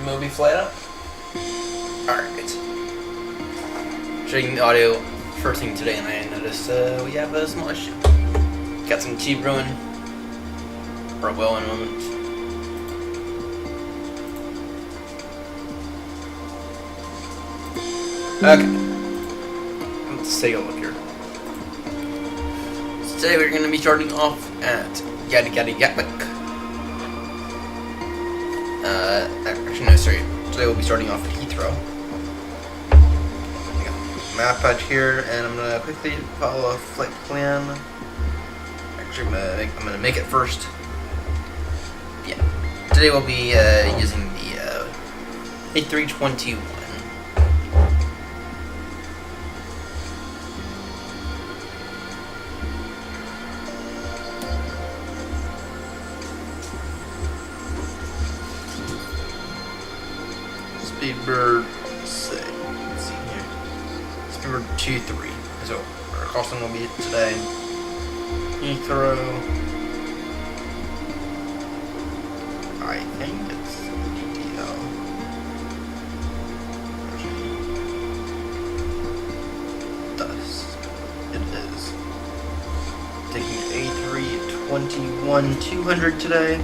movie flight up. Alright. Checking the audio first thing today, and I noticed we have a small issue. Got some tea brewing. Or it will in a moment. Okay. Let's take a look here. So today we're going to be starting off at Gatwick. Actually, no, sorry. Today we'll be starting off at Heathrow. I got a map out here, and I'm gonna quickly follow a flight plan. Actually, I'm gonna make it first. Yeah. Today we'll be using the a321. Speedbird, let's see here. Speedbird 23. So our costing will be today. Heathrow. I think it's DTL. Thus, it is. Taking A321 200 today.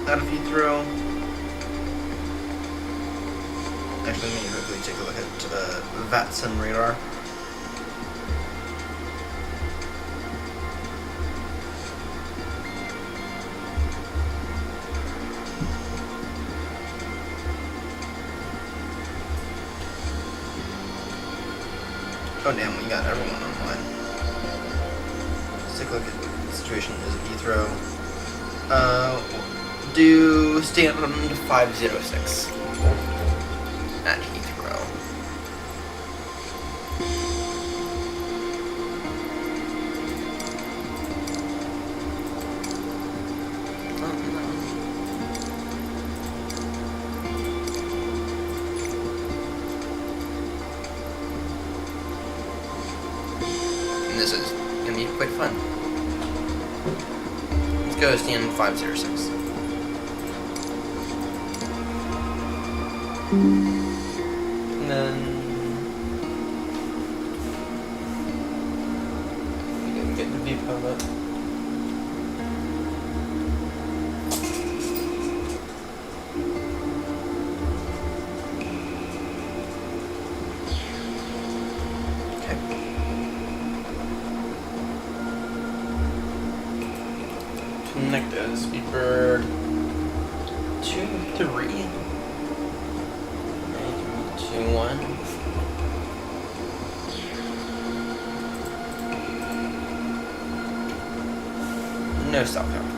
Out of Heathrow. Actually, let me quickly take a look at VATSIM radar. Oh damn, we got everyone online. Let's take a look at what the situation is at Heathrow. Do standard 506 at Heathrow. And this is gonna be quite fun. Let's go stand 506. And then we can get the view permit. Okay. Connect as Speedbird 23. 1. No stop power.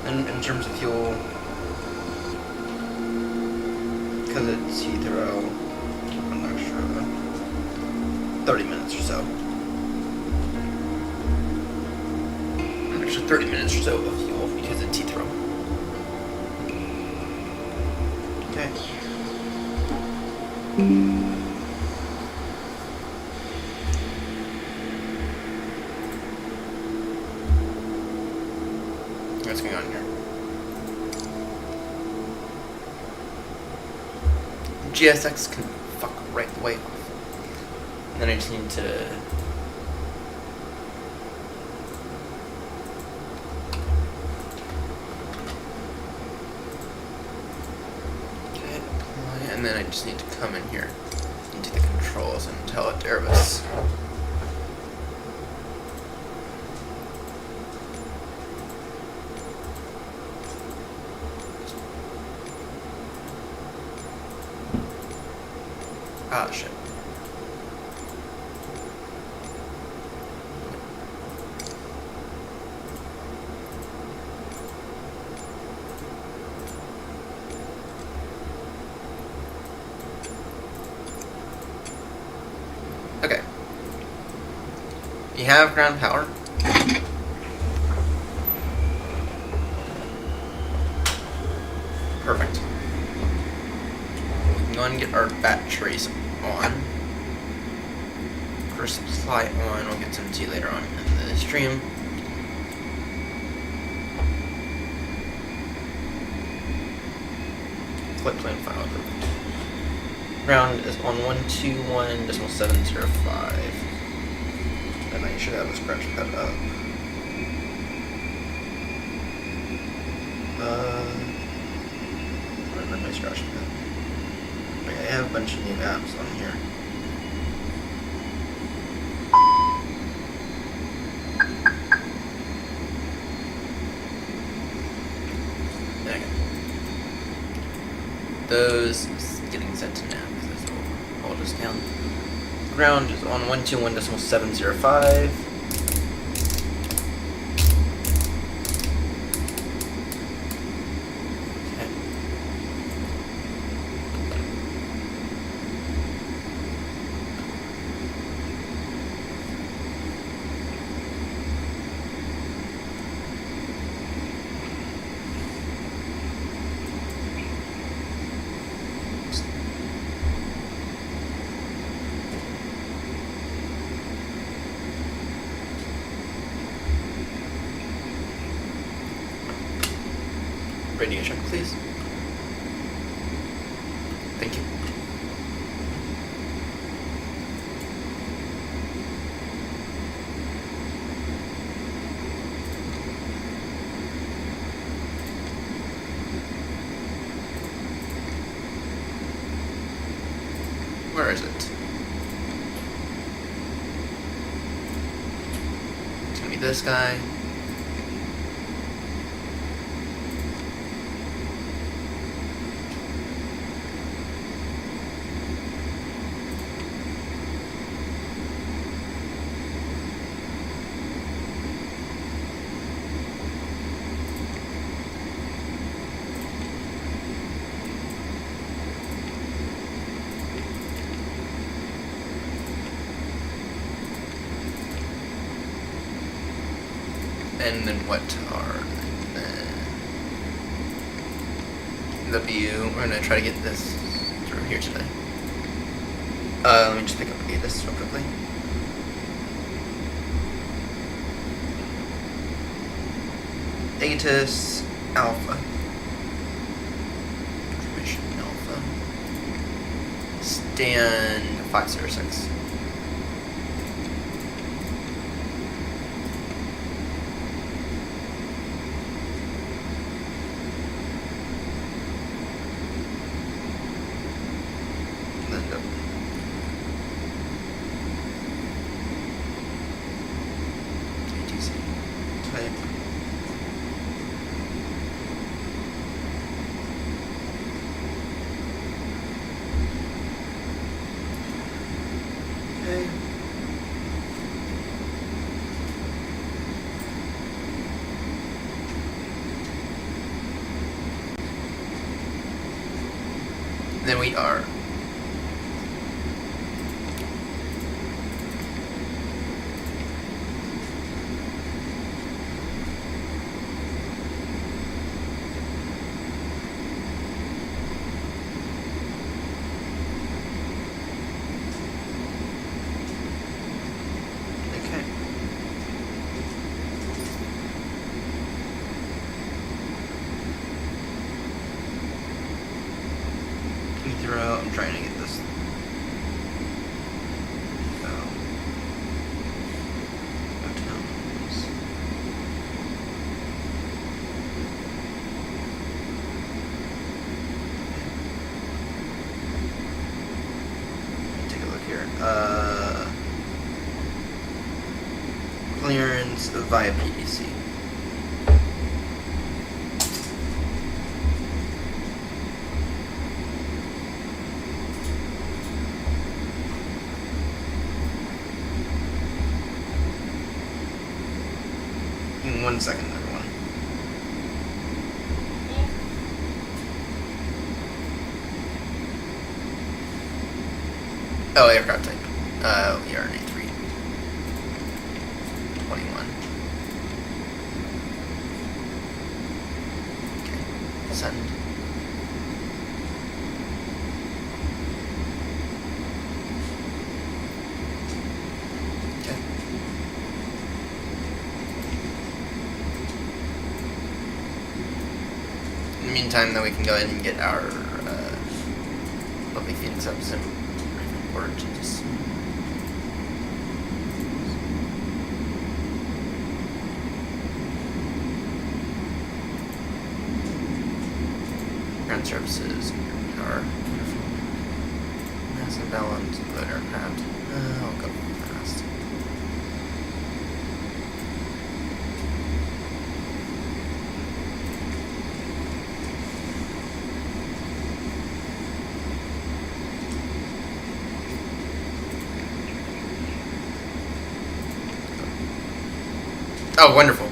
And in terms of fuel, because it's Heathrow, an extra 30 minutes or so. 30 minutes or so of fuel because it's Heathrow. Okay. What's going on here? GSX can fuck right the way off. And then I just need to and then I just need to come in here into the controls and tell it to Airbus. Ah, shit. Okay. You have ground power. Perfect. go and get our batteries on. First supply on, we'll get some tea later on in the stream. Flight plan file. Ground is on 121.705. And I should have a scratch that up. Where am I scratching that? Okay, I have a bunch of new apps on here. Those getting sent to now because those will hold us down. Ground is on 121.705. Radio check, please. Thank you. Where is it? It's gonna be this guy. And then what are the view? We're gonna try to get this through here today. Let me just pick up this real quickly. Atis Alpha. Information Alpha. Stand 506. Then we are I'm trying to get this. Hotels. Take a look here. Clearance via PDC. In 1 second, everyone. Oh, aircraft type. We are an a321. Okay, send. the meantime, then we can go ahead and get our lovely Phoenix up sim report. Just ground services, power, massive balance, load aircraft. I'll go fast. Oh, wonderful.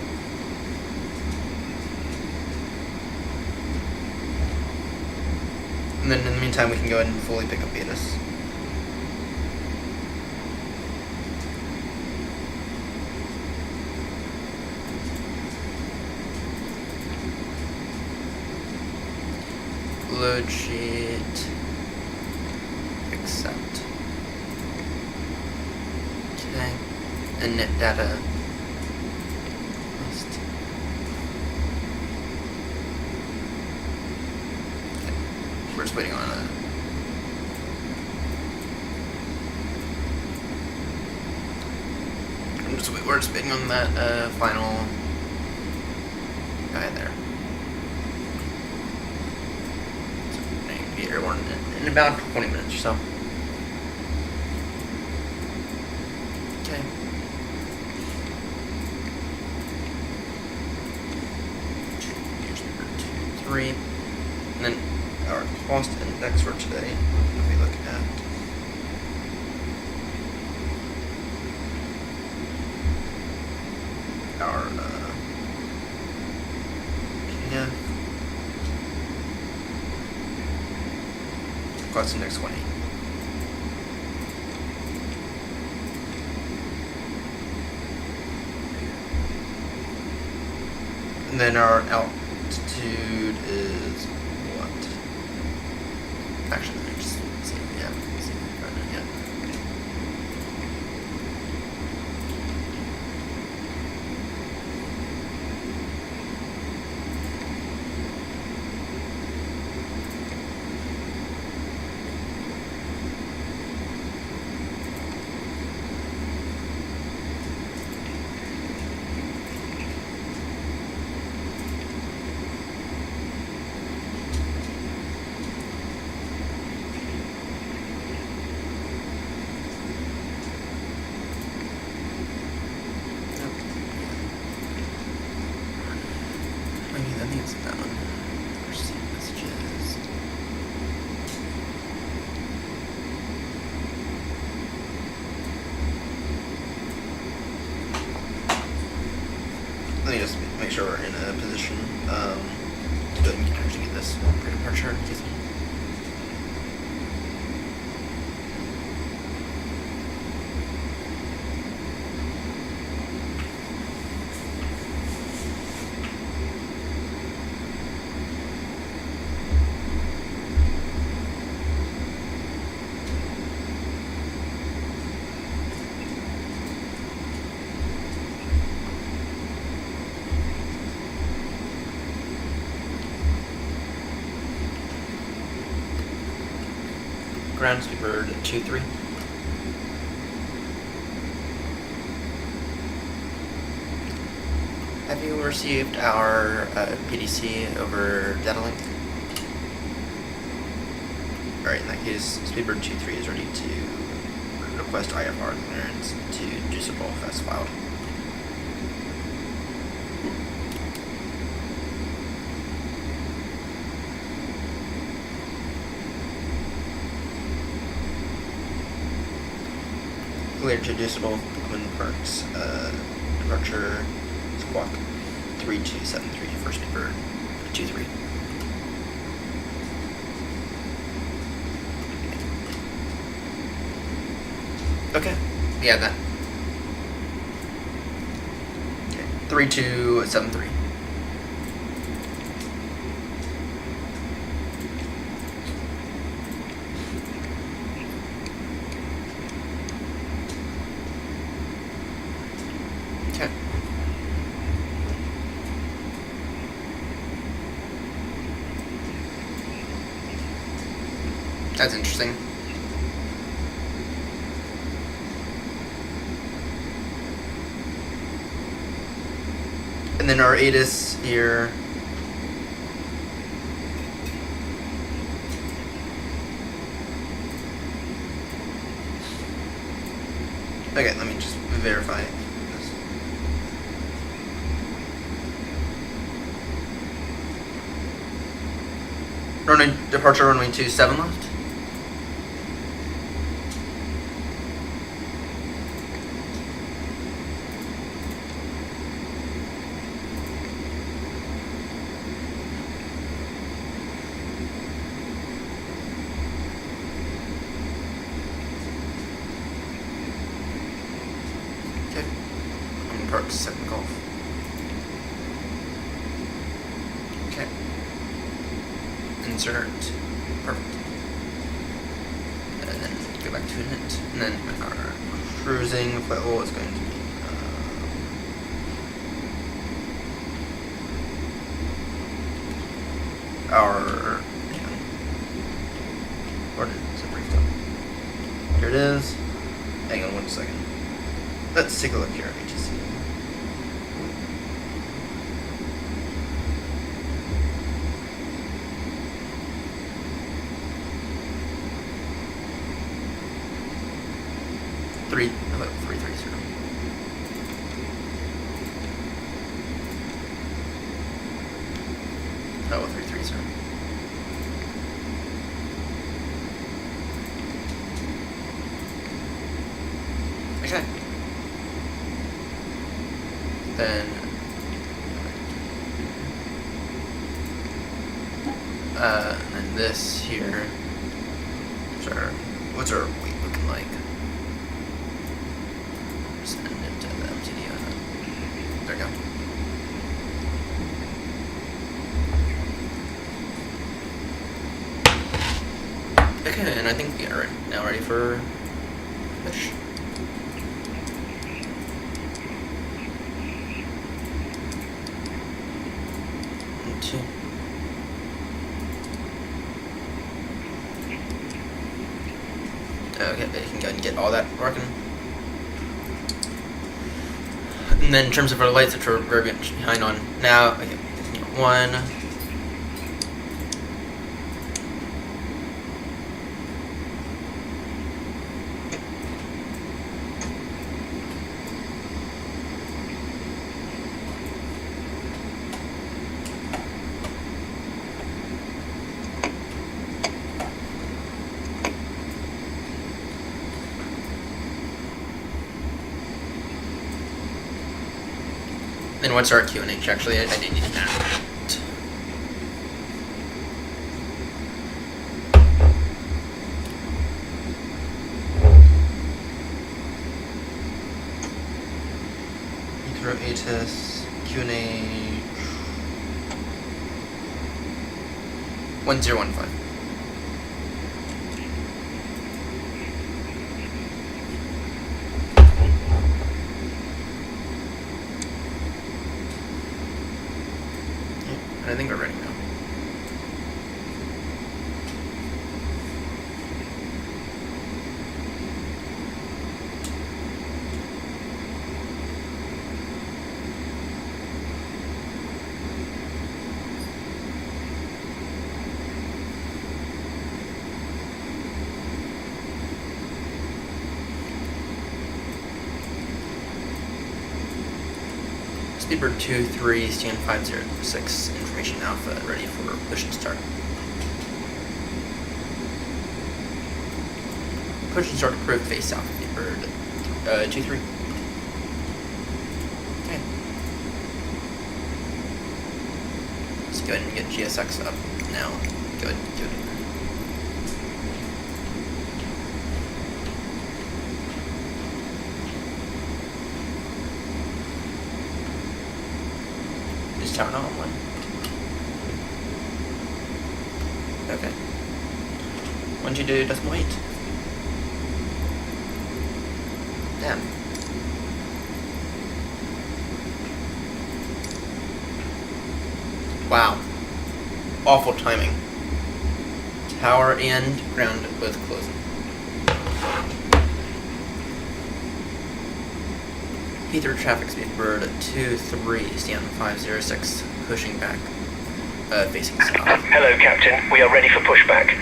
And then in the meantime, we can go ahead and fully pick up Beatus. Load sheet. Accept. Okay. And net data. We're just waiting on we're just waiting on that final guy there. So I can be airborne in about 20 minutes or so. Okay. Here's number 2, 3, and then our cost index for today, if we look at our cost index 20. And then our altitude is what? Actually, let me just see. Yeah, see. Yeah. I think it's that one. Receive messages. Let me just make sure we're in a position to go ahead and actually get this pre-departure. Excuse me. Ground Speedbird 2-3. Have you received our PDC over data link? Alright, in that case, Speedbird 2-3 is ready to request IFR clearance to Juicable as filed. Cleared to Juicable, Quinn Parks, departure, Squawk 3273 for Speedbird 2-3. Okay, yeah, that. Okay, 3273. Okay. That's interesting. And then our ATIS here. Okay, let me just verify this. Runway departure, runway 27 left. Okay, I'm gonna park second golf. Okay. Insert. Perfect. And then go back to init. And then our cruising flight level is going to be our where did it brief go? Here it is. Hang on 1 second. Let's take a look here at HTC. Three, 330. Oh, 330. Okay. Then and then this here. What's our weight looking like? Send it to the MTD on it. There we go. Okay, and I think we are now ready for fish. And 2. Okay, but you can go ahead and get all that working. And then in terms of our lights, which we're very much behind on now, okay, 1. Then what's our QNH? Actually, I didn't need that. Throw ATIS, QNH 1015. I think we're ready now. Speedbird 23, stand 506, information alpha, ready for push and start. Push and start approved, face south, Speedbird 23. Okay. Let's go ahead and get GSX up now. Good. Tower on one. Okay. 122.8. Damn. Wow. Awful timing. Power and ground both closing. Heathrow traffic speed bird 23, stand 506, pushing back, facing south. Hello, Captain. We are ready for pushback.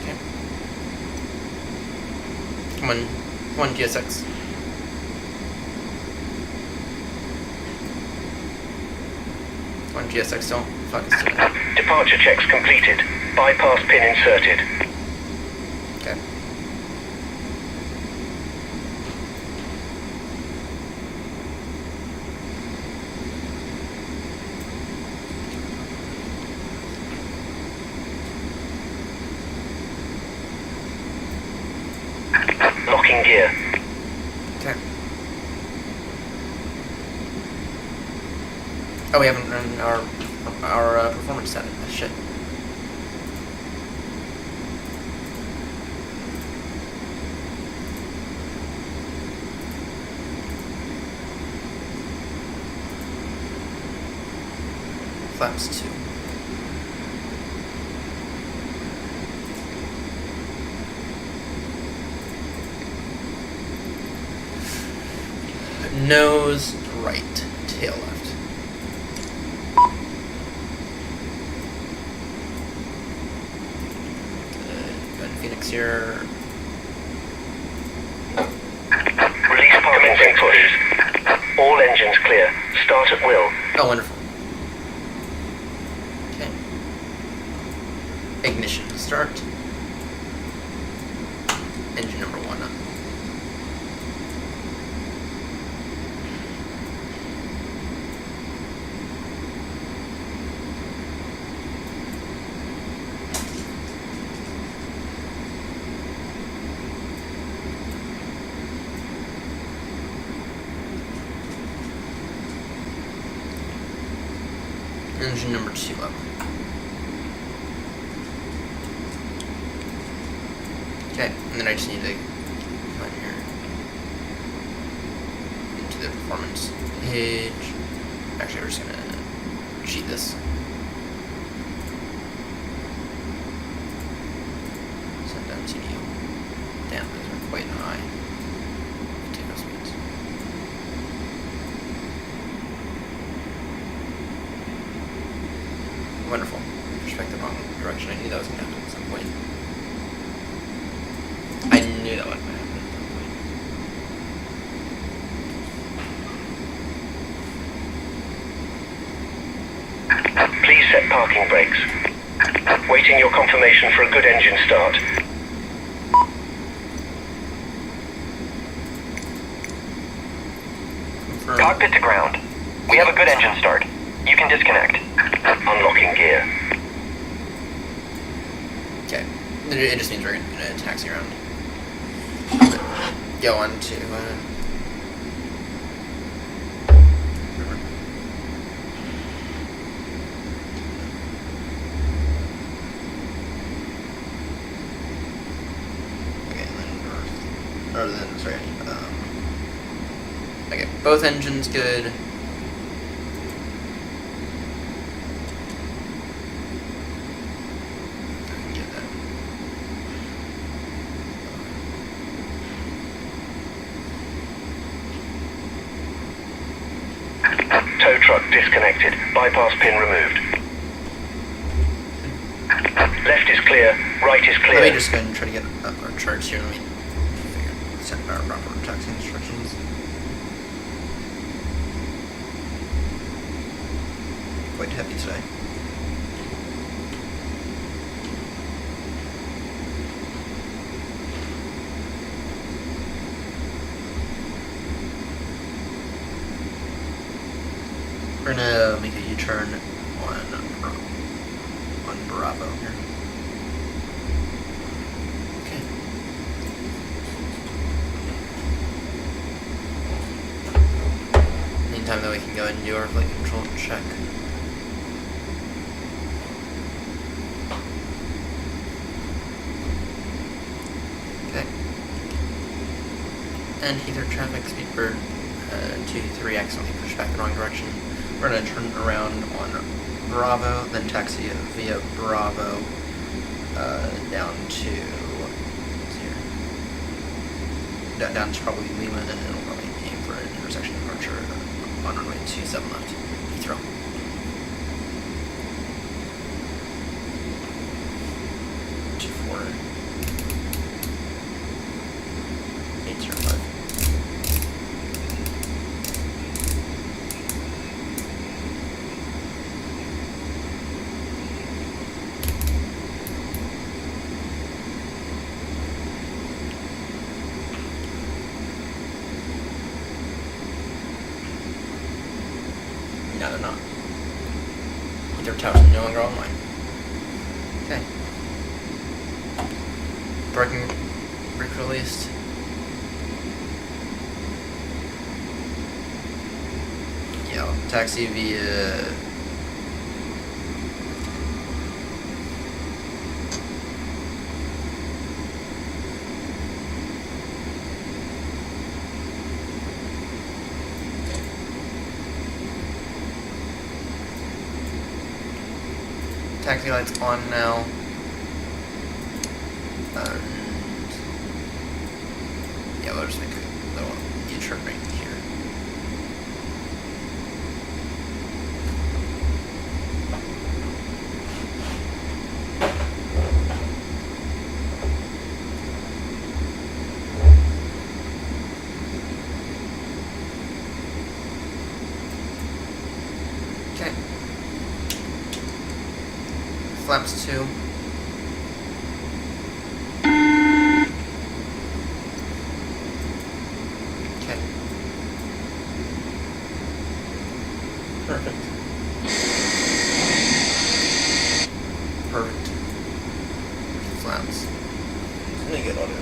Okay. Come on, GSX. Come on, GSX, don't fuck us today. Departure checks completed. Bypass pin inserted. Okay. Locking gear. Okay. Oh, we haven't run our performance setting. Shit. Flaps 2. Nose right, tail left. Good. Phoenix here. Release parking push. All engines clear. Start at will. Oh, wonderful. Okay. Ignition start. Engine number 1 up. Engine number 2 up. Okay, and then I just need to come here into the performance page. Actually, we're just gonna cheat this. Set down TDO. Damn, those are quite high. Potato speeds. Wonderful. Respect the wrong direction. I knew that was going to happen at some point. I knew that was going to happen at some point. Please set parking brakes. Waiting your confirmation for a good engine start. Confirm. Cockpit to ground. We have a good engine start. You can disconnect. Unlocking gear. Okay. It just means we're going to taxi around. Go on to... Okay, and then north. Or then, sorry. Okay, both engines good. Tow truck disconnected. Bypass pin removed. Left is clear. Right is clear. Let me just go ahead and try to get up our charts here. Let me set our proper taxi instructions. Quite heavy today. We're gonna make a U-turn on Bravo here. Okay. Meantime, though, we can go ahead and do our flight control check. Okay. And Heathrow traffic, Speedbird 23 accidentally pushed back the wrong direction. We're going to turn around on Bravo, then taxi via Bravo down to down to probably Lima, and then we'll probably aim for an intersection departure on runway 27 left, Heathrow. No, they're not. Their towers are no longer online. Okay. Braking brake released. Yeah, I'll taxi via taxi lights on now. Yeah, we'll just make a little U-turn right here. Okay. Flaps 2. Okay. Perfect. Perfect. Flaps. I'm gonna get audio.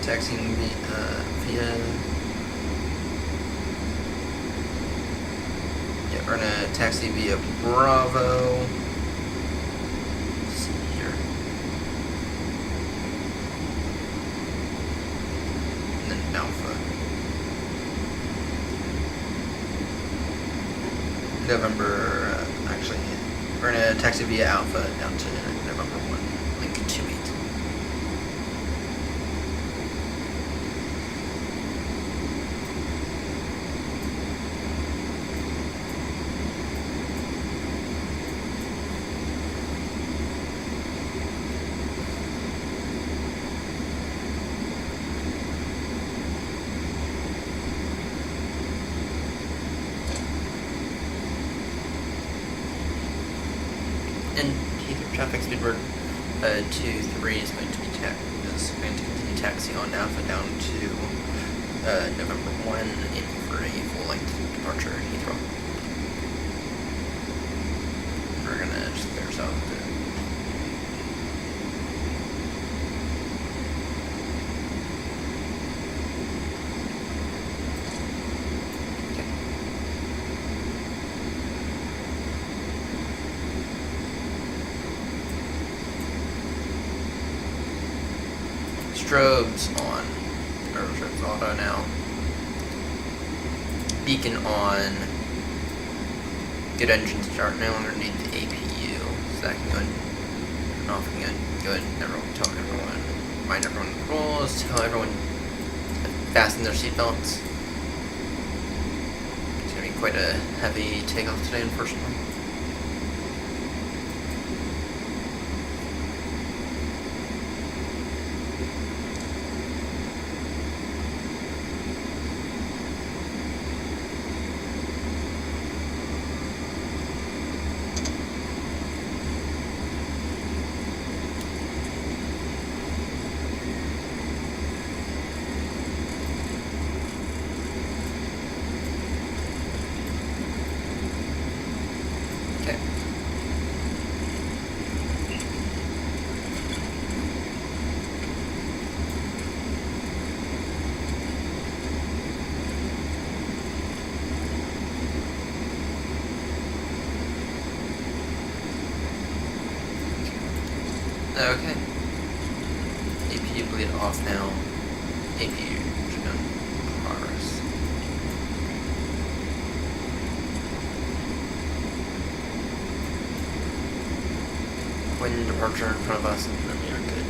Taxiing via yeah, we're gonna taxi via Bravo. Let's see here. And then Alpha. November actually we're gonna taxi via Alpha down to November 1, link 28. And Heathrow traffic Speedbird 23 is going to continue taxi on Alpha down to November 1, aiming for a full length departure Heathrow. We're gonna just clear us out. Strobes on, or strobes auto now. Beacon on. Good engine start. No longer need the APU. So that can go in and off again. Good. Everyone, tell everyone. Remind everyone of the rules. Tell everyone to fasten their seatbelts. It's gonna be quite a heavy takeoff today, unfortunately. Okay. Okay. AP bleed off now. AP should progress. Wind departure in front of us, and then we are good.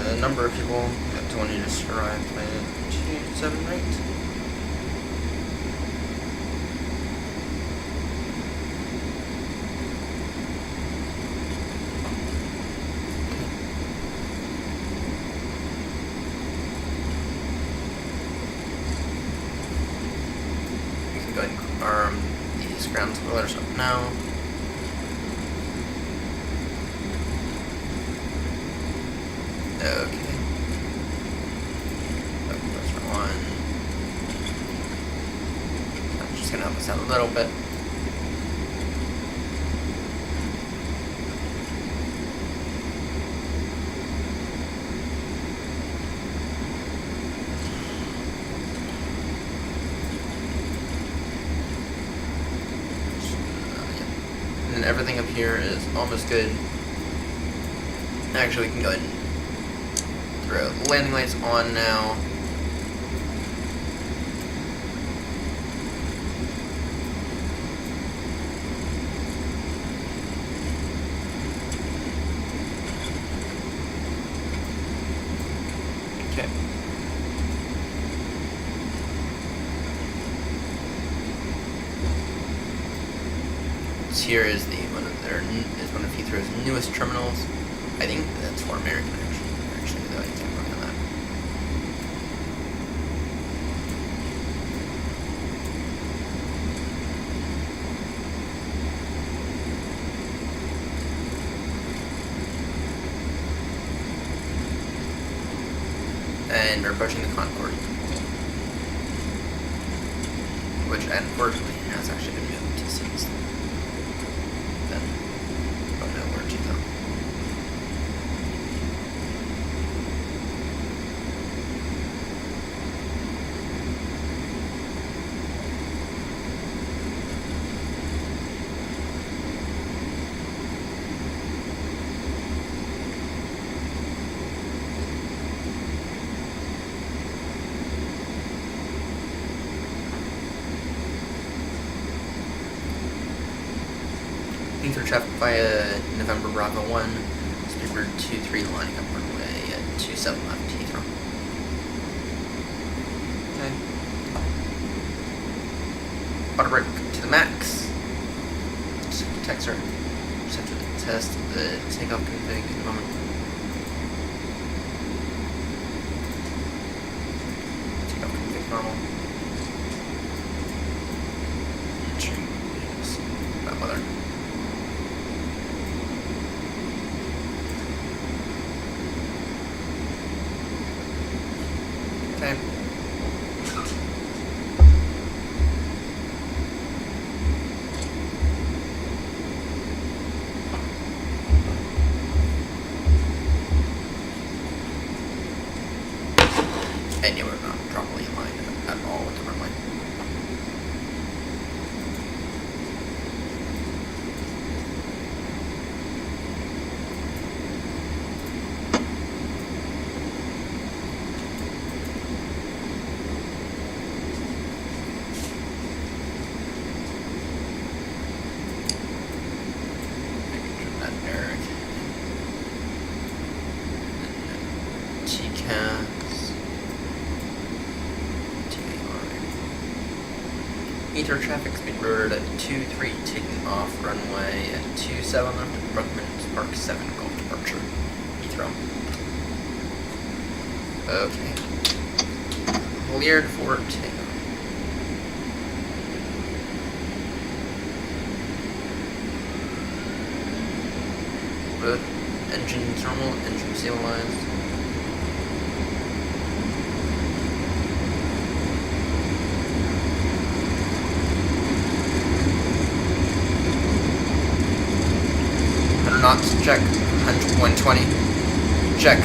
A number of people got to one who just arrived by 2-7 rate. We can go ahead and arm these ground spoilers up now. Okay. That's one. I'm just gonna help us out a little bit. Yeah. And then everything up here is almost good. Actually, we can go ahead and throw the landing lights on now. Okay. This here is one of Heathrow's newest terminals. I think that's for American actually, though I can't work on that. And we're approaching the Concorde, which unfortunately has actually been moved to since then. Don't know where to go. Heathrow traffic via November Bravo 1, Speedbird 23 lining up runway at 27 left Heathrow. Okay. Auto brake to the max. Detector. Just have to test the takeoff config in a moment. Takeoff config normal. That weather. Okay. And you were not properly in line at all with the runway. Heathrow traffic Speedbird at 23 taking off runway at 27 left at Brookman's Park 7 Gulf departure. Heathrow. Okay. Cleared for takeoff. Good. Engines normal, engine stabilized. Knots, check. 120. Check.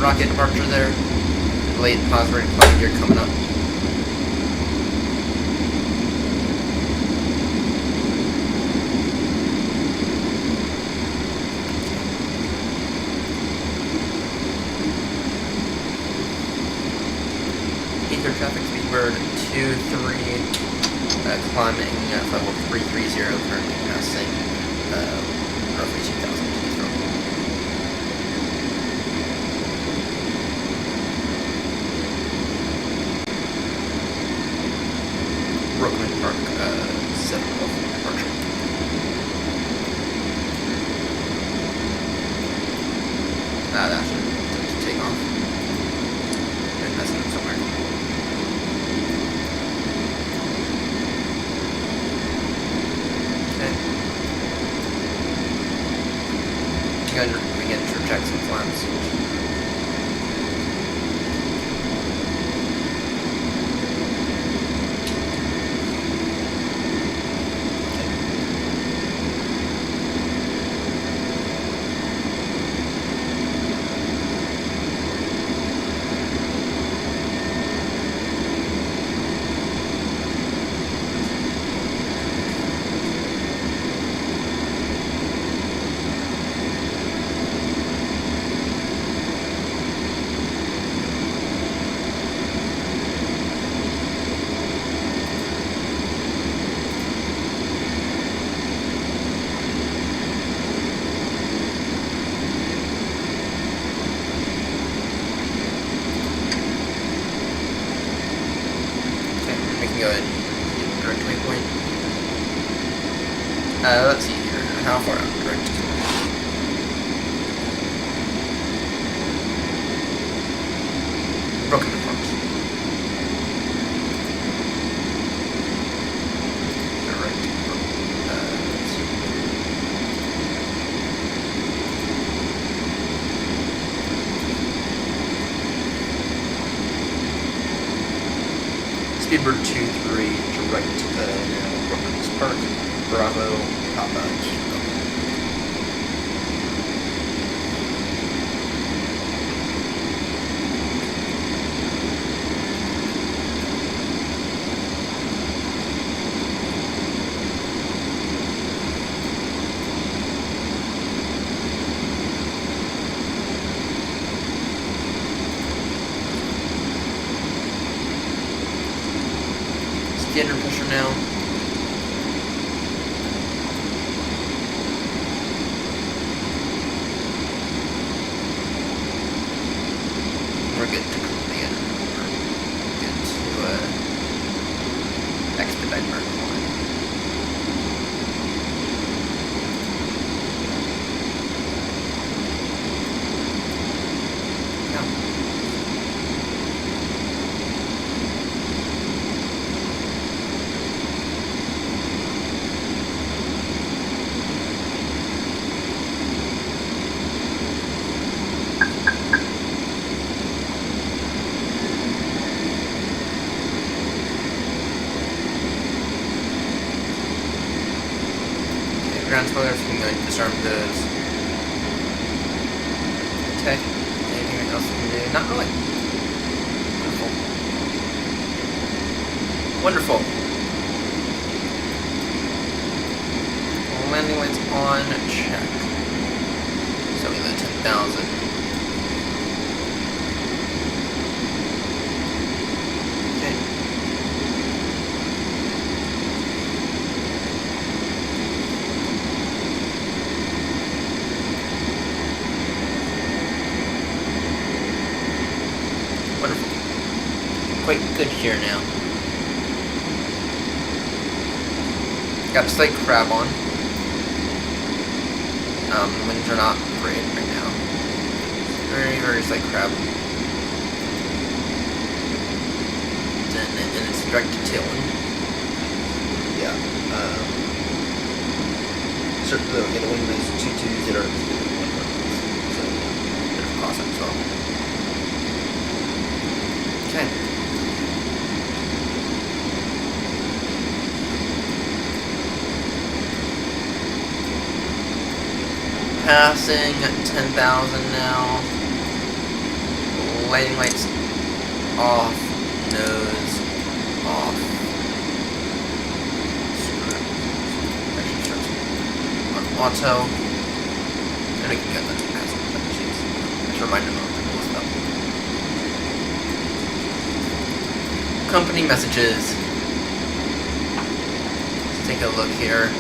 rocket departure there. Late positive climb gear coming up. Ether traffic speed bird 23, climbing at level 330, currently passing roughly 2,000 Heathrow. Brooklyn Park, 7 departure. That should take off. And that's it somewhere. Okay. Begin to check some flaps. Go ahead and direct waypoint. Let's see here. How far out direct? Broken apart. Direct. Let's see. Speedbird 23 direct Brooklyn's Park, Bravo, Papa, Kilo. Standard pressure now. We're good to begin. We're good to expedite our climb. Yeah. Ground spoilers, we can go ahead and disarm those. Okay. Anything else we can do? Not really. Wonderful. Wonderful. Landing lights on, check. So we lit 10,000. Quite good here now. Got a slight crab on. Winds are not great right now. Very, very slight crab. And it's direct to tailwind. Yeah. So the wind is 220. So bit of caution as well. Okay. Passing 10,000 now. landing lights off, nose off. Actually starts on auto. And we can get the passenger seats. Just remind them of the cool stuff. Company messages. Let's take a look here.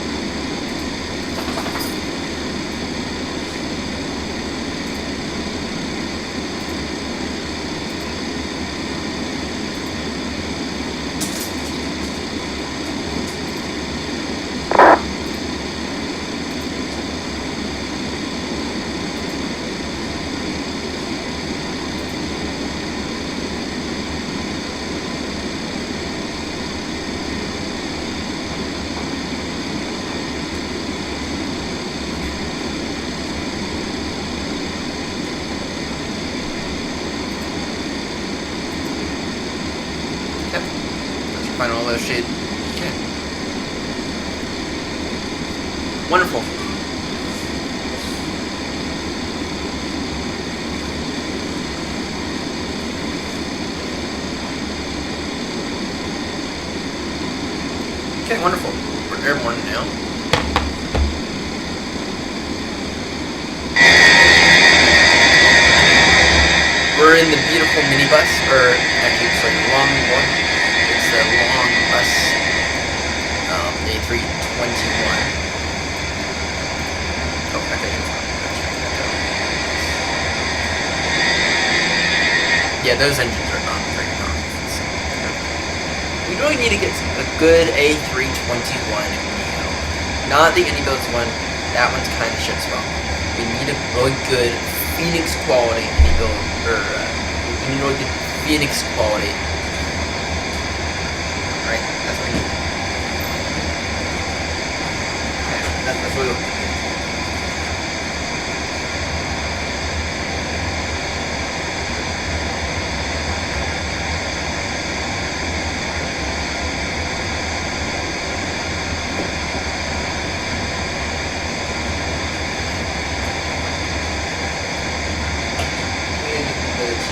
Find all those shades. Okay. Wonderful. Okay, wonderful. We're airborne now. We're in the beautiful minibus, or actually it's like a long one. It's the long bus a321. Oh, okay. Yeah, those engines are not very nice. We really need to get a good a321 Neo. Not the Anybuilds one. That one's kind of shit as well. We need a really good Phoenix quality Anybuild, or we need a really good Phoenix quality. Right? That's what we need. Okay, that's what we need.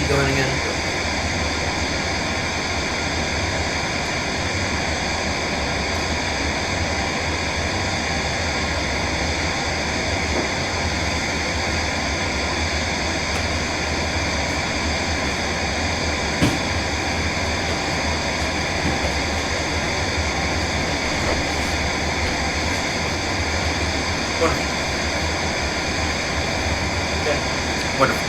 Going again. Wonderful. Okay. Wonderful.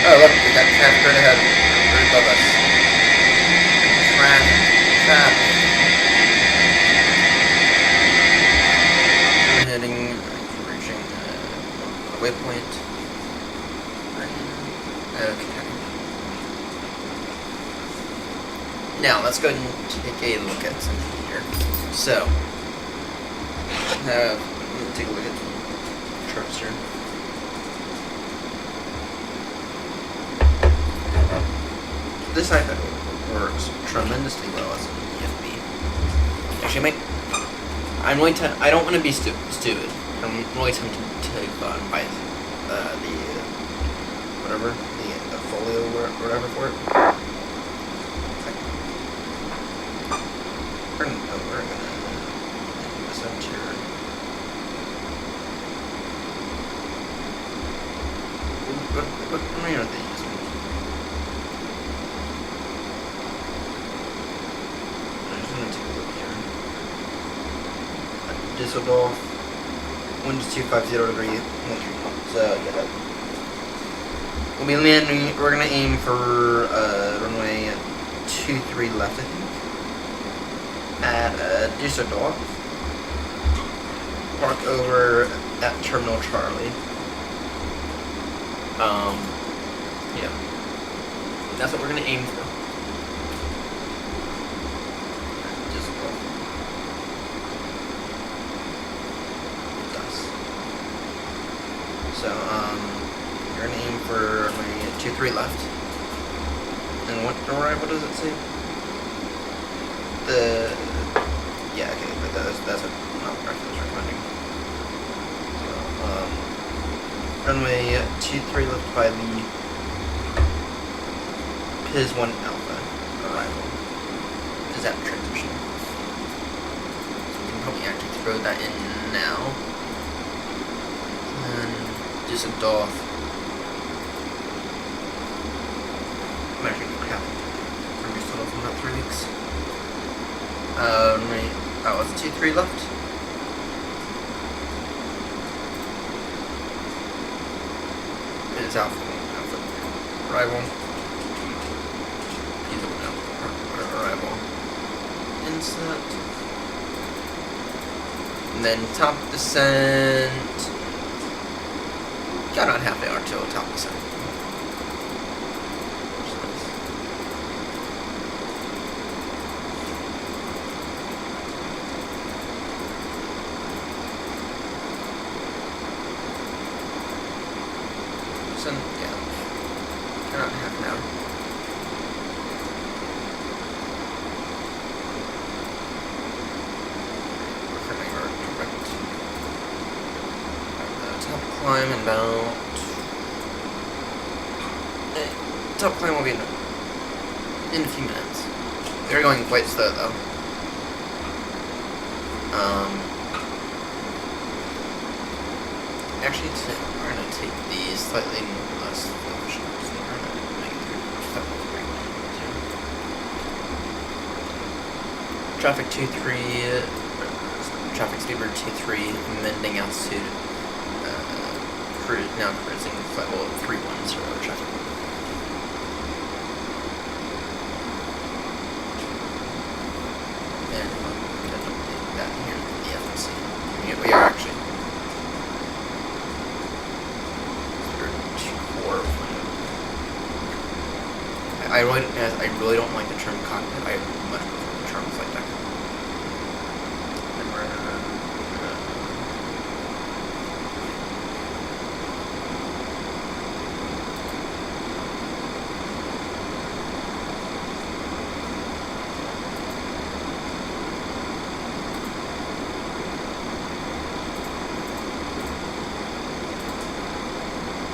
Oh, look, we got traffic right ahead. Right above us. Traffic. We're reaching a waypoint. Okay. Now, let's go ahead and take a look at something here. So, let's take a look at the charts here. This iPad works tremendously well as an EFB. Actually, I don't want to be stupid. I'm really tempted to buy the folio or whatever for it. We're gonna do this up here. What many are they using? I'm just gonna take a look here. Düsseldorf, winds 250°, so yeah. We'll be landing. We're gonna aim for runway 23 left, I think. At Düsseldorf. Park over at Terminal Charlie. Yeah. That's what we're gonna aim for. Düsseldorf. So, we're gonna aim for runway 23 left. And what does it say? Yeah, okay, but that's what was recommending. So, runway 23 left by the PIS 1 Alpha arrival. Disaster transition. So we can probably actually throw that in now. And Düsseldorf. I'm actually gonna have for Düsseldorf in about 3 weeks. Oh, it's 2-3 left. It is Alpha arrival. Arrival. Insert. And then top descent. Got on half hour till top descent. Yeah, around half an hour. Confirming our direct top climb in about. Top climb will be in a few minutes. They're going quite slow though. Actually, we're going to take these slightly less efficient. So we're going to make it through traffic 2-3, traffic speed bird 2-3, mending altitude, now cruising flight level 310 traffic. And we're going to update that here in the FMC. We are actually. I really don't like the term cockpit. I much prefer the term flight deck. And we're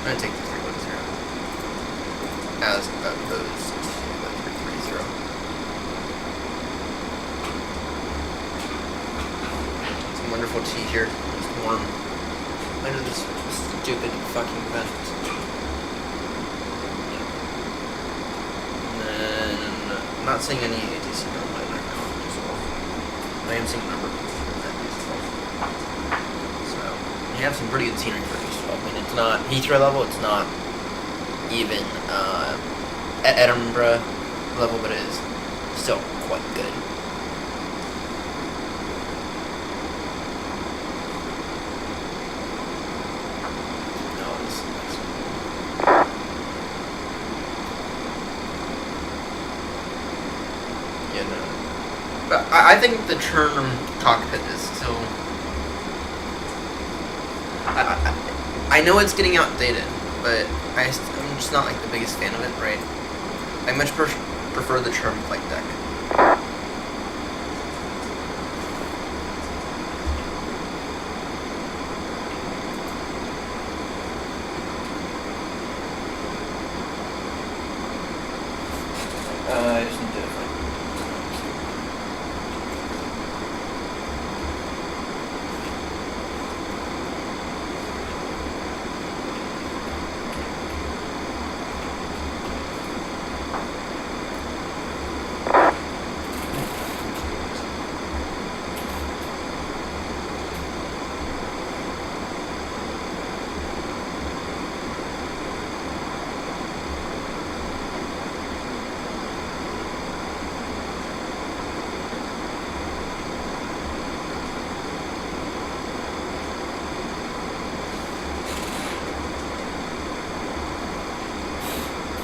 going to take the 310 as opposed to the 330. Some wonderful tea here. It's warm. Under this stupid fucking vent. And then, I'm not seeing any ATC online right now. I am seeing a number of so, you have some pretty good scenery for Düsseldorf. I mean, it's not Heathrow level, it's not even at Edinburgh level, but it is still quite good. But I think the term cockpit is still. I know it's getting outdated, but I'm just not like the biggest fan of it, right? I much prefer the term flight deck. I just need to find.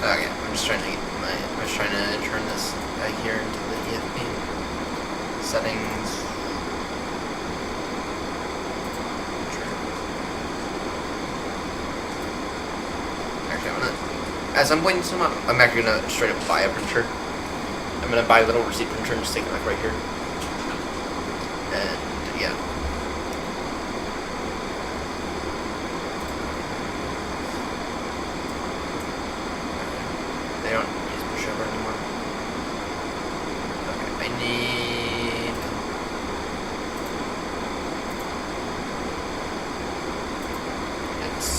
Okay, I'm just trying to turn this back here into the EFP settings. Actually, at some point in time, I'm actually gonna straight up buy a printer. I'm gonna buy a little receipt printer and just stick it like right here. And yeah. They don't use pushover anymore. Okay, I need. It's.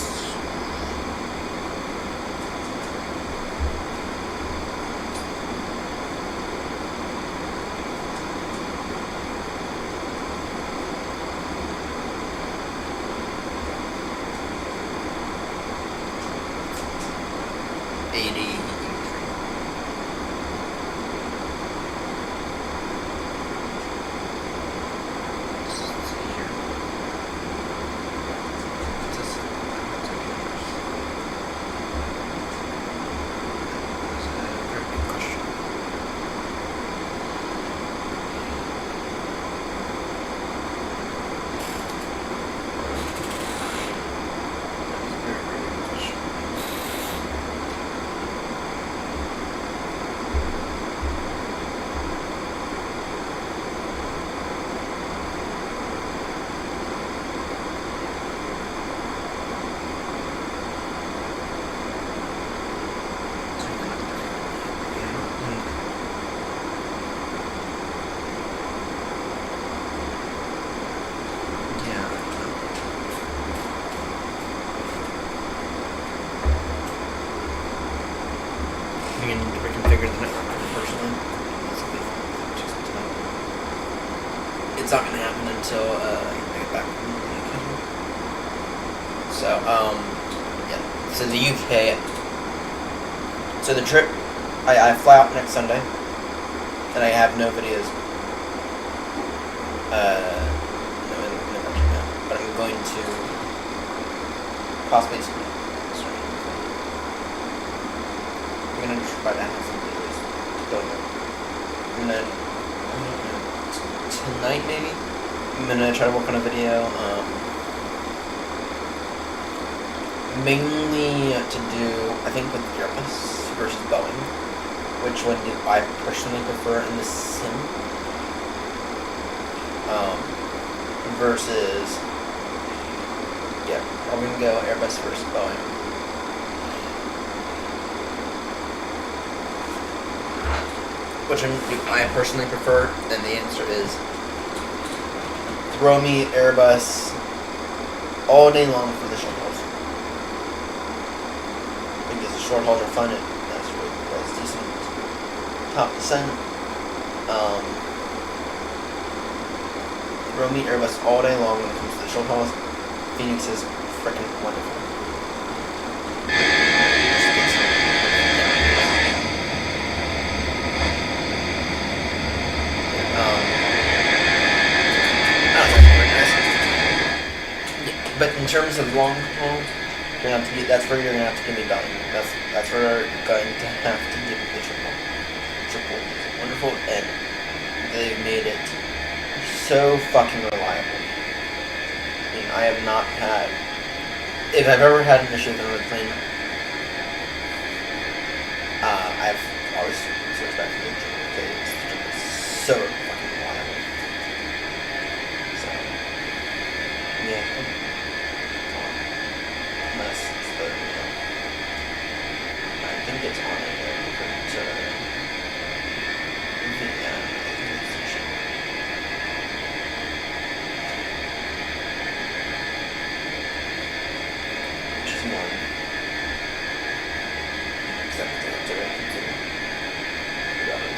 To reconfigure the network personally. It's not going to happen until I get back from the UK. So, yeah. So the UK. So the trip, I fly out next Sunday, and I have no videos. No mention now. But I'm going to possibly. I'm gonna try to have some videos. Don't know. I'm gonna, I don't know, tonight maybe? I'm gonna try to work on a video, mainly to do, I think, with Airbus versus Boeing. Which one do I personally prefer in the sim? Versus, yeah, I'm gonna go Airbus versus Boeing. Which I personally prefer, then the answer is throw me Airbus all day long for the short hauls. Because the short hauls are fun, that's really decent. Top descent. Throw me Airbus all day long when it comes to the short hauls. Phoenix is freaking wonderful. Let's get some But in terms of long haul, you're gonna have to get. That's where you're gonna have to give me value. That's where you're going to have to give me the triple. Triple is wonderful, and they've made it so fucking reliable. I mean, I have not had. If I've ever had an issue with another plane, I've always switched back to the triple because it's so fucking reliable. So, yeah. Unless it's the, I think it's on a different, station. Which is one. Except for the direction to the other.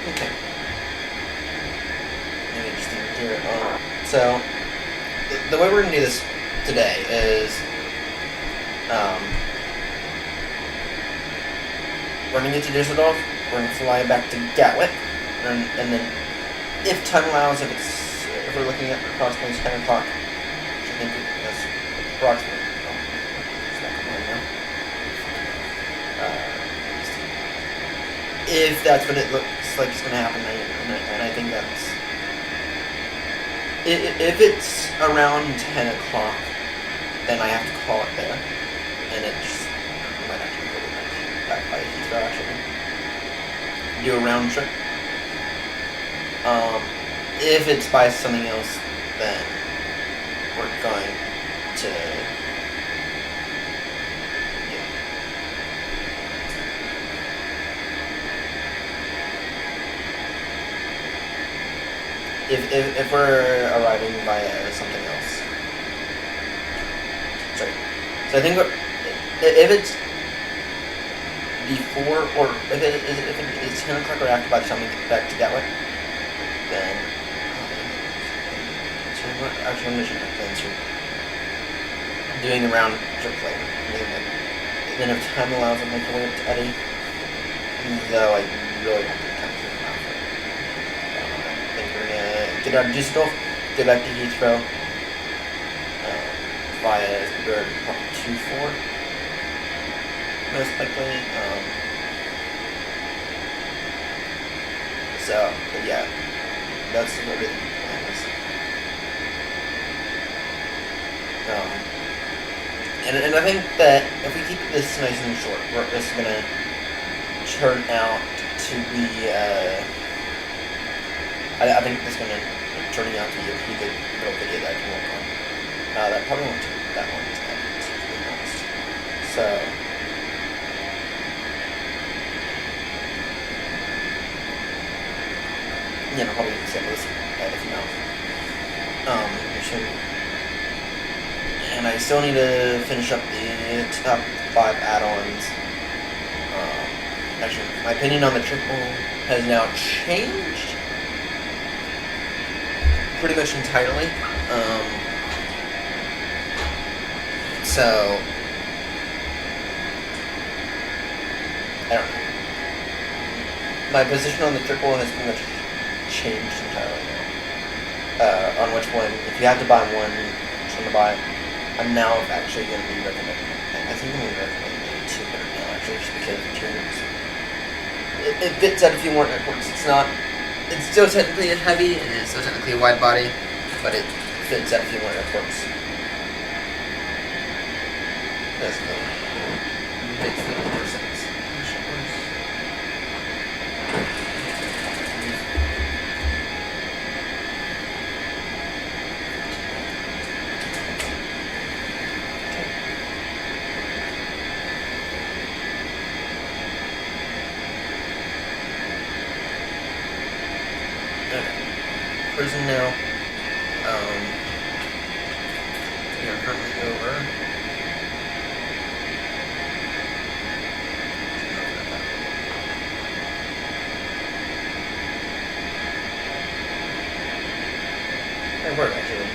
Okay. Interesting here. So, the way we're going to do this today is, we're going to get to Düsseldorf, we're going to fly back to Gatwick, and then, if time allows, if we're looking at approximately 10 o'clock, which I think that's approximately, it's not coming right now. If that's what it looks like it's going to happen, and I think that's... If it's around 10 o'clock, then I have to call it there, and it just... I might actually go back by Heathrow, actually. Do a round trip. If it's by something else, then we're going to... If we're arriving via something else. Sorry. So I think if it's before, or if it is 10 o'clock or after by the time we get back to Gatwick, then... so actually, I'm going to change my plans here. Doing a round trip flight. Then if time allows, I'll make our way up to Eddie. Though I really don't think time to allow for it. I think we're going to get out of Düsseldorf, go back to Heathrow, via Bird 24, most likely. So, but yeah, that's what the plan is. And I think that if we keep this nice and short, this is going to turn out to be, I think this is going to turn out to be a pretty good little video that I can work on. That probably won't take that long to edit, to be honest. So, yeah, I'll probably send this editing out. And I still need to finish up the top 5 add-ons. Actually, my opinion on the triple has now changed pretty much entirely. So, I don't know. My position on the triple has pretty much changed entirely now. On which one, if you have to buy one, which one to buy. I'm now actually going to be recommending. I think I'm going to recommend maybe 200 now, actually, just because 200. It fits at a few more airports. It's not. It's still technically a heavy, and it's still technically a wide body, but it fits at a few more airports. That's the makes a little more sense. Cruising now. We are currently over. Hey, we're actually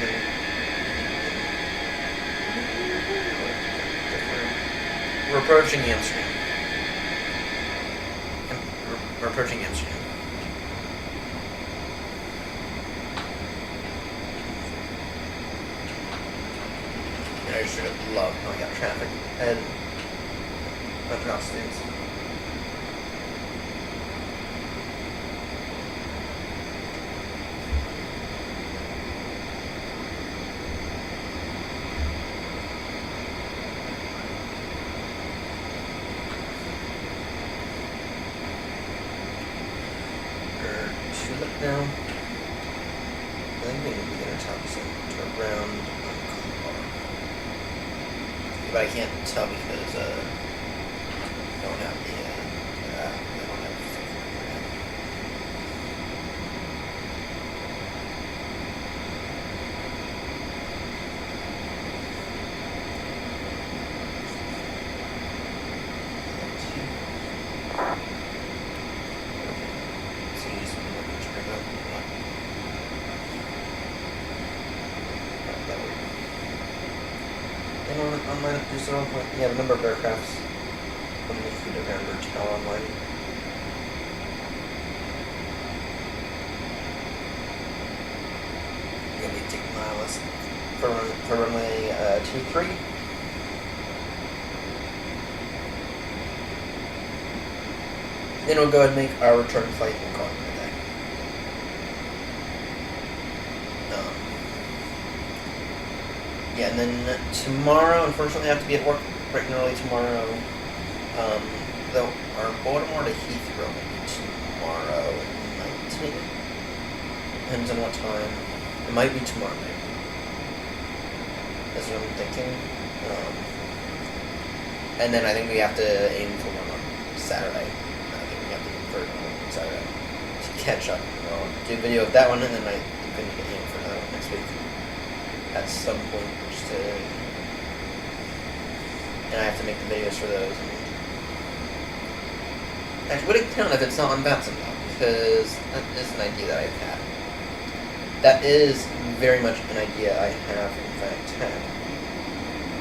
we're approaching Amsterdam. We're approaching Amsterdam. I should have loved how I got traffic and across things. Tulip now. I think we need to get our top to around but I can't tell because I don't have the I don't have the thing for it right now. So use and online just around the number of aircrafts on the fleet around Virginia online. You're gonna be taking miles for runway 23. Then we'll go ahead and make our return flight and call it a day. Yeah, and then tomorrow, unfortunately, I have to be at work bright and early tomorrow. Though our Baltimore to Heathrow will be tomorrow night. Depends on what time. It might be tomorrow night. That's what I'm thinking. And then I think we have to aim for one on Saturday. I think we have to convert one on Saturday to catch up. I'll do a video of that one, and then I think we need to aim for another one next week. At some point, just to, and I have to make the videos for those. Actually, would it count if it's not on Batson though? Because that is an idea that I've had. That is very much an idea I have, in fact, had.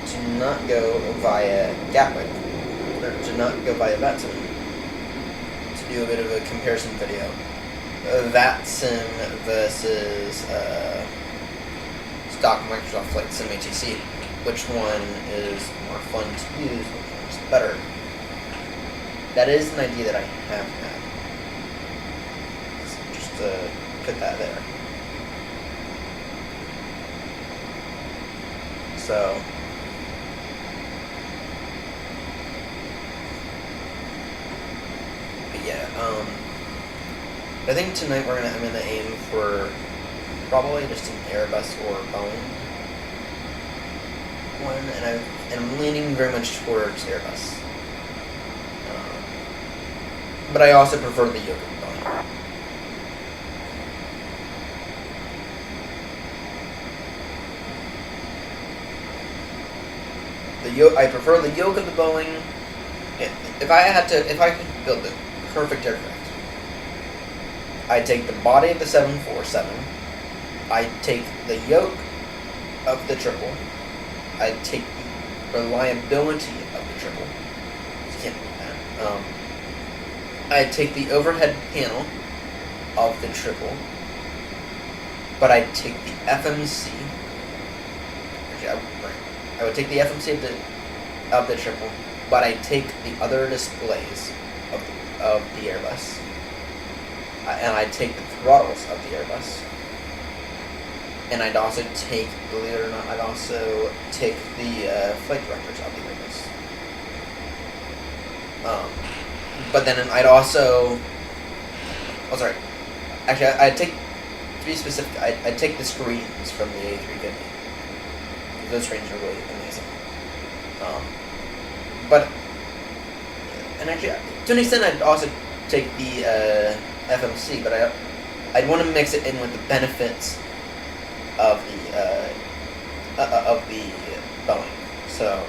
To not go via Gatwick, or to not go via Batson. To do a bit of a comparison video. Batson versus stock Microsoft Flight Sim ATC. Which one is more fun to use? Which one is better? That is an idea that I have had. So just to put that there. So but yeah, I think tonight I'm gonna aim for probably just an Airbus or Boeing one, and I'm leaning very much towards Airbus. But I also prefer the yoke of Boeing. I prefer the yoke of the Boeing. If I could build the perfect aircraft, I'd take the body of the 747. I'd take the yoke of the triple. I'd take the reliability of the triple. You can't do that. I'd take the overhead panel of the triple, but I'd take the FMC. I would take the FMC of the triple, but I take the other displays of the Airbus, and I take the throttles of the Airbus, and I'd also take, believe it or not, I'd also take the flight directors of the Airbus. But then I'd also, actually I'd take, to be specific, I'd take the screens from the A350. Those screens are really amazing. And actually, to an extent, I'd also take the FMC, but I'd want to mix it in with the benefits of the Boeing. So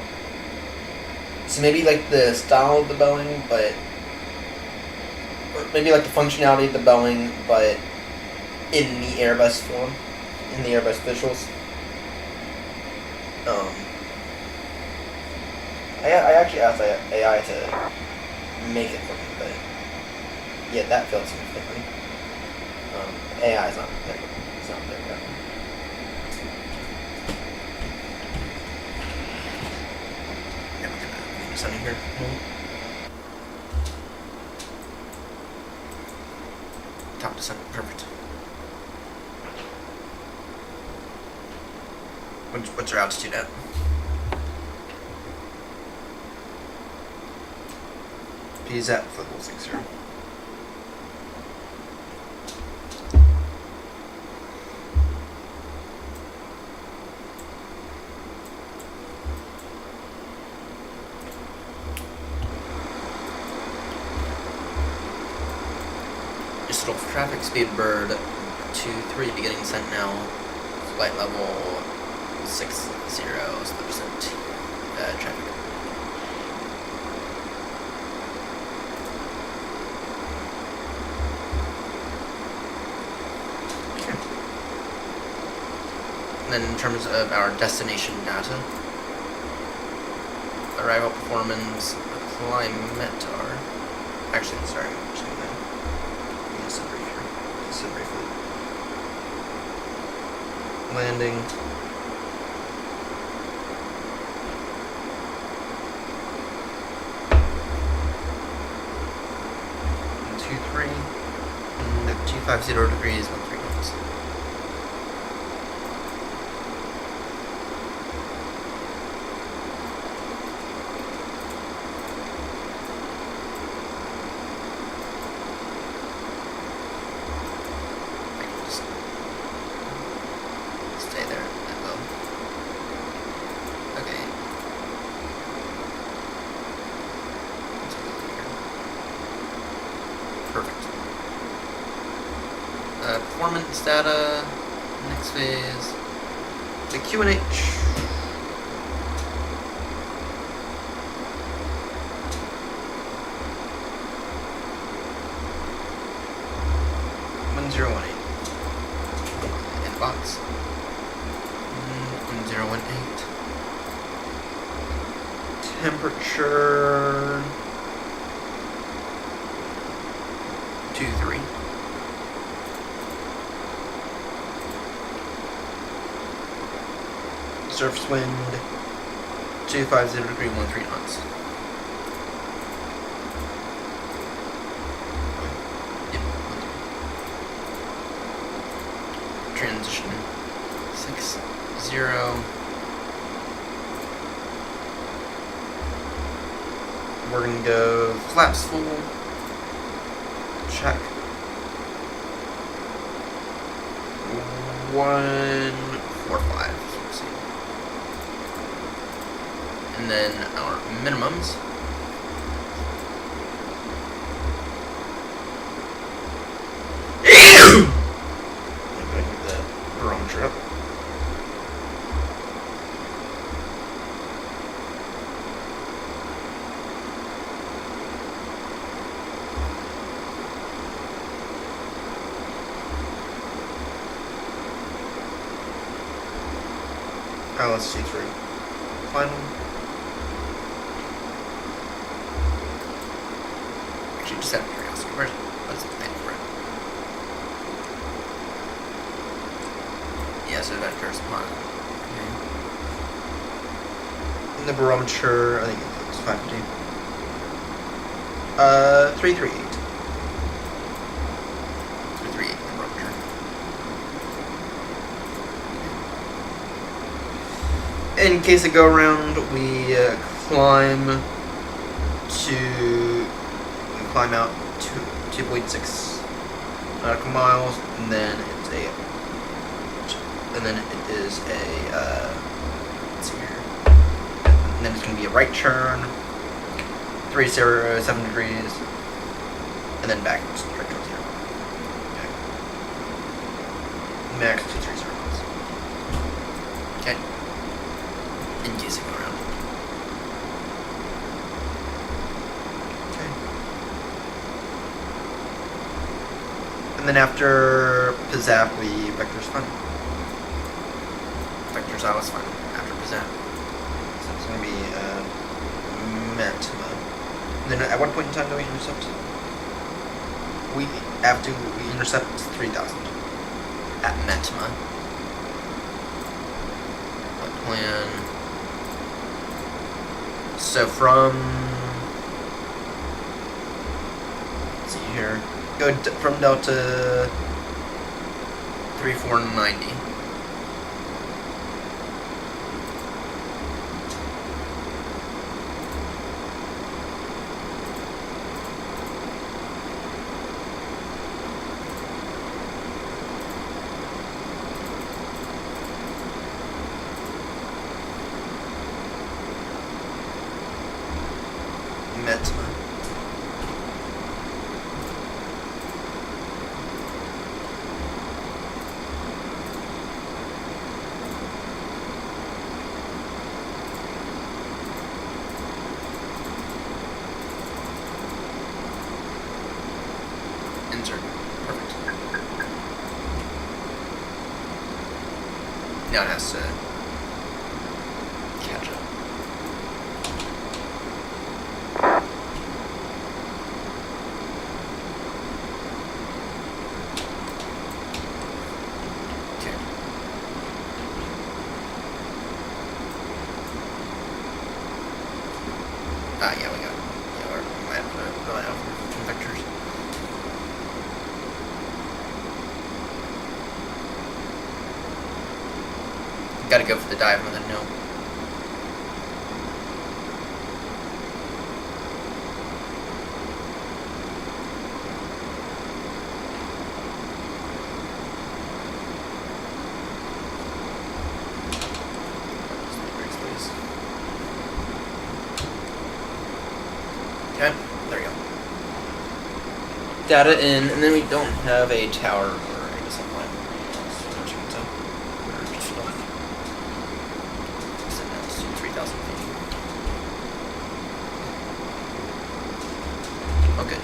maybe like the style of the Boeing, but or maybe like the functionality of the Boeing, but in the Airbus form, in the Airbus visuals. I actually asked AI to make it for me, but yeah, that failed significantly. AI is not there. It's not there yet. Yeah, we're gonna leave this on here. Top to center, perfect. What's your altitude at? He's at football 60. Just little traffic speed bird 23 beginning sent now. Flight level 60 is the percent traffic. And then in terms of our destination data, arrival performance, Climatar. Actually, sorry, I'm just going to miss it briefly. Just briefly. Landing. And 23. And 250 degrees, 13 knots. Performance data, next phase, the QNH. Inbox. 1018. Temperature 23. Surface wind 250 degree 13 knots. Yep. Transition 60. We're gonna go flaps full. Check. 145. And then our minimums. I'm gonna get the barometer up. Let's see through. Final. Actually, just out of curiosity, what's the name for it? Yeah, so that corresponds. Okay. the barometer, I think it's 550. 338. 338 the barometer. In case of go around, we climb out to 2.6 nautical miles, and then it is a let's see here, and then it's going to be a right turn, 307 degrees, and then back straight towards zero. Okay. Max 230 knots. Okay. In case you go around. Okay. And then after Pizzap, we vector's fun. Vector's always fun after Pizzap. So it's going to be Maxima. And then at what point in time do we intercept? We intercept 3,000 at Maxima. What plan? So from, let's see here, go from Delta 3490. Maxima. Insert. Perfect. Now it has to catch up. Yeah, we got. Yeah, we're might have to rely on vectors. Gotta go for the dive more than no. Okay, there we go. Data in, and then we don't have a tower or a descent line. So we're just off. Sitting at 3,000 feet. Okay.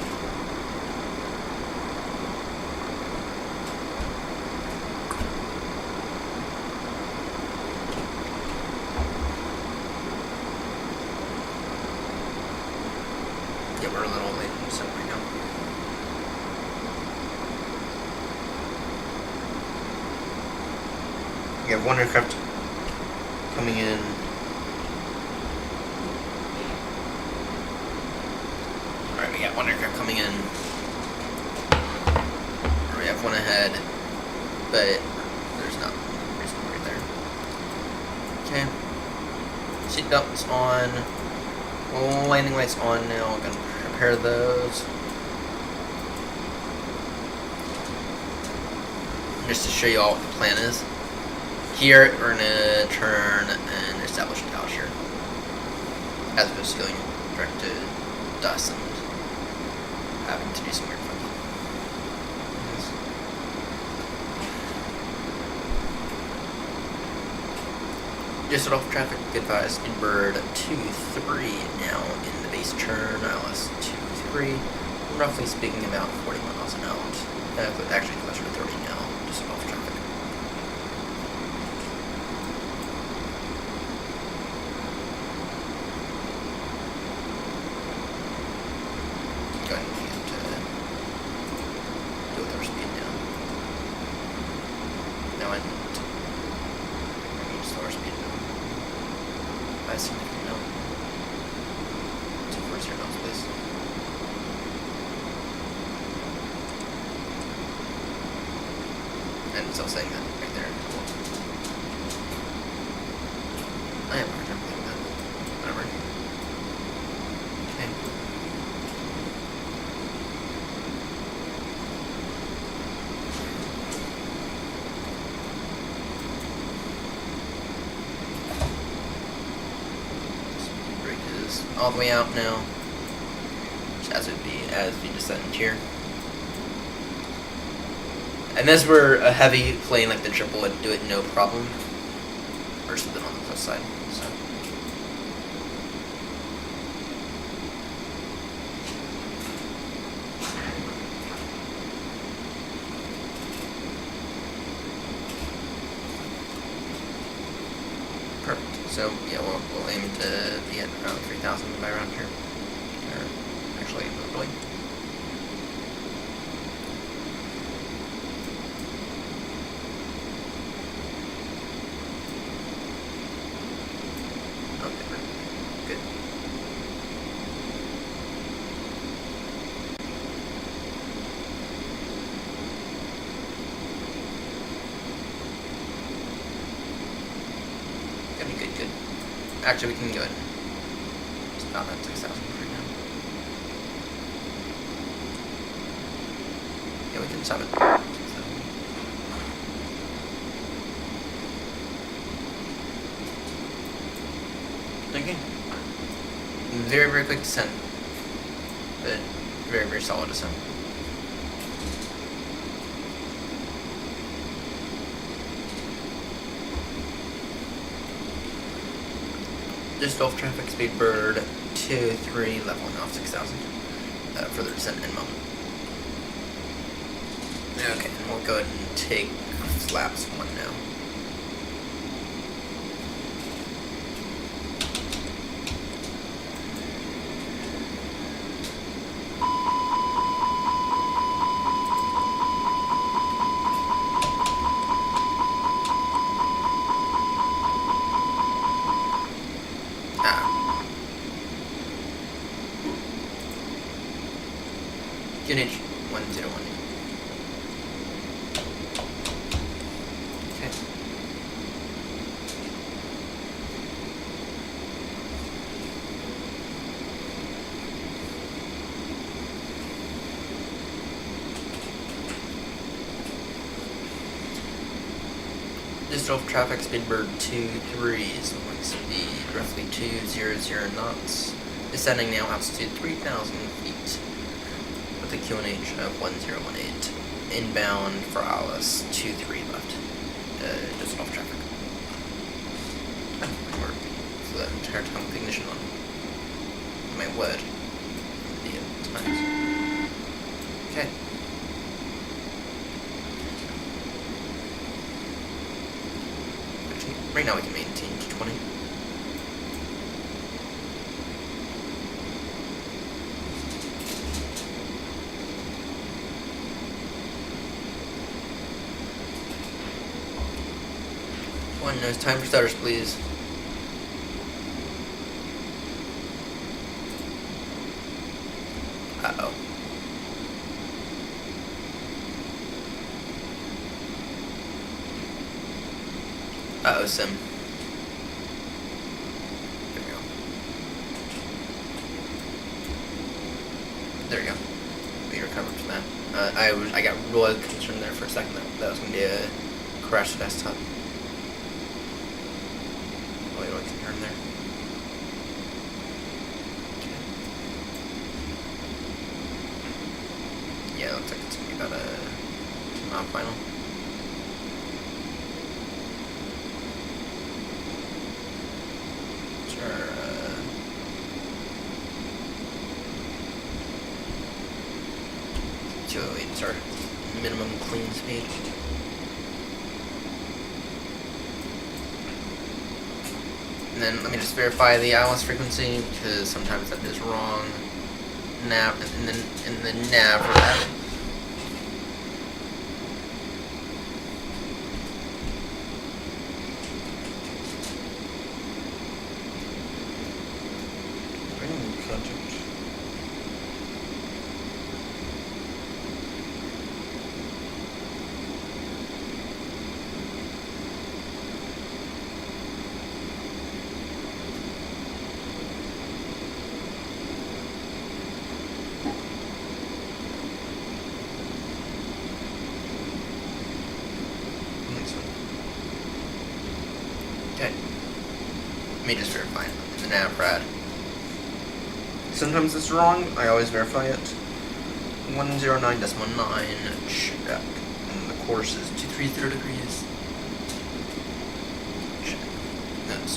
Yeah, we're a little late in the set right now. We have one aircraft coming in. Alright, we got one aircraft coming in. We have one ahead, but there's not reason right there. Okay. Seatbelts on. Landing lights on now. I'm gonna prepare those. Just to show you all what the plan is. Here, we're gonna turn and establish a tower here, as opposed to going direct to dust and having to do some weird funky. Just off traffic, advise Speedbird 23 now in the base turn, ILS 23, roughly speaking about 40 miles an hour. Actually closer to 30 now, just off traffic. Go ahead and do with our speed now. Now I need to slower speed by a significant amount. still saying that right there. I have a hard time believing that. Whatever. Okay. Speed brake is all the way out now, as it would be as we descend here. And this were a heavy plane like the triple would do it no problem, versus than on the plus side. So. Perfect. So yeah, we'll aim to be at around 3,000 by around here, or actually literally. Good. Actually, we can go ahead and stop at 6,000 for now. Yeah, we can stop at 6,000. Okay. Very, very quick descent. But very, very solid descent. Just off traffic speed bird 2-3 leveling off 6,000 for the descent in moment. Okay, and we'll go ahead and take flaps 1 now. QNH 101. Okay. Just off traffic speed bird 2-3 is going speed roughly 200 knots. Descending now altitude 3,000 feet. With a QNH of 1018. Inbound for Alice 23 left. Just off traffic. Or for that entire time with ignition on. My word. The times. Okay. Actually, right now we can maintain to 20. One nose time for starters, please. Uh-oh. Uh-oh, Sim. There we go. There we go. We recovered from that. I got really concerned there for a second that was going to be a crash the desktop. Turn there. Okay. Yeah, it looks like it's gonna be about a mile final. Sure. 208 is our minimum clean speed. And then let me just verify the ILS frequency, because sometimes that is wrong. Nav, and then in the nav for that. Let me just verify the nav rad. Sometimes it's wrong, I always verify it. 109.9, check. And the course is 230 degrees. Check.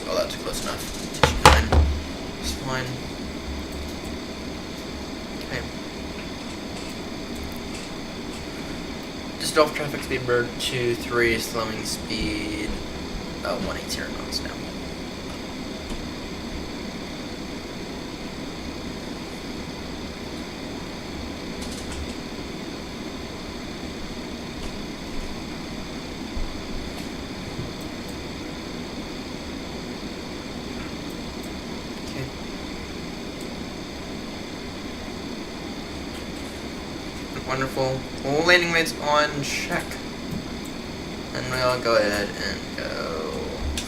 Oh, that's close enough. 229. It's fine. Okay. Just off traffic speed bird 23, slowing speed 180 knots now. Wonderful. Well, landing lights on, check. And we'll go ahead and go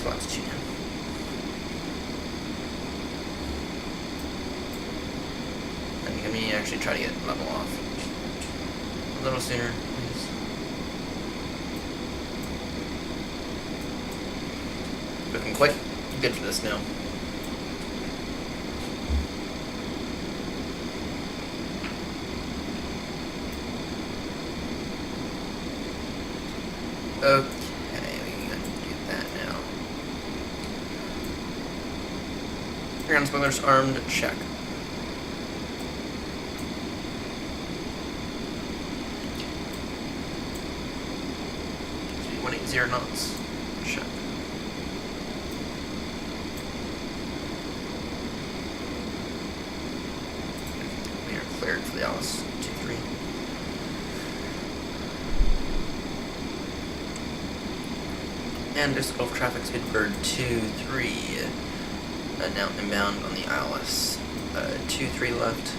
altitude in. And let me actually try to get level off a little sooner, please. Looking quite good for this now. Okay, we can do that now. Ground spoilers armed, check. 180 knots, check. We are cleared for the Alice 23. And just off traffic speed bird 23, now inbound on the ILS. 23 left,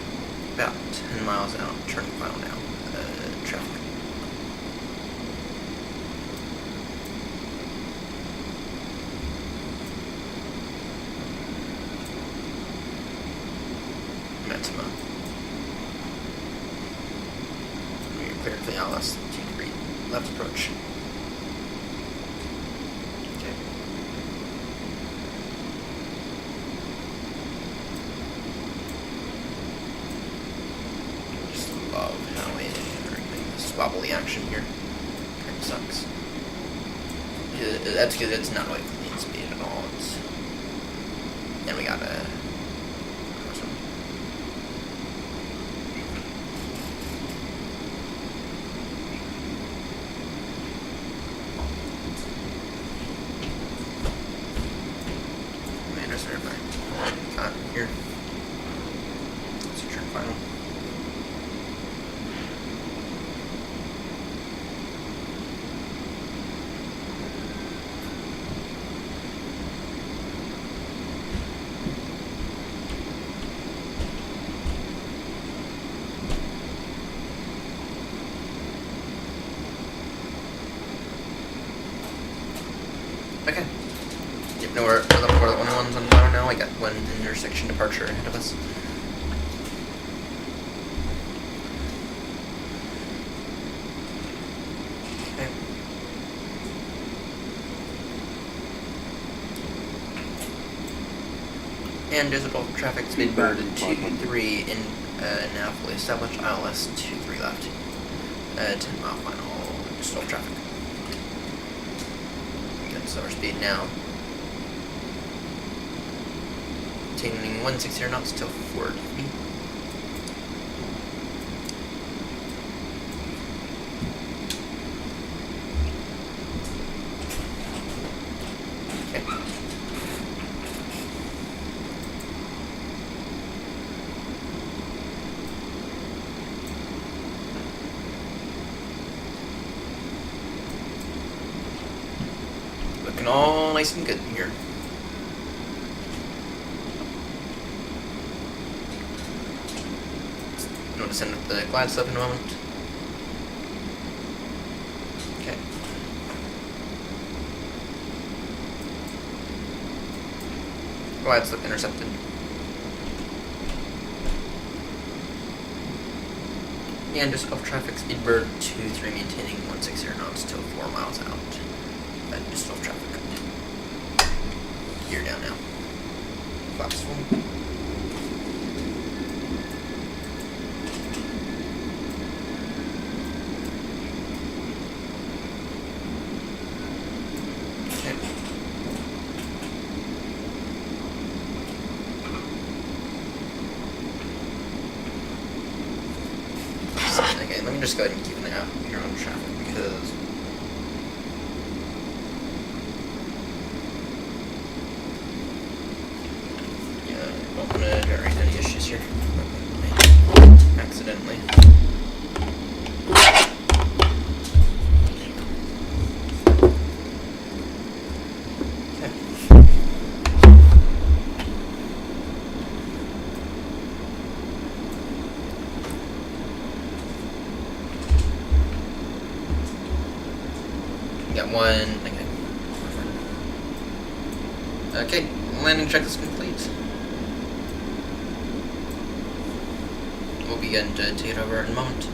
about 10 miles out, turning final now. Traffic. Maxima. We are cleared for the ILS 23, left approach. Wobbly action here. Kind of sucks. That's because it's not like clean speed at all. It's, and we got a. Commander's verify. Got here. Let's return final. Okay. Yep, no, we're the 411's on fire now. I got one intersection departure ahead of us. Okay. And digital traffic speed bird 23 in now fully established ILS 23 left. 10 mile final digital traffic. Slower speed now. Attaining 160 knots till 4 dB. Okay. Looking all nice and good here. I'm going to send up the glide slope in a moment. Okay. Glide slope intercepted. And just off traffic speed bird 23 maintaining 160 knots till 4 miles out. Just off traffic. You're down now. flaps full. Okay, let me just go ahead and keep an eye out here on traffic because I don't want to generate any issues here accidentally. Got one. Okay, landing check is complete. We'll be getting to take it over in a moment.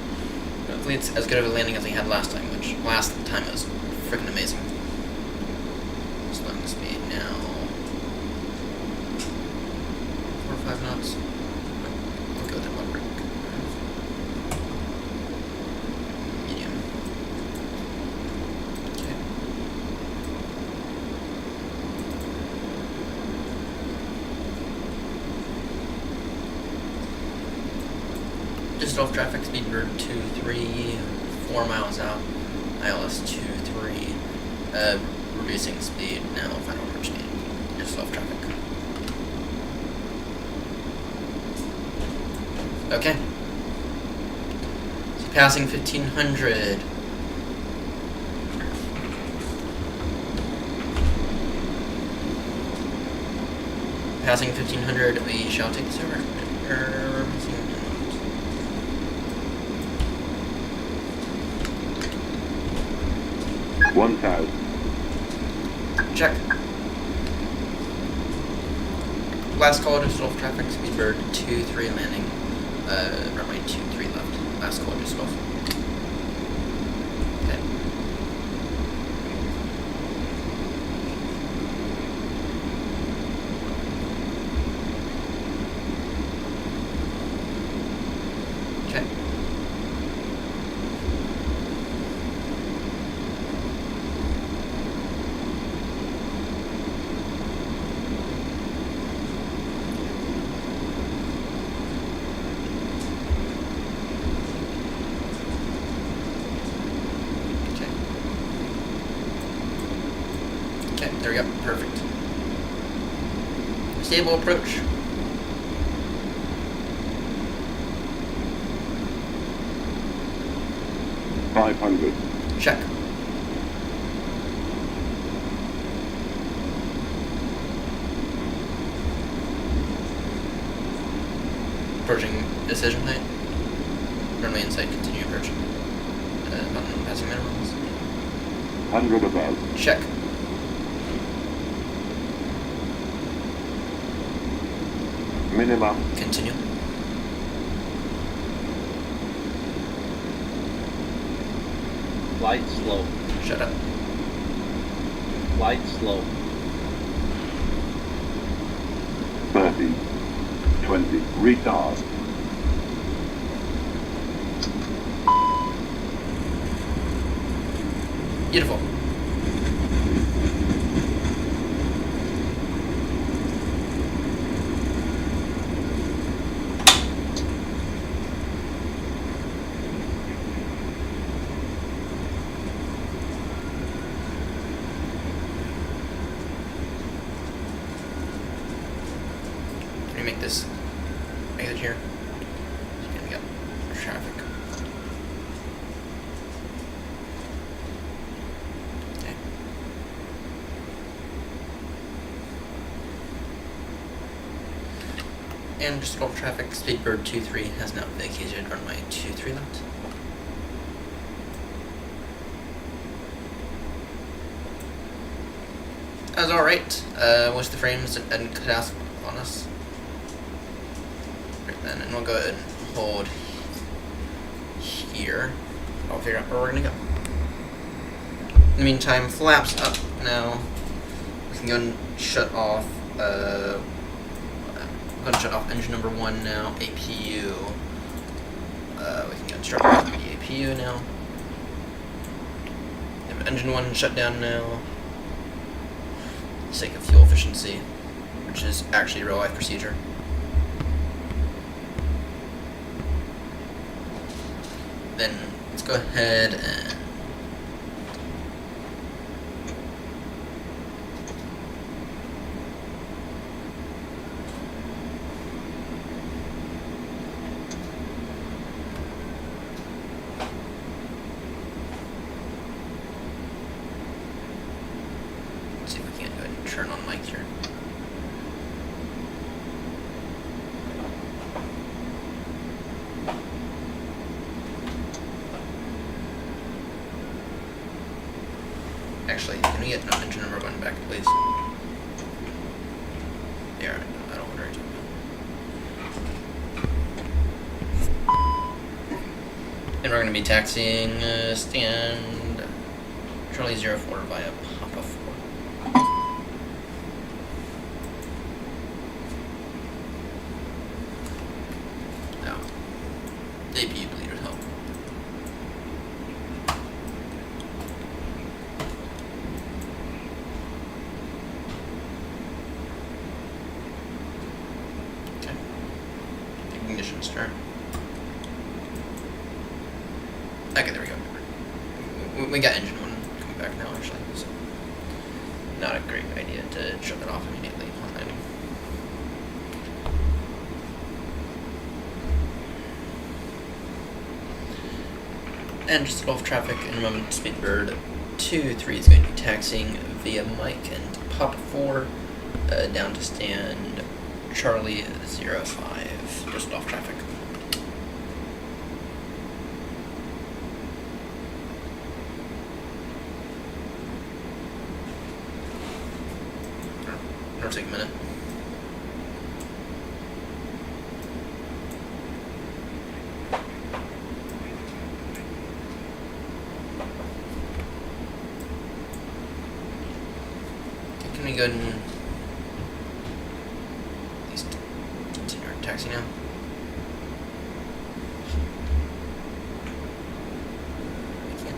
Hopefully it's as good of a landing as we had last time, which last time was freaking amazing. Slowing the speed now. 4 or 5 knots. We'll go with that one break. Medium. Just off traffic, speed bird 2-3, 4 miles out, ILS 2-3, reducing speed now, final approach speed, just off traffic. Okay. So passing 1500. Passing 1500, we shall take this over. 1,000. Check. Last call just off traffic, speedbird 2-3 landing, runway 2-3 left. Last call just off. Okay. Okay. Okay, there we go. Perfect. Stable approach. $500. Check. Approaching decision height. Runway inside, continue approaching. On passing minimums. 100 above. Check. Minimum. Continue. Light slow. Shut up. Light slow. 30. 20. Retard. Beautiful. Let me make this exit here. Just gonna get traffic. Okay. And just off traffic, Speedbird 2-3 has now vacated runway 2-3 left. That was alright. Wish the frames didn't cut out on us. Right then, and we'll go ahead and hold here. I'll figure out where we're gonna go. In the meantime, flaps up now. We can go and shut off going to shut off engine number 1 now. APU. We can construct the APU now. We have engine 1 shut down now. For the sake of fuel efficiency, which is actually a real life procedure. Then let's go ahead and see if we can't go ahead and turn on mic here. Actually, can we get engine number 1 back, please? Yeah, I don't want to talk about. And we're going to be taxiing stand Charlie 04 via Papa 4. Now, APU bleeder help. Ignition start. Okay, there we go. We got engine 1 coming back now, actually, so not a great idea to shut it off immediately on landing. And just off traffic in a moment, Speedbird 23 is going to be taxiing via Mike and Papa 4 down to stand Charlie 05, just off traffic. It'll take a minute. Okay, can we go ahead and at least continue our taxi now? We can.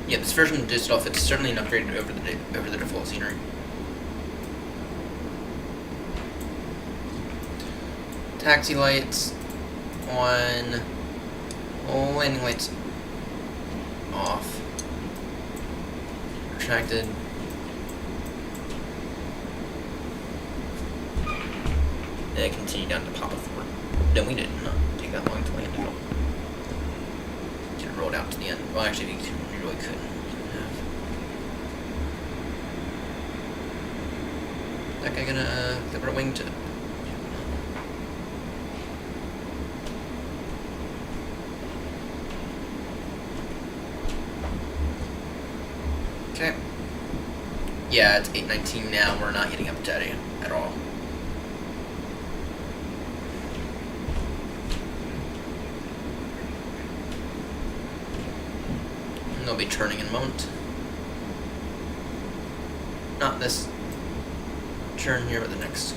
Yeah, this version of Düsseldorf, it's certainly an upgrade over the default scenery. Taxi lights on, landing lights off, retracted. And continue down to Papa 4. No, we did not take that long to land at all. Should have rolled out to the end. Well, actually, we really couldn't have. That guy gonna clip our wingtip. Okay. Yeah, it's 8:19 now. We're not hitting up Teddy at all. And they'll be turning in a moment. Not this turn here, but the next.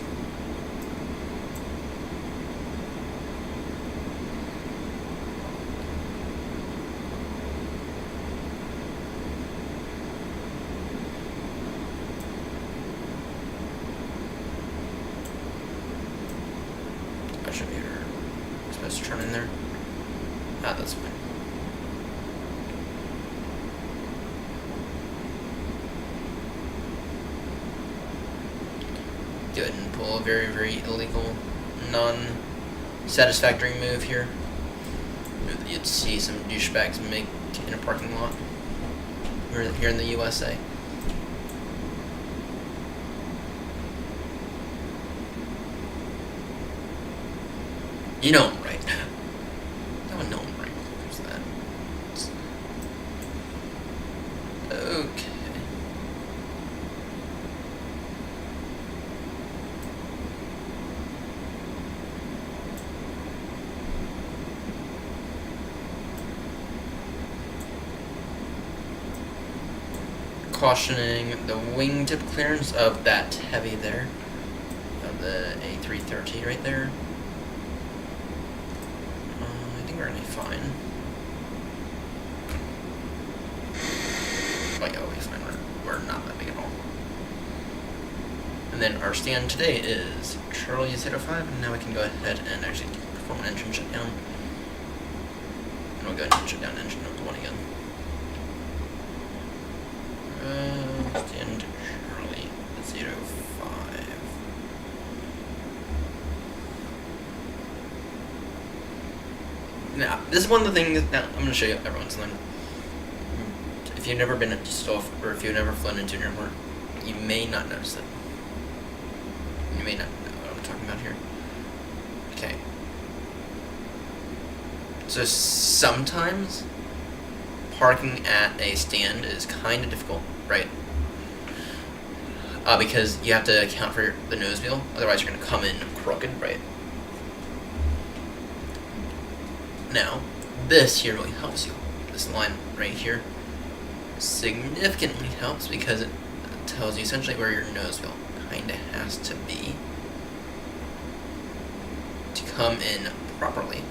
I should be here. I'm supposed to turn in there. Ah, that's fine. Go ahead and pull a very, very illegal, non-satisfactory move here. Move that you'd see some douchebags make in a parking lot here in the USA. You know I'm right. No one know I'm right. There's that. Okay. Cautioning the wingtip clearance of that heavy there, of the A330 right there. I think we're gonna be fine. Like, oh, we're fine. We're not that big at all. And then our stand today is Charlie 05, and now we can go ahead and actually perform an engine shutdown. And we'll go ahead and shut down engine number 1 again. Stand Charlie 05. Now, this is one of the things that I'm going to show you everyone something. If you've never been at Stoff, or if you've never flown into an airport, you may not notice it. You may not know what I'm talking about here. Okay. So sometimes parking at a stand is kind of difficult, right? Because you have to account for the nose wheel, otherwise you're going to come in crooked, right? Now, this here really helps you. This line right here significantly helps because it tells you essentially where your nose wheel kind of has to be to come in properly.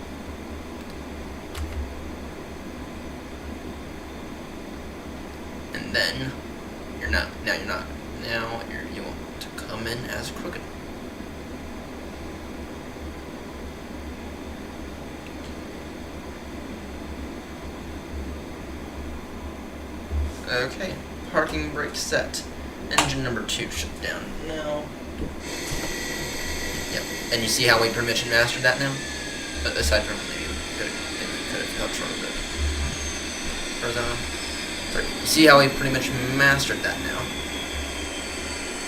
And then you want to come in as crooked. Okay, parking brake set. Engine number 2 shut down now. Yep, and you see how we pretty much mastered that now? Aside from maybe we could have helped short a bit. Horizontal. Sorry, you see how we pretty much mastered that now?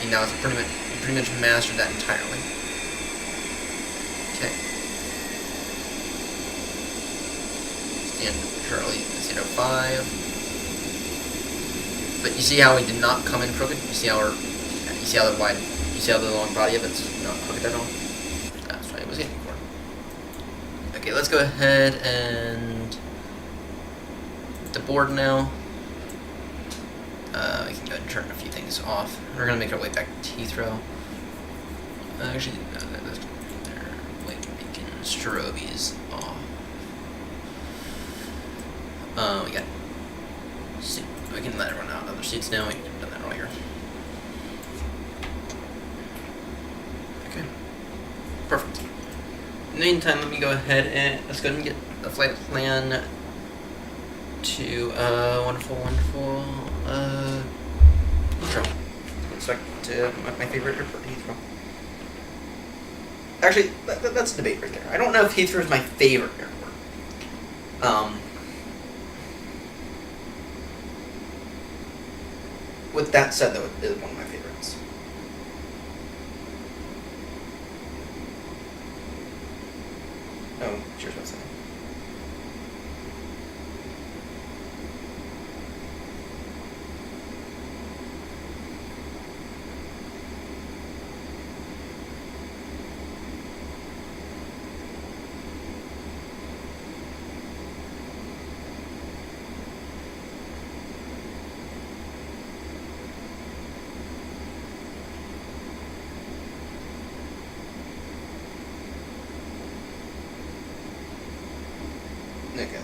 And now it's pretty much mastered that entirely. Okay. Stand Charlie 05. But you see how we did not come in crooked? You see how the long body of it's not crooked at all? That's what I was aiming for. Okay, let's go ahead and the board now. We can go ahead and turn a few things off. We're gonna make our way back to Heathrow. Actually, no, that's their wait beacon strobies off. We got. We can let everyone out of other seats now. We've done that earlier. Okay. Perfect. In the meantime, let me go ahead and let's go ahead and get a flight plan to wonderful Heathrow. Let's back to my favorite airport, Heathrow. Actually, that's a debate right there. I don't know if Heathrow is my favorite airport. With that said, though, it is one of my favorites. Oh, cheers, what's that? Okay.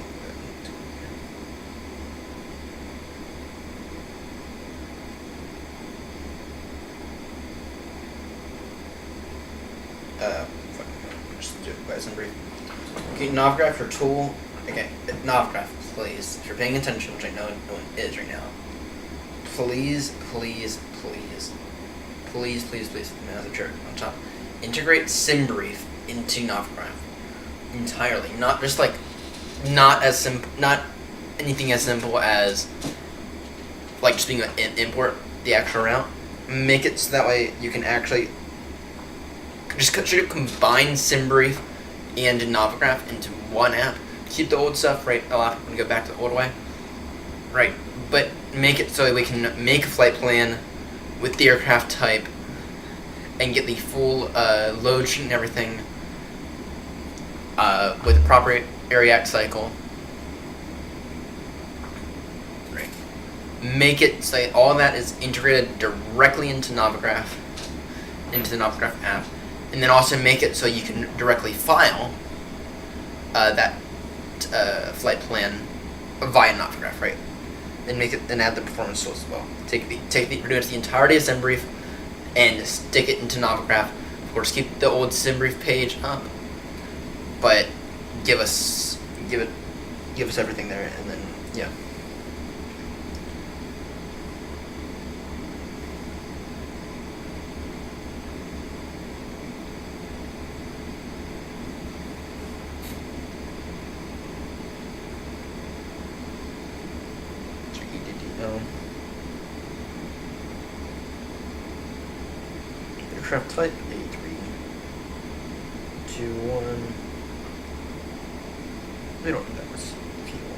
Just do it nice and brief. Okay, Novgraph, your tool. Okay, Novgraph, please. If you're paying attention, which I know no one is right now, please, as a jerk on top, integrate SimBrief into Novgraph entirely. Not just like, not anything as simple as like just being an import the actual route. Make it so that way you can actually just combine SimBrief and Novograph into one app. Keep the old stuff, right? I'll have to go back to the old way. Right, but make it so that we can make a flight plan with the aircraft type and get the full load sheet and everything with the proper ARIAC cycle. Right. Make it so that all that is integrated directly into the Novograph app, and then also make it so you can directly file that flight plan via Novograph, right? Then make it, then add the performance tools as well. Reduce the entirety of SimBrief and stick it into Novograph. Of course, keep the old SimBrief page up, but give us everything there, and then yeah. Aircraft type a321. We don't need that much fuel.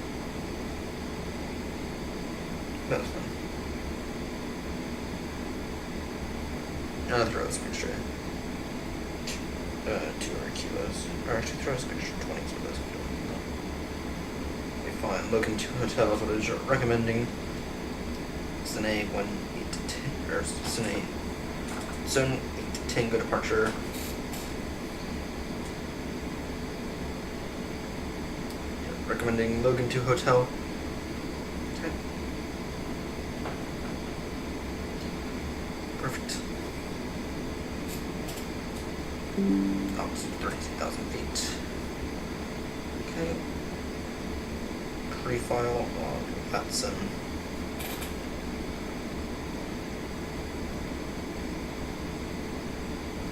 That's fine. I'll throw a extra 200 kilos. Or actually throw a extra 20 kilos. Okay, fine. Looking to hotels, what is your recommending? Cine 1 8 to 10 or Cine Zone 8 to Tango departure. Recommending Logan 2 hotel. Okay. Perfect. Oh, it's 32,000 feet. Okay. Pre-file log. That's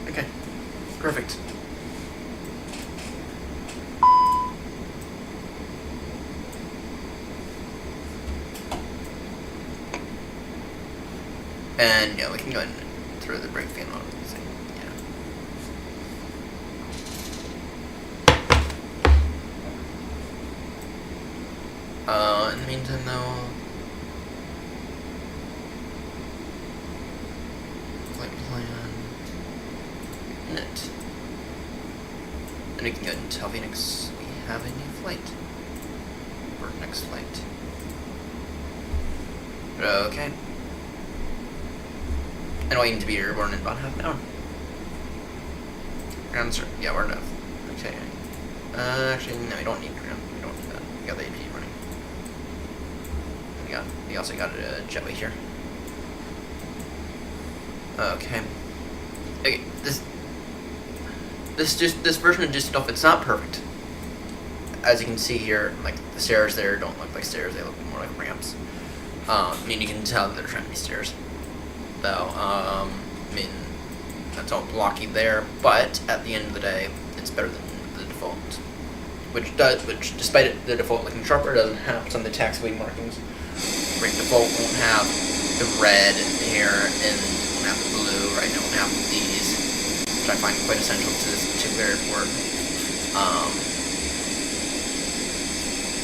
okay. Perfect. And yeah, we can go ahead and throw the brake fan on. So, yeah. In the meantime, though, flight plan, net, and we can go ahead and tell Phoenix we have a new flight for next flight. Okay. And we'll aim to be airborne in about half an hour. Answer. Yeah, we're enough. Okay. Actually, no, we don't need ground. We don't need that. We got the AP running. We also got a jetway here. Okay. Okay. This version of Düsseldorf, it's not perfect. As you can see here, like the stairs there don't look like stairs. They look more like ramps. I mean, you can tell that they're trying to be stairs. Though, I mean, that's all blocky there, but at the end of the day, it's better than the default. Which, despite the default looking sharper, doesn't have some of the taxiway markings. Right, default won't have the red here, and won't have the blue, right, and it won't have these, which I find quite essential to this particular airport.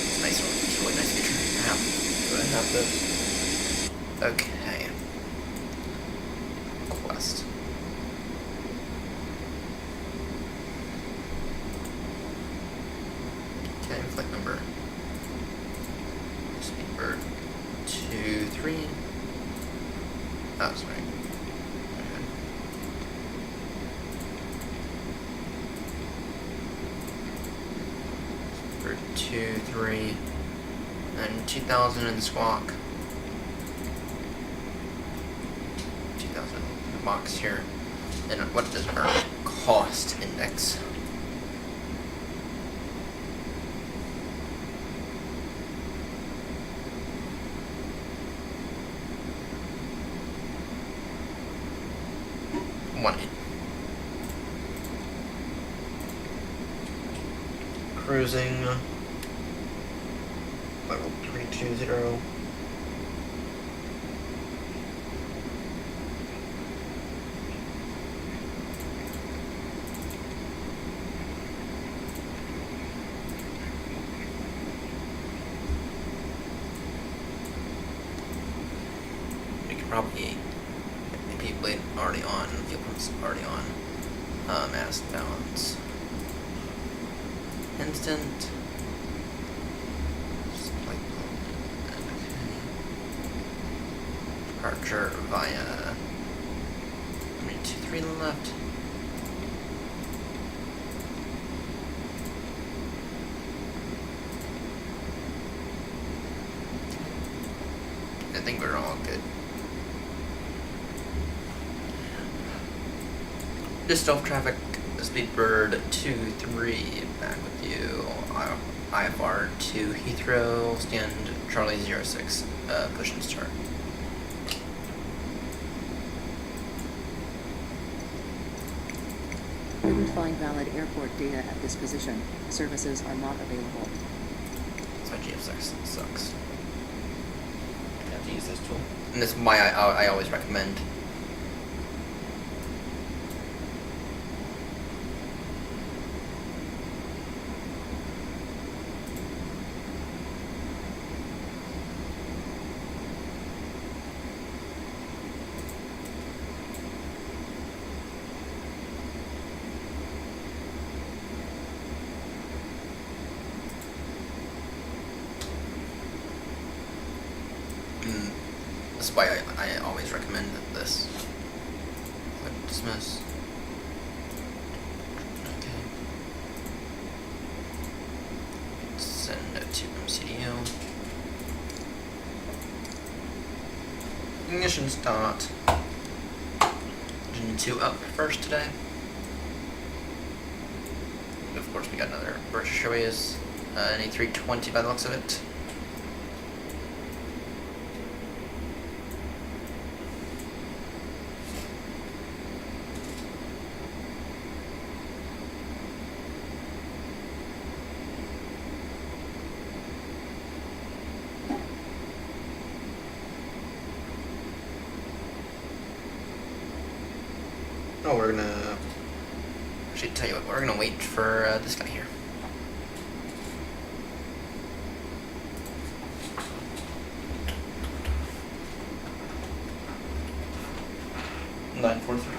It's a nice one, it's a really nice feature to have. Go ahead and have this. Okay. Okay, flight number. Speedbird 23. Oh, sorry. Okay. Speedbird 23. And 2000 in squawk. 2000 in the box here. And what is our cost index? Cruising level 320. probably AP blade already on, fuel pumps already on. Mass balance. Instant. Departure via 23 left. I think we're all good. Just off traffic, Speedbird 2-3 back with you. IFR to Heathrow, stand Charlie 06, push and start. Couldn't find valid airport data at this position. Services are not available. So GFX sucks. You have to use this tool. And this is why I always recommend. That's why I always recommend this. Click dismiss. Okay. Send it to MCDO. Ignition start. Engine 2 up first today. And of course we got another British Airways, an a320 by the looks of it. Oh, we're gonna actually tell you what, we're gonna wait for this guy here. Line 43.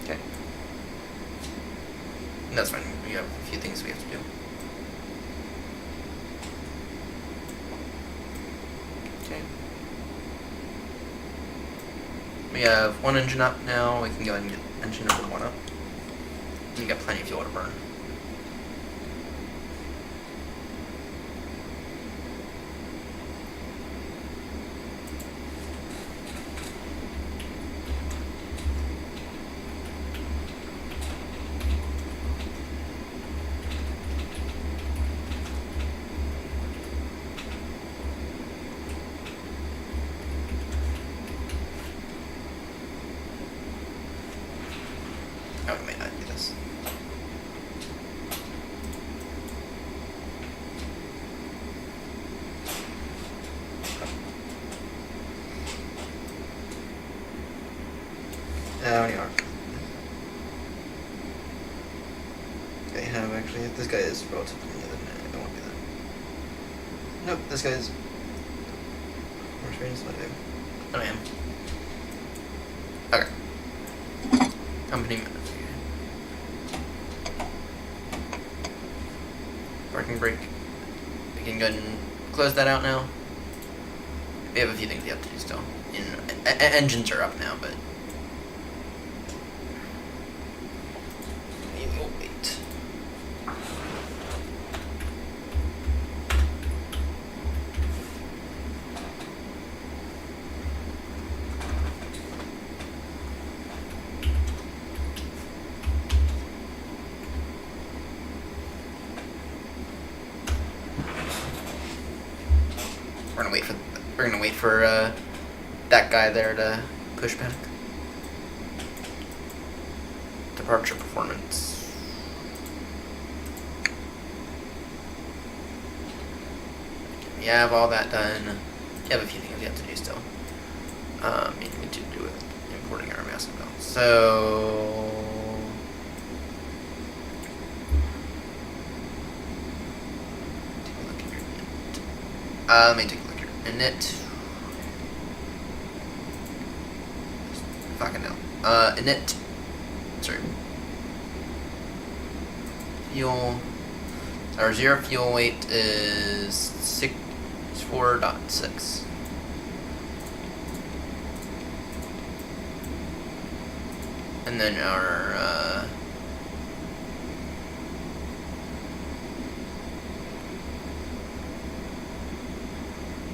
Okay. That's fine. We have a few things we have to do. Okay. We have one engine up now. We can go ahead and get engine number 1 up. You got plenty of fuel to burn. Oh, we may not do this. There we are. Okay, have actually, this guy is relatively new, then I don't want to do that. Nope, this guy's more experienced than I am. Okay. Company manager. Parking brake. We can go ahead and close that out now. We have a few things we have to do still. Engines are up now, but we will wait. We're gonna wait for that guy there to push back. Departure performance. you have all that done. You have a few things you have to do still. You need to do with importing our massive bill. So take a look at your init. Let me take a look at your init. Fucking hell. Init. Sorry. Fuel. Our zero fuel weight is 4.6. And then our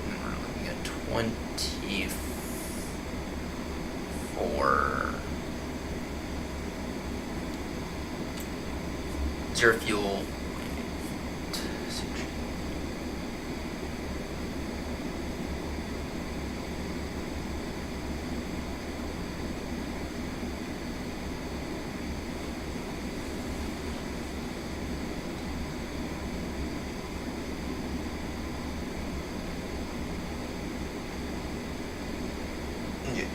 we're looking at 24. Zero fuel.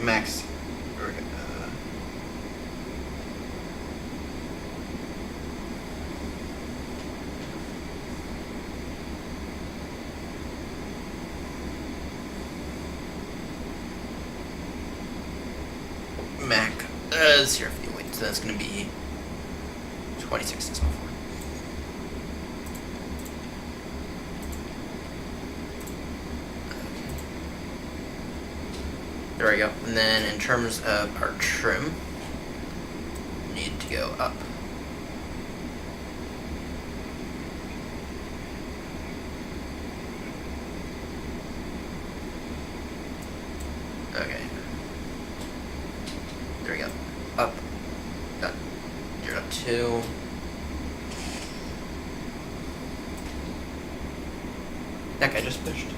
Max. Mac. Zero fuel weight. So that's going to be 26.4. There we go. And then in terms of our trim, we need to go up. Okay. There we go. Up. Done. 0.2. That guy just pushed.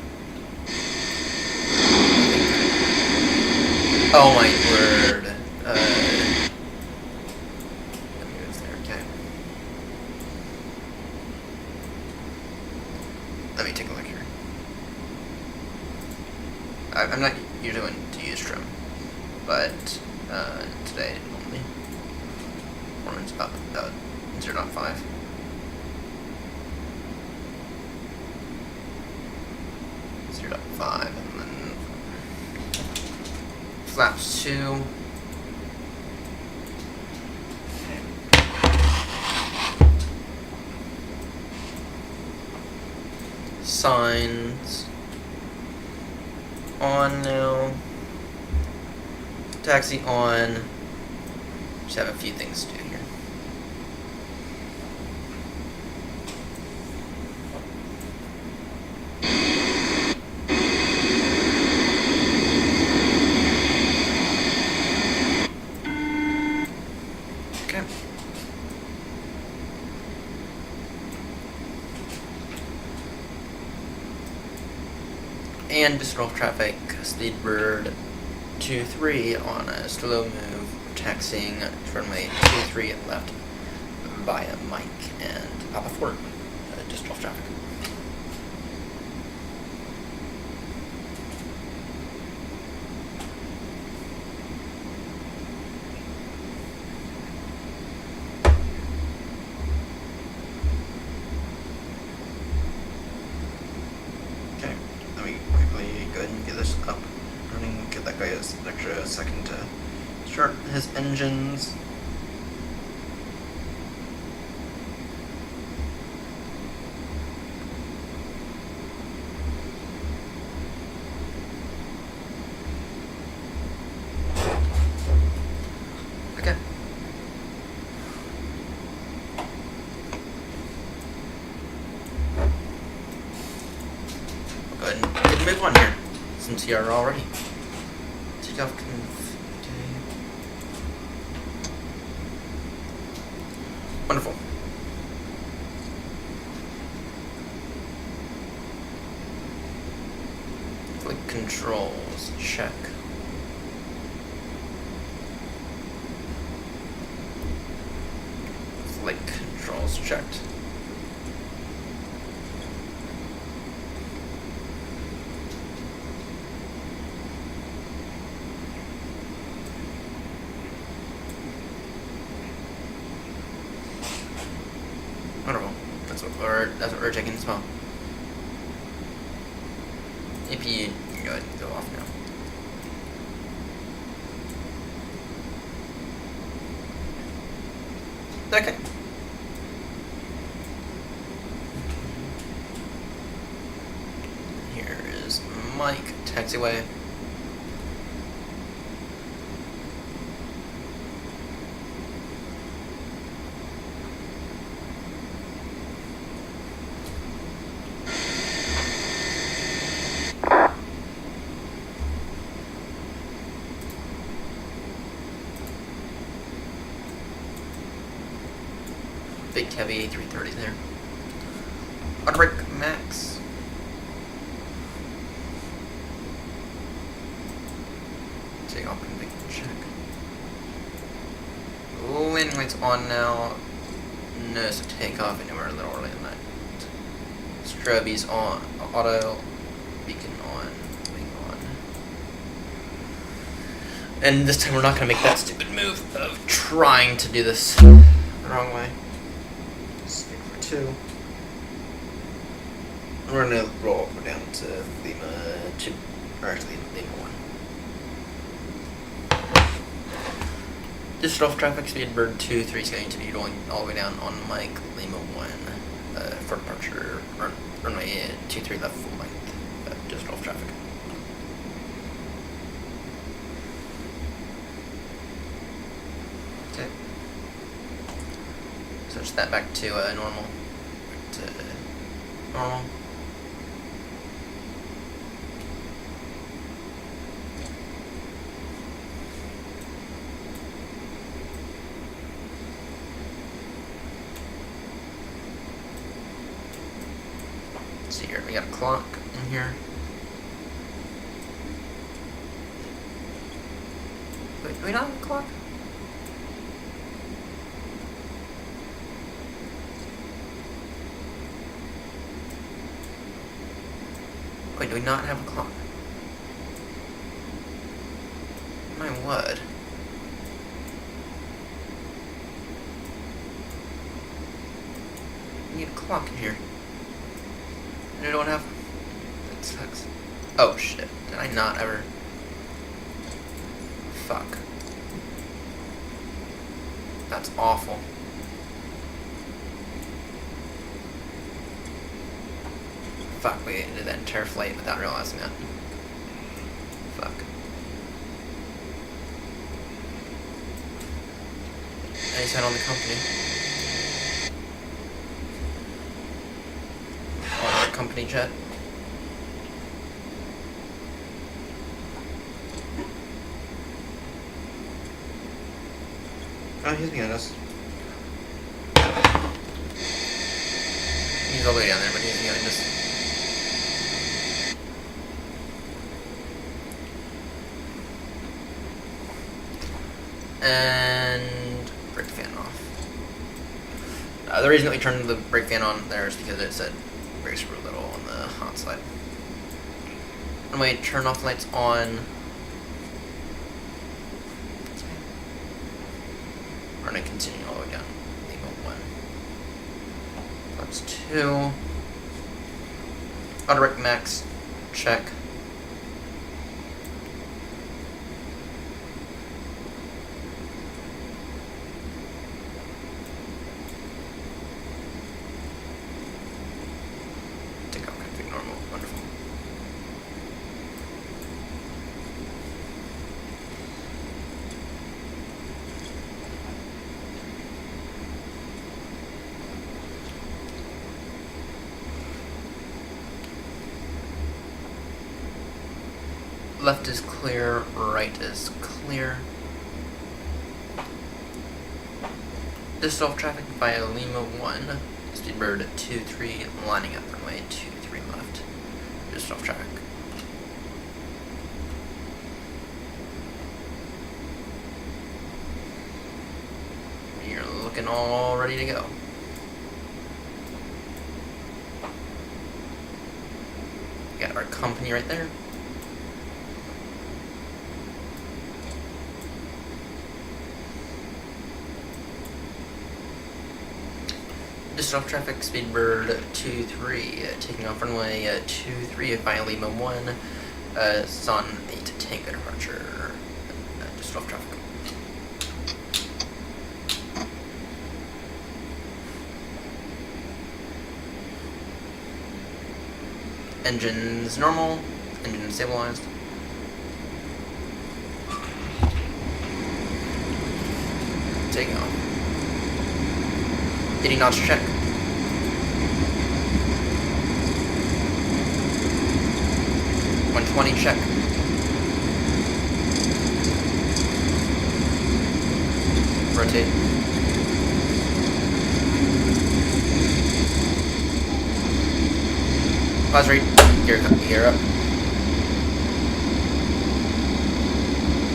Oh my word. Let me go there, okay. Let me take a look here. I'm not usually one to use trim, but today only. Performance up about 0.5. .5, and then flaps 2. Signs on now. Taxi on. Just have a few things to do here. And distal traffic, Speedbird 23 on a slow move, taxiing runway 23 left via Mike and Papa Fort, distal traffic. Up running, give that guy an extra second to start his engines. Okay. Go ahead and get a move on here. Since you are already. Take off wonderful. Flight controls, check. Flight controls checked. That's what we're checking as well. AP, you can go ahead and go off now. Okay. Here is Mike, taxiway. Big heavy A330 there. Autobrake max. Take off and big check. Landing lights on now. No, so take off anywhere a little early in the night. Strobies on. Auto. Beacon on. Wing on. And this time we're not going to make that stupid move of trying to do this the wrong way. Stick for 2. We're going to roll up down to Lima 2. Or actually, Lima 1. Digital traffic speed bird 2-3 is going to be rolling all the way down on Mike Lima 1 for departure runway 23 left full length digital traffic. Okay. Switch that back to normal. Back to normal. See here, we got a clock in here. Wait, do we not have a clock? Wait, do we not have a clock? My word. We need a clock in here. I don't have. That sucks. Oh shit. Did I not ever? Fuck. That's awful. Fuck, we did that entire flight without realizing that. Fuck. I just had on the company. Company jet. Oh, he's behind us. He's all the way down there, but he's behind us. And brake fan off. The reason that we turned the brake fan on there is because it said brakes were little on the hot side. Anyway, turn off lights on. We're gonna continue all the way down. Lima 1. That's 2. Autobrake max. Check. Left is clear, right is clear. Digital traffic via Lima 1, Speedbird 23, lining up runway 23 left. Digital traffic. You're looking all ready to go. Got our company right there. Disrupt traffic, Speedbird 23, taking off runway 23 via Lima 1, Son 8, tango departure, disrupt traffic. Engines normal, engine stabilized. Taking off. 80 knots check. $120 check. Rotate. Pause rate. Gear up.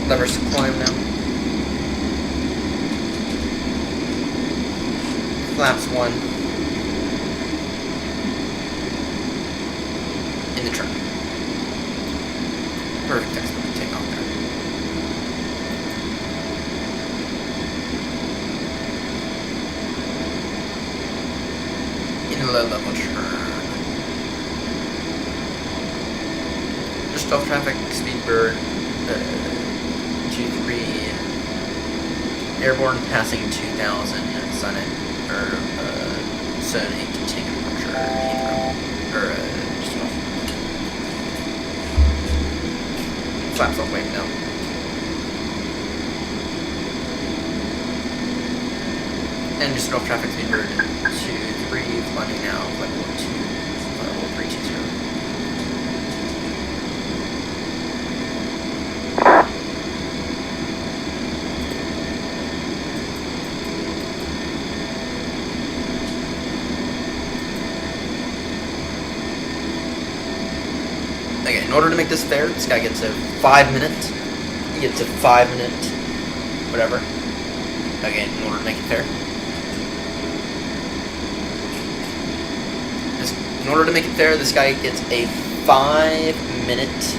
Levers to climb now. Flaps 1. In the truck. Perfect excellent. Take off there. In a low level turn. Just off traffic, Speedbird 23. Airborne passing 2000. Sun 8 to take a departure. Heathrow. Just off. Flaps off wave now. And just off traffic, Speedbird 23, climbing now, flight level 320. Okay, in order to make this fair, this guy gets a 5 minute. He gets a 5 minute, whatever. Again, in order to make it fair. In order to make it fair, this guy gets a 5 minute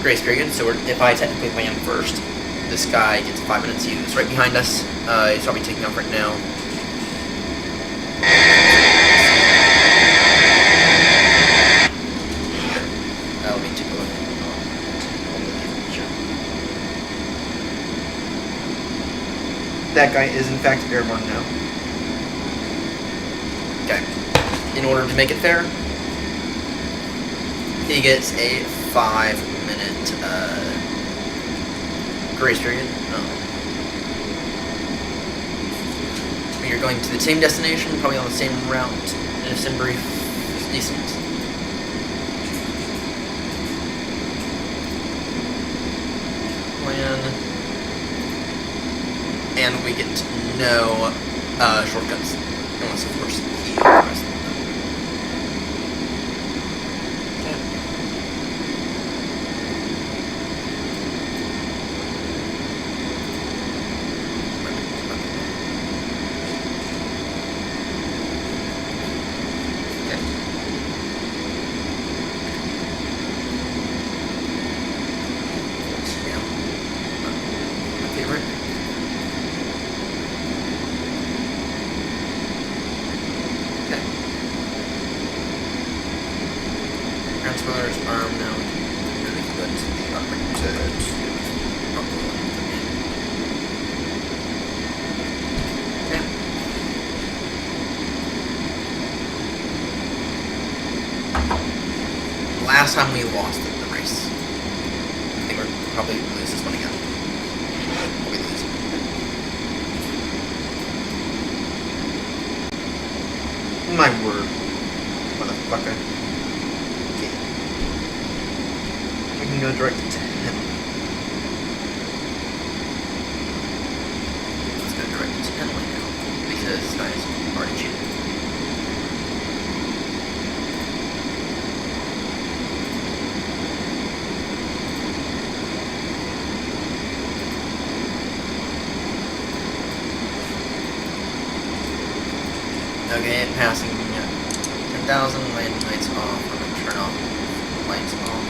grace period. So if I technically land first, this guy gets 5 minutes. He's right behind us. He's probably taking off right now. That guy is in fact airborne now. Okay. In order to make it fair, he gets a 5 minute grace period. We are going to the same destination, probably on the same route, and if sim brief is decent. Land. And we get no shortcuts, unless of course he authorizes them. Okay. Yeah. My favorite. Spoilers arm now. Really good. Okay. Last time we lost the race. I think we're probably lose this one again. We'll lose. My word, motherfucker. We can go direct to him. Let's go direct to Henley now, because this guy is already cheated. Okay, passing 10,000, landing lights off, we're going to turn off lights off.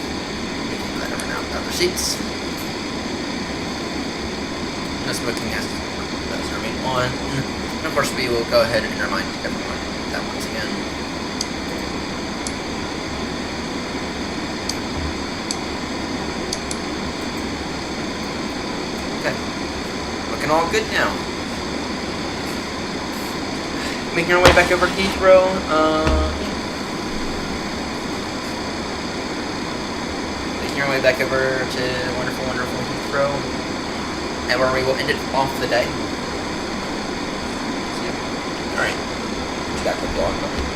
Let everyone out of their seats. No smoking has to remain on. of course, we will go ahead and remind everyone that once again. Okay. Looking all good now. Making our way back over to Heathrow. Making our way back over to wonderful, wonderful Heathrow. And where we will end it off the day. Alright. Back with blog.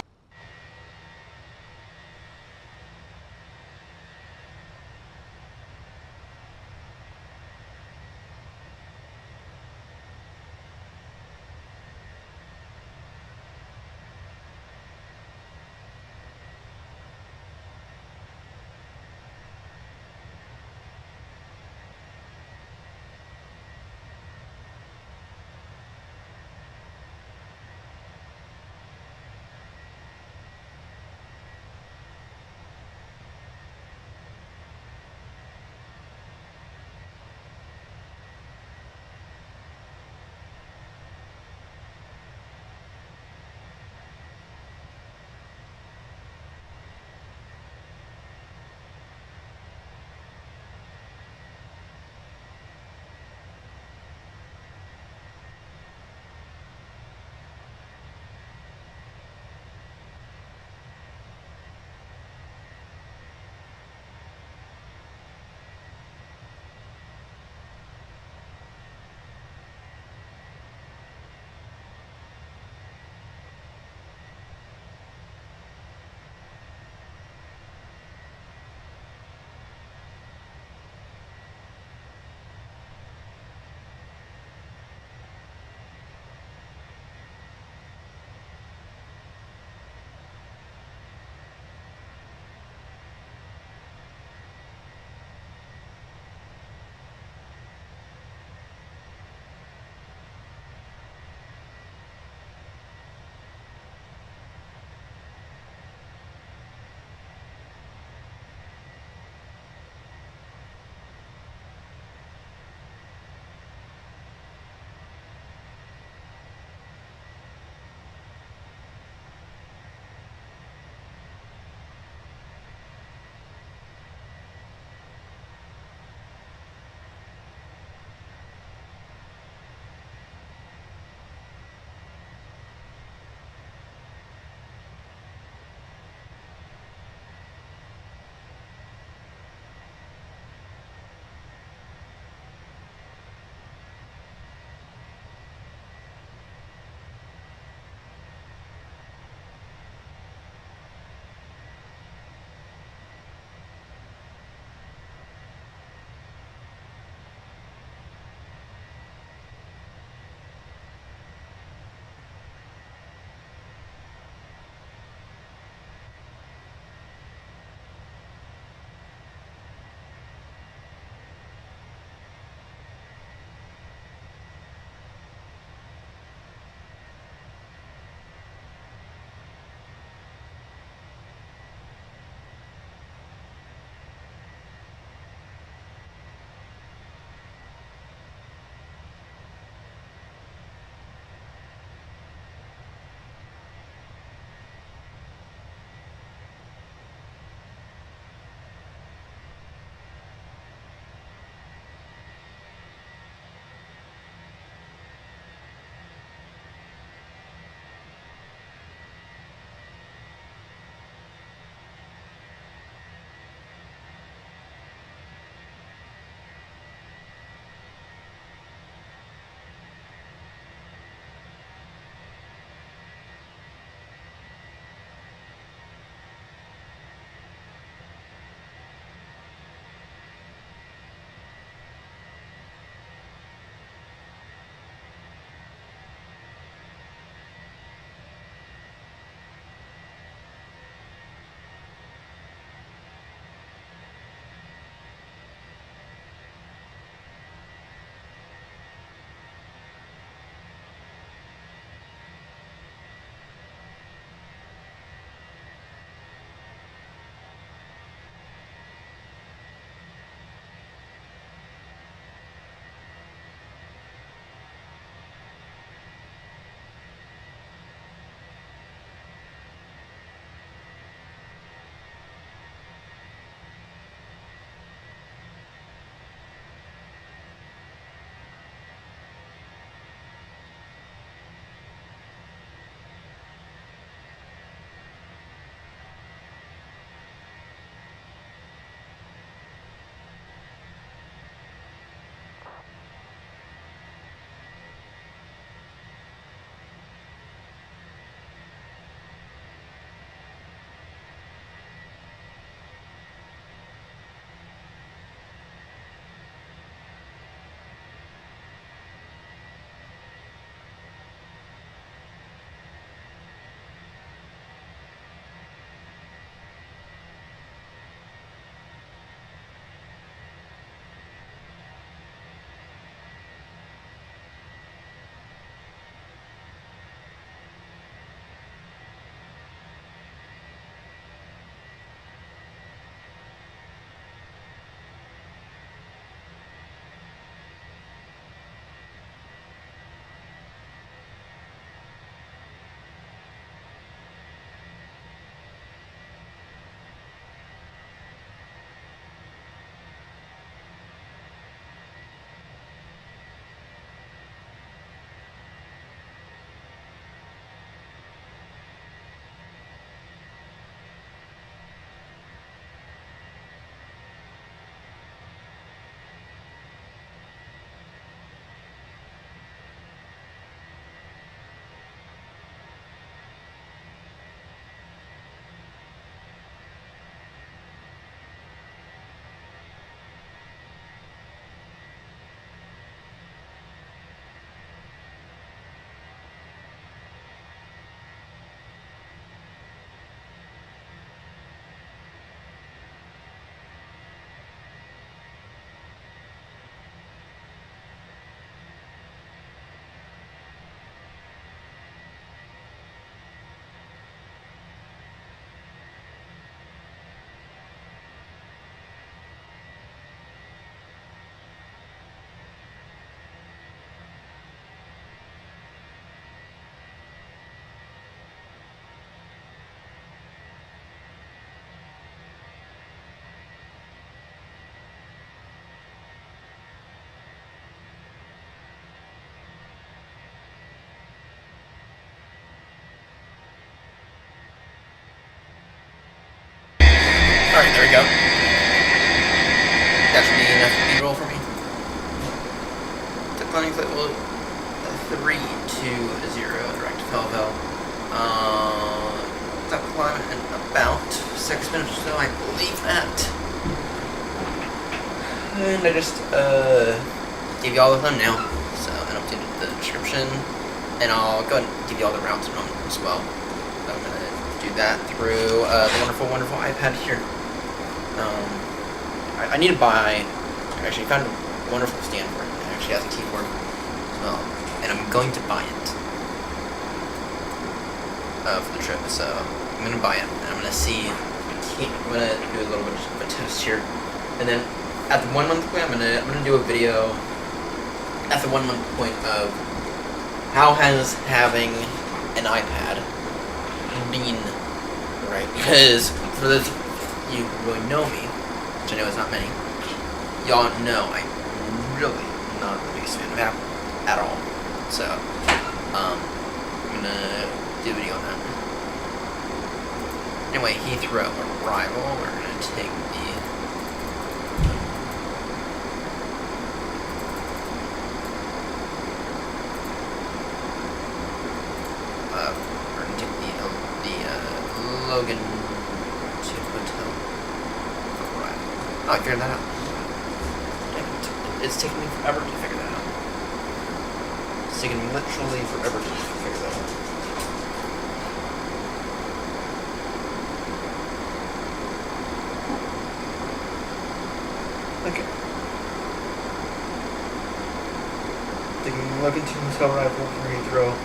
Alright, there we go. That should be enough B-roll for me. The climbing flight will 320 direct to Felville. That climb in about 6 minutes or so, I believe that. And I just gave you all the thumbnail, so and updated the description, and I'll go ahead and give you all the routes and them as well. So I'm gonna do that through the wonderful iPad here. I need to buy. I actually found a wonderful stand for it. It actually has a keyboard as well, and I'm going to buy it for the trip. So I'm gonna buy it, and I'm gonna see. I'm gonna do a little bit of a test here, and then at the 1 month point, I'm gonna do a video at the 1 month point of how has having an iPad been, right? Because for those of you who really know me, which I know is not many, y'all know I'm really not the biggest fan of Apple at all. So I'm gonna do a video on that. Anyway, Heathrow arrival. We're gonna take the Logan to hotel arrival. Oh, I figured that out. It's taking me forever to figure that out. It's taking me literally forever to figure that out. Okay. Taking Logan to hotel arrival for Heathrow.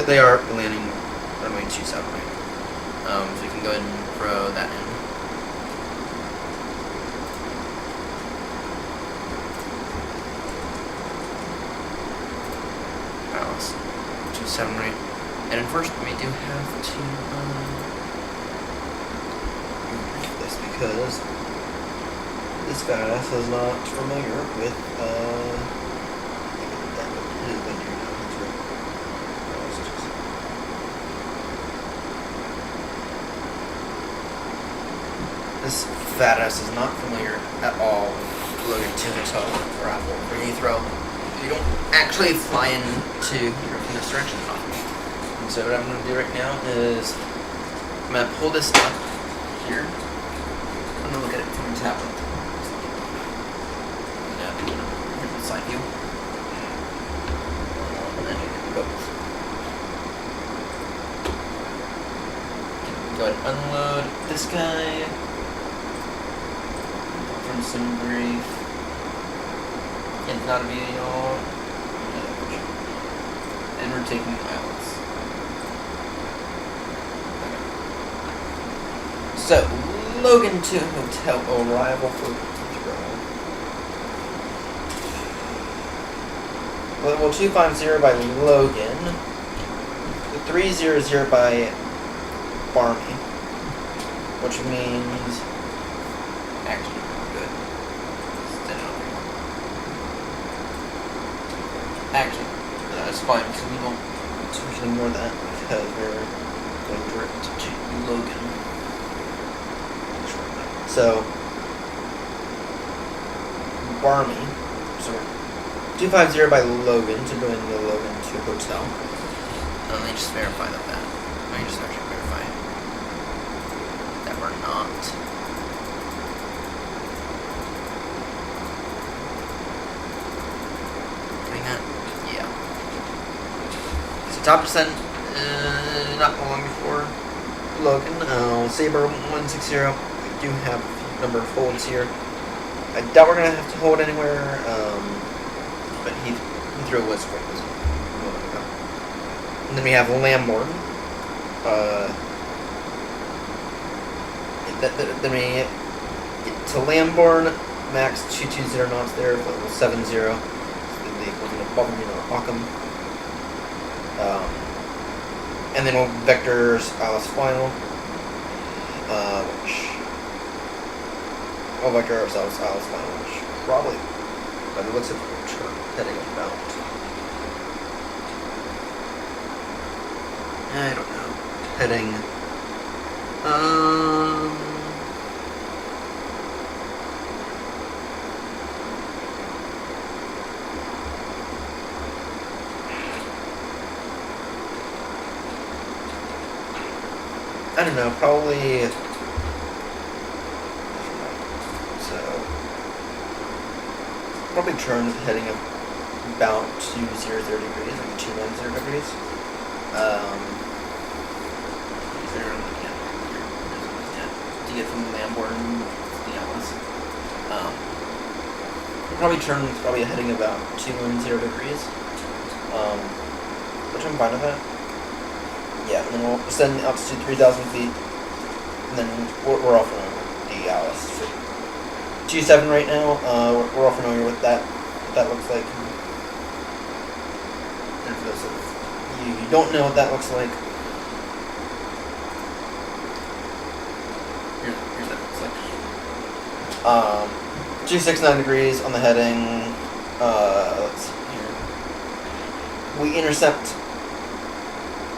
They are landing runway 27 right. So we can go ahead and throw that in. Alice, 27 right. And at first we do have to read this because this badass is not familiar with This fat ass is not familiar at all with Logan to hotel arrival for Heathrow. You don't actually fly into Heathrow from this direction often. And so what I'm going to do right now is I'm going to pull this up here. I'm going to look at it from the tablet. Here's the side view. And then you can go. Go ahead and unload this guy. Some brief. It's not a video. And we're taking islands. Okay. So, Logan to hotel arrival for Heathrow. Level 250 by Logan. 300 by Barmy. Which means actually Actually, that's fine because we don't switch anymore that because we're going direct to Logan. So, Barmy, so 250 by Logan to go into the Logan 2 hotel. Let me just verify that. Let me just actually verify that we're not. Top percent, not long before Logan. Sabre 160. We do have a number of holds here. I doubt we're gonna have to hold anywhere. But Heathrow was quick. And then we have Lambourne. Then we get to Lambourne, max 220 knots there, level 70. So the equivalent of Bubbling or Ockham. And then we'll Vector's Alice Final, which we'll Vector ourselves Alice Final, which probably, by the looks of it, we're heading about. I don't know. heading. I don't know, probably. So, probably turn with heading about 20 degrees, like 210 degrees. To get from Lambourne to the Atlas. Probably turn with probably heading about 210 degrees. Which I'm fine with that. Yeah, and then we'll ascend up to 3,000 feet, and then we're off and over the Alice. 2.7 right now. We're off and over what that looks like. And for those of you who don't know what that looks like, here's what that looks like. 269 degrees on the heading. Let's see here. We intercept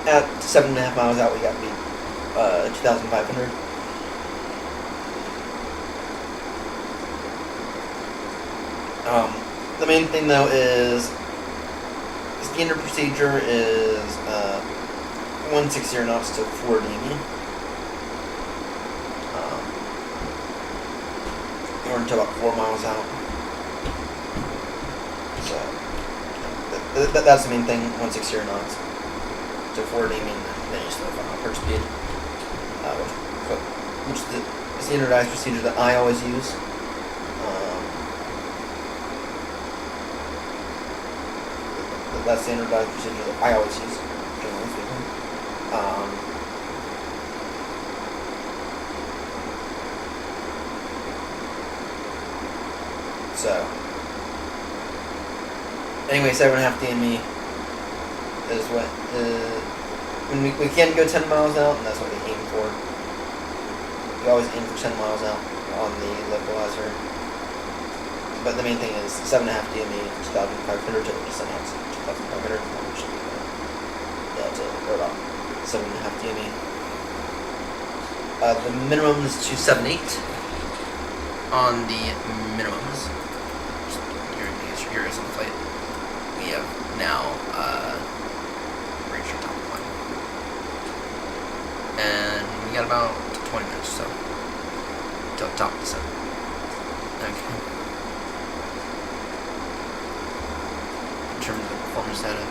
at 7.5 miles out. We got beat 2,500. The main thing though is standard procedure is 160 knots to 4 dB. We're until about 4 miles out. So that's the main thing. 160 knots to 4 dB, and then you slow down per speed, which is the standardized procedure that I always use. That standardized procedure that I always use, generally speaking. So, anyway, 7.5 DME is what when we can go 10 miles out, and that's what we aim for. We always aim for 10 miles out on the localizer. But the main thing is 7.5 DME, 2,500 to descent out to 2,500, which should be or about 7.5 DME. The minimum is 278 on the minimums. Here is on the flight. We have now reached our top one. And we got about 20 minutes or so till top of the sun. Okay. In terms of performance data.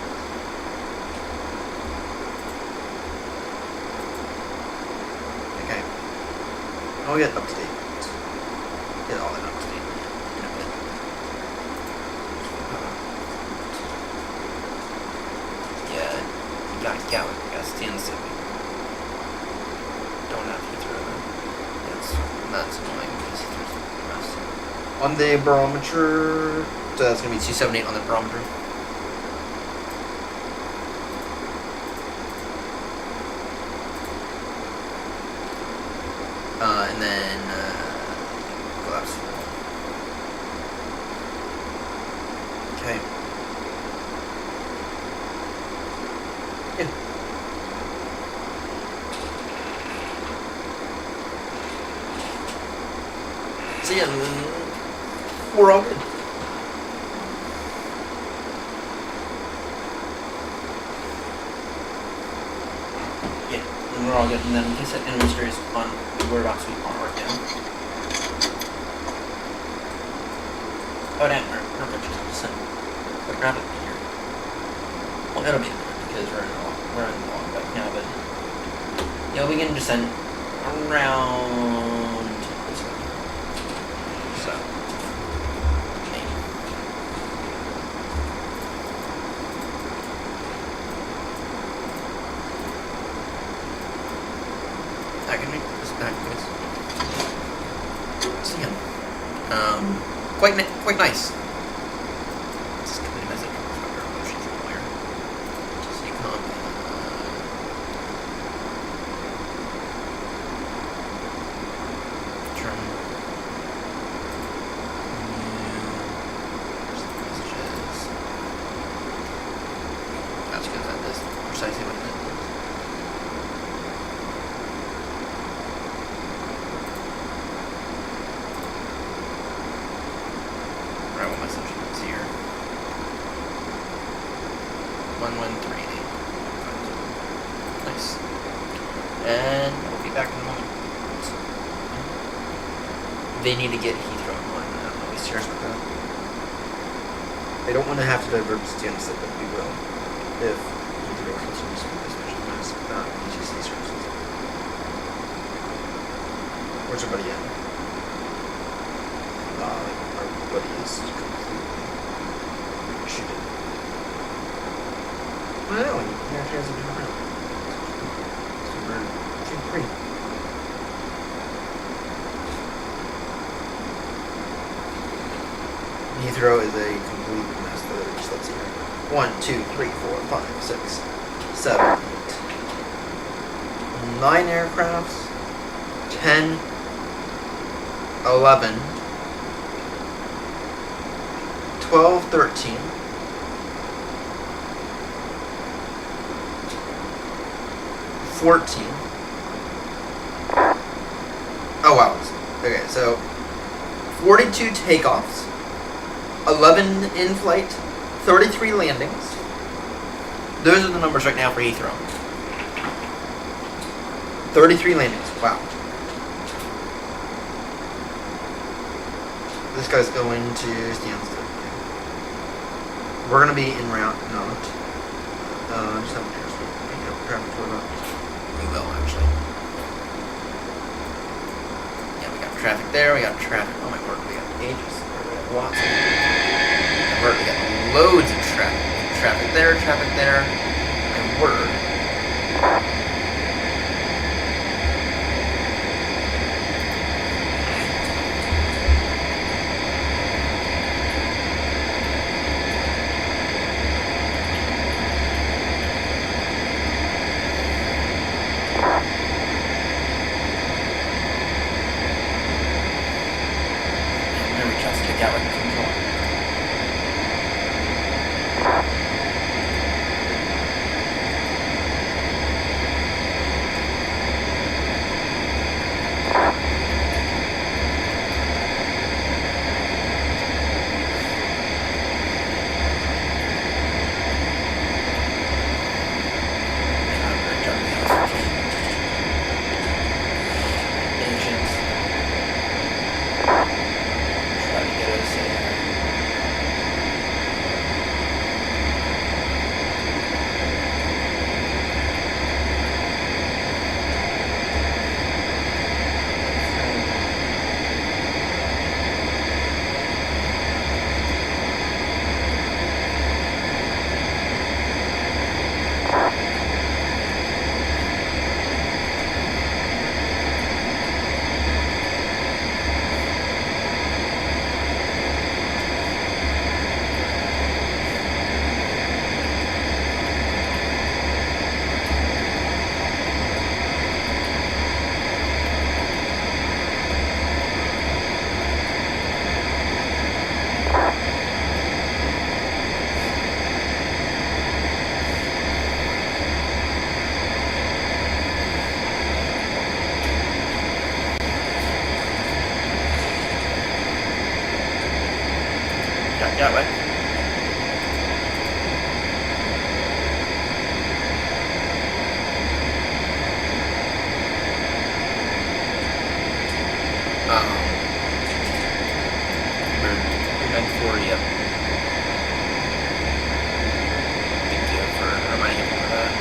Okay. I'll get up to date. Get all that up to date in a bit. Yeah, you got stand still. Don't have to throw them. That's annoying because there's rest. On the barometer, so that's going to be 278 on the barometer. And then collapse. Okay. Yeah. So yeah, we're all good. Yeah, and we're all good. And then we can set enemy series on whereabouts we are right now. Oh damn, we're approaching 100%. But grab it here. Well, it'll be because we're in the long back now, but yeah, we can descend around this way. So, okay. I can make this back, guys. So yeah, quite nice. Just a message from our emotions earlier. Just you come. Turn. Messages. That's because that is precisely what it is. 113. Nice. And we'll be back in a moment. They need to get Heathrow in line. I don't know. Be serious with that. They don't want to have to divert Stansted, but we will if Heathrow continues to be this mission as PTC services. Where's our buddy at? Our buddy is completely shooting. Well, no, he actually has a different route. Super green. Heathrow is a complete mess. Just let's see here. 1, 2, 3, 4, 5, 6, 7, 8. 9 aircrafts. 10. 11. 12, 13. 14. Oh wow. Okay, so 42 takeoffs. 11 in flight, 33 landings. Those are the numbers right now for Heathrow. 33 landings. Wow. This guy's going to Stansted. We're gonna be en route, not. Just have an airspeed. Traffic for about. We will actually. Yeah, we got traffic there. We got traffic. Oh my word, we got ages. We got lots of. We got loads of traffic. Traffic there, traffic there. My word. Got what? We're done 40 up. Thank you for reminding me of that.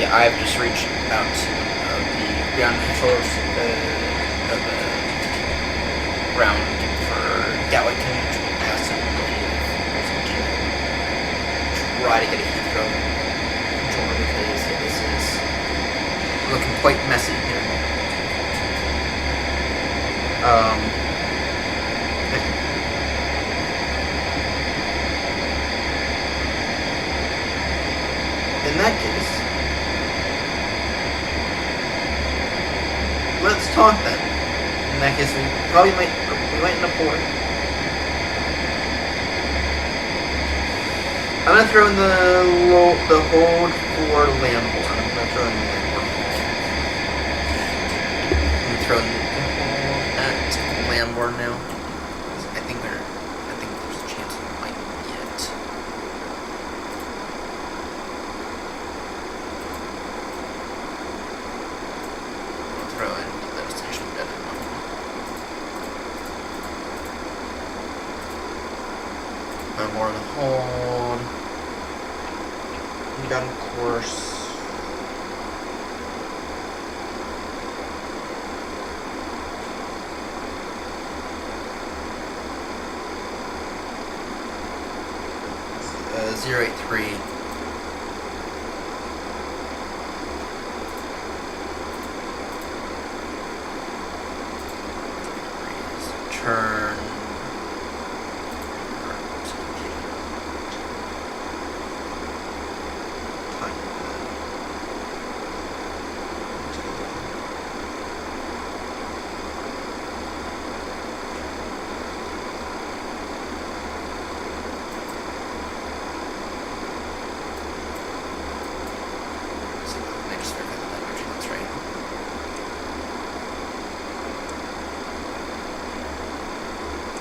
Yeah, I've just reached out to the ground controllers of the ground for Gatwick Command. Asked them to try to get a Heathrow controller because this is looking quite messy here. In that case, let's talk then. In that case, we might end up pouring. I'm gonna throw in the hold for Lamborn. I'm gonna throw in the Lamborn. I'm gonna throw in the hold at Lamborn now. I think there's a chance we might get. More on the hold. Inbound course. Uh, 083. Turn.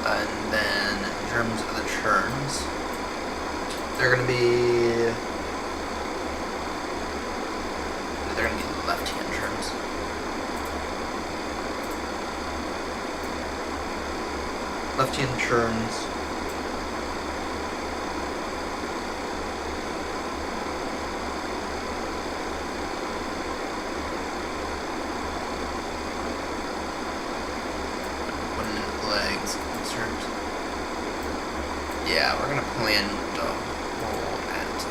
And then in terms of the turns, they're gonna be left-hand turns. Left-hand turns. Yeah, we're gonna plan the whole at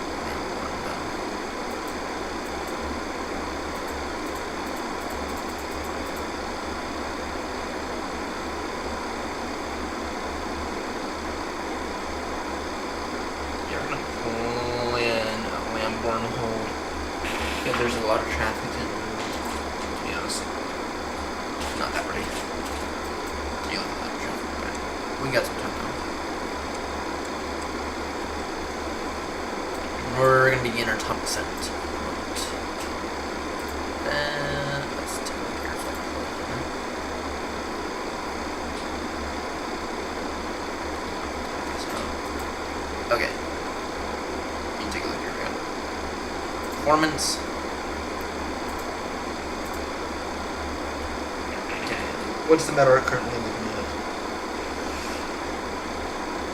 one though. Yeah, we're gonna plan a Lamborn hold. Yeah, there's a lot of traffic and, to be honest, not that ready. Deal with that traffic, but we got some time now. We're going to begin our top descent. Let's take a look here if I can pull it in. Okay. You can take a look here. Performance. Okay. What's the matter currently looking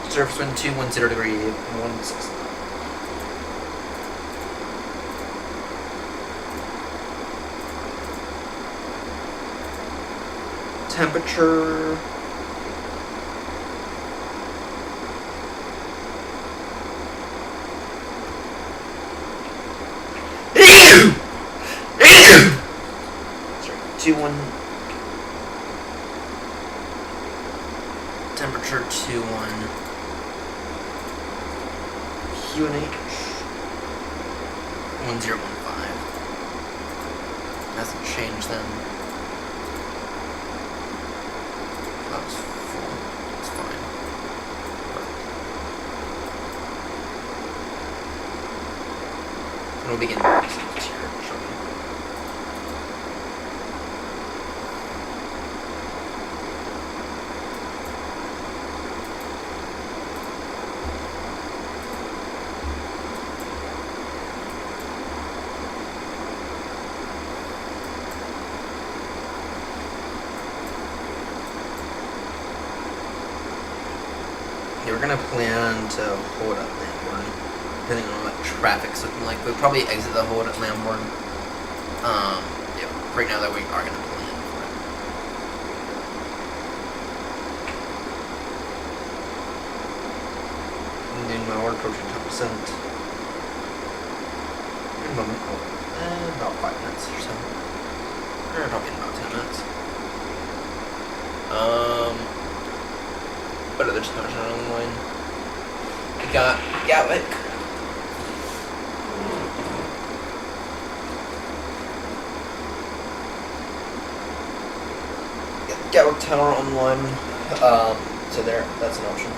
at? Surface wind 210 degree 16. Temperature. Sorry, 21. Temperature 21. QNH 1015. Hasn't changed then. That's full. It's fine. And we'll begin here shortly. Yeah, we're gonna plan to hold up Lamborn, depending on what traffic's looking like. We'll probably exit the hold at Lamborn. Yeah, right now that we are gonna plan for it. And then now we're approaching 10%. In a moment, about 5 minutes or so. Or probably in about 10 minutes. What other towers are on the line? We got Gatwick. Gatwick Tower on the line. So there, that's an option.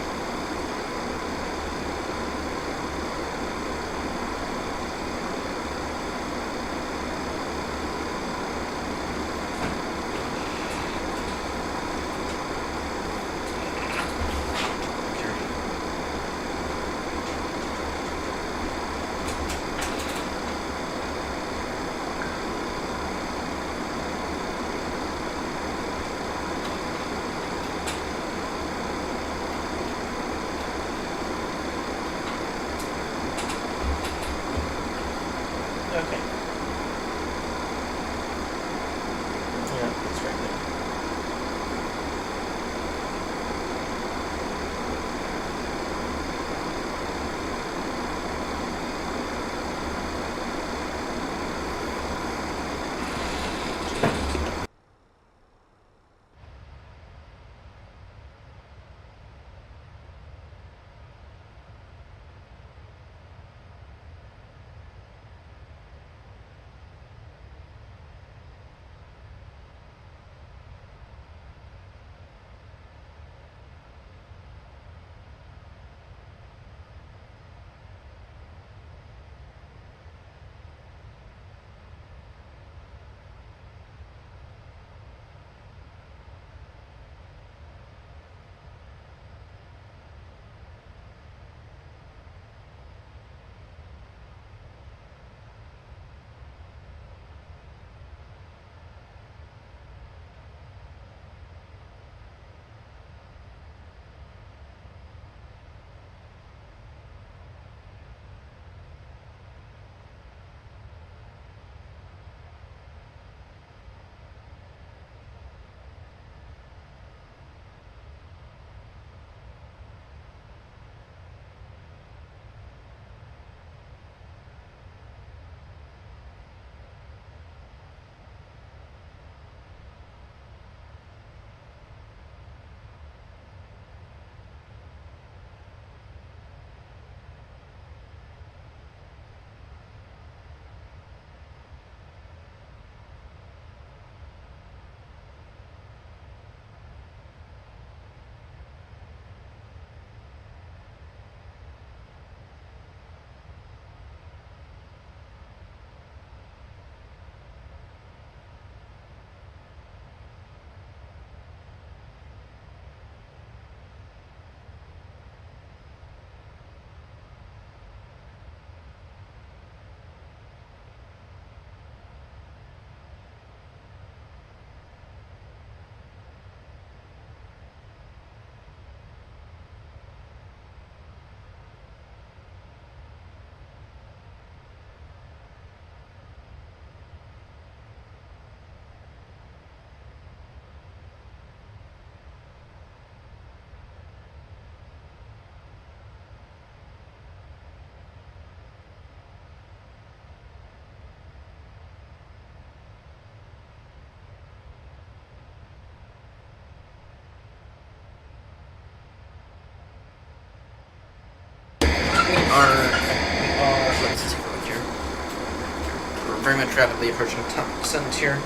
very much rapidly approaching top descent here.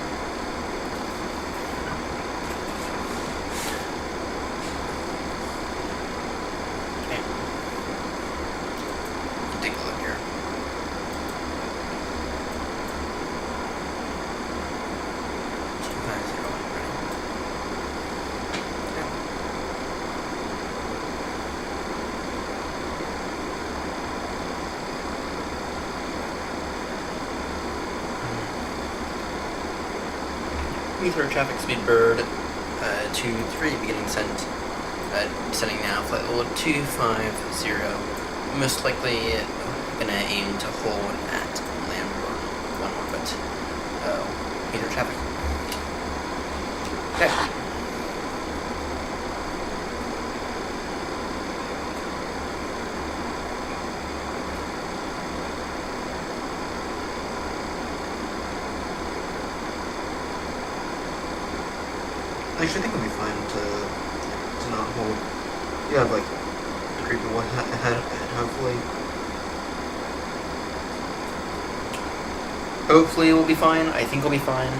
Okay. Take a look here. Heathrow traffic speed bird 23 beginning descent, descending now, flight level 250. Most likely gonna aim to hold at Lamborn 1 orbit. Heathrow traffic. Okay. Actually, I think it'll be fine to not hold. You have like a creepy one ahead, hopefully. Hopefully we'll be fine. I think we'll be fine.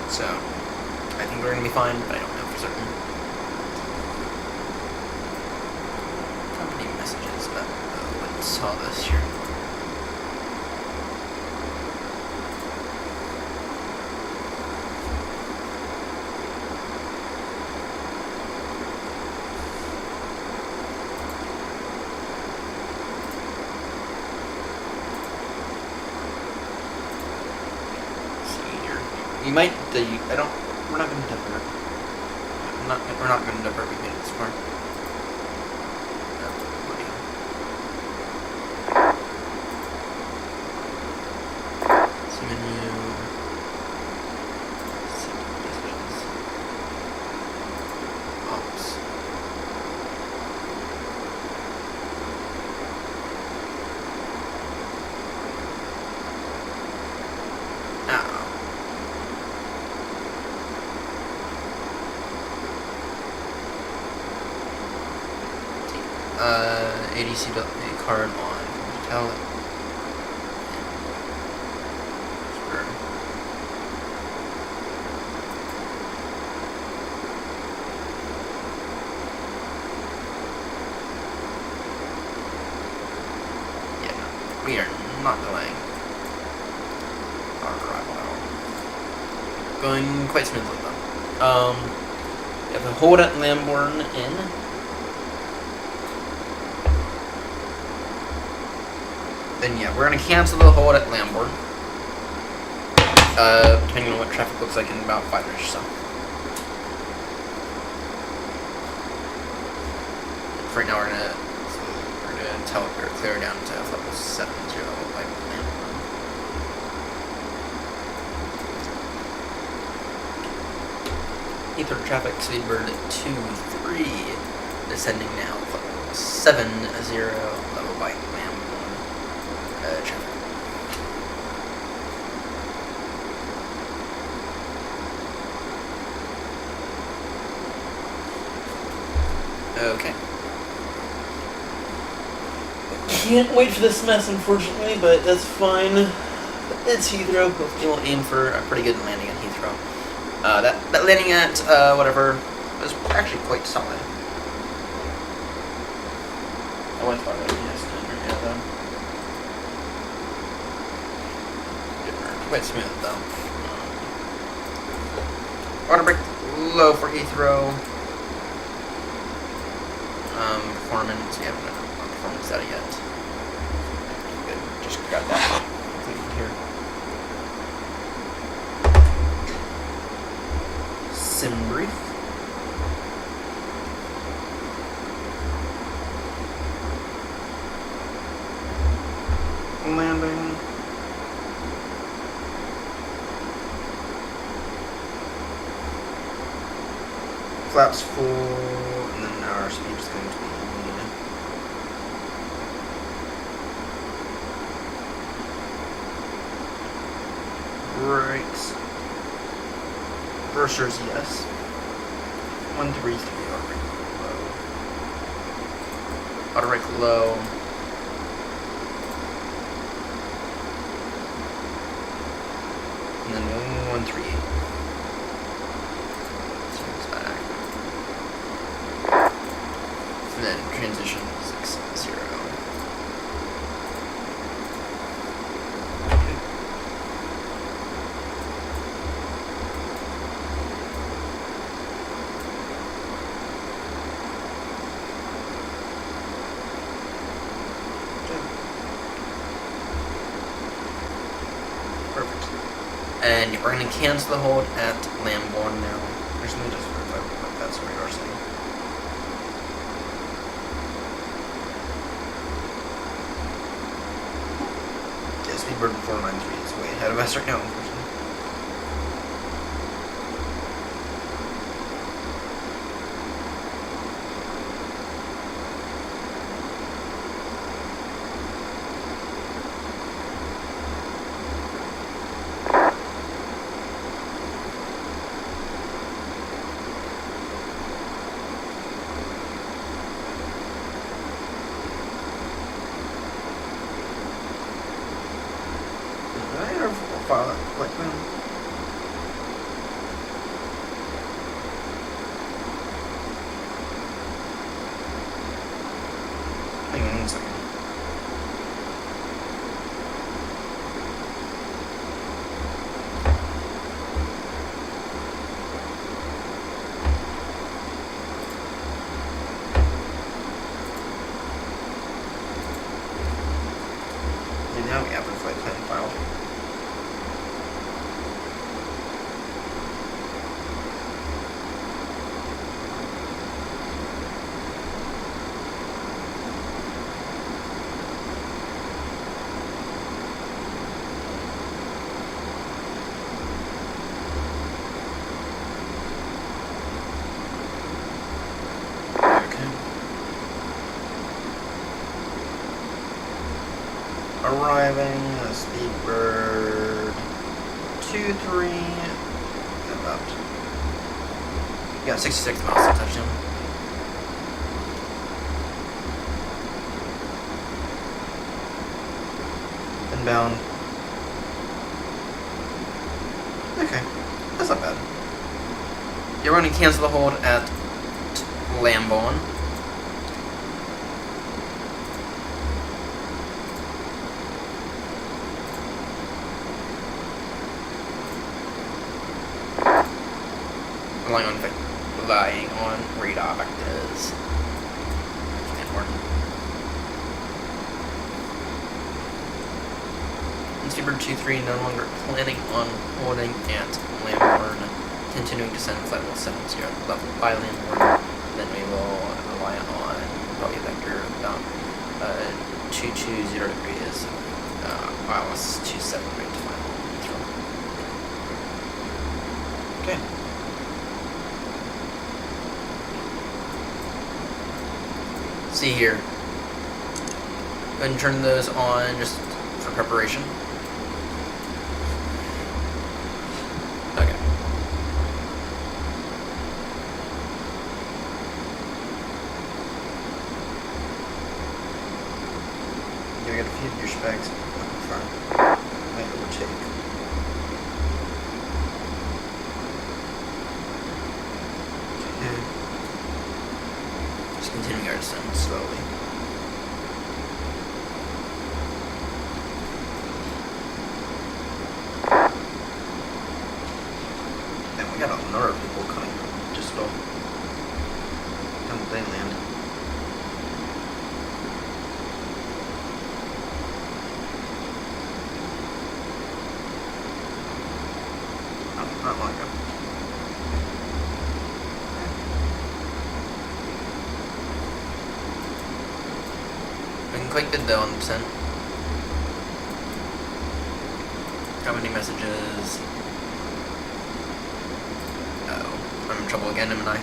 So, I think we're gonna be fine, but I don't know for certain. Company messages, but let's all this here. You might. I don't. We're not going to divert. We're not going to divert. We made it this far. See menu. Set messages. Ops. ADC card on hotel. Yeah, we are not delaying our arrival at all. Going quite smoothly though. We have to hold at Lamborn in. Then yeah, we're gonna cancel the hold at Lamborn. Depending on what traffic looks like in about 5-ish, so. For right now we're gonna tell or clear down to level 70 like Lamborn. Heathrow traffic speedbird 23 descending now, level 70 level by Lamborn. Traffic. Okay. Can't wait for this mess, unfortunately, but that's fine. It's Heathrow. Hopefully we'll aim for a pretty good landing at Heathrow. That landing at whatever was actually quite solid. I went far out yesterday, though. Quite smooth though. Water break low for Heathrow. Performance, we haven't done a performance data yet. Good, just got that completed here. Sim brief. Landing. Flaps full, and then our speed is going to be brakes. Brewsters, yes. 133 auto brake low. And then 138. Seems back. And then transition 60. And we're going to cancel the hold at Lambourne now. Actually, let me just verify what that's what you are saying. Yeah, Speedbird 493 is way ahead of us right now, unfortunately. Like them. Hang on 1 second. And now we have the flight plan file. Arriving, Speedbird 23, about, yeah, 66 miles to touchdown. Inbound. Okay, that's not bad. You're going to cancel the hold at Lambourne. Relying on radar vectors. And Speedbird 23 no longer planning on holding at Lambourne, continuing to send flight level 70 level by Lambourne. Then we will rely on probably vector about 220 degrees, ILS 27 right to final throw. Okay. See here. Go ahead and turn those on just for preparation. Okay. Yeah, we got a few douchebags up in front. Might overtake. Okay. Just continuing our descent slowly. And we got a number of people coming from just off Hamilton land. Not long ago. We can click the though on percent. How many messages? Uh-oh. I'm in trouble again, am I?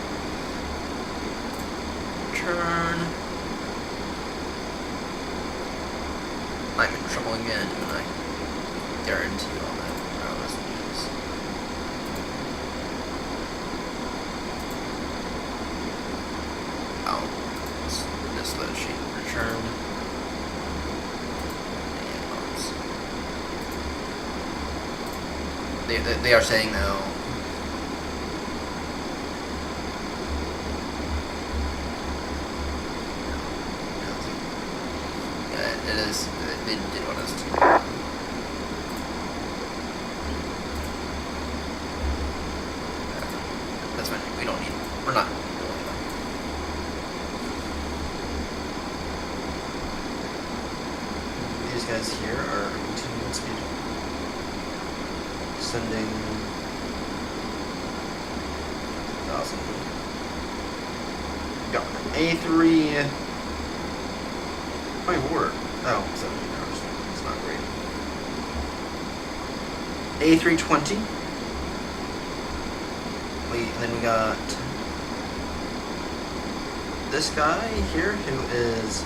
Turn. I'm in trouble again, am I? Guarantee all that. Messages. They are saying though. Yeah, it is. They did want us to. That's fine. We don't need. We're not. These guys here are continuing speed. Sending 1,000. Got A3. My word. Oh, 17 hours. It's not great. A320. And then we got this guy here who is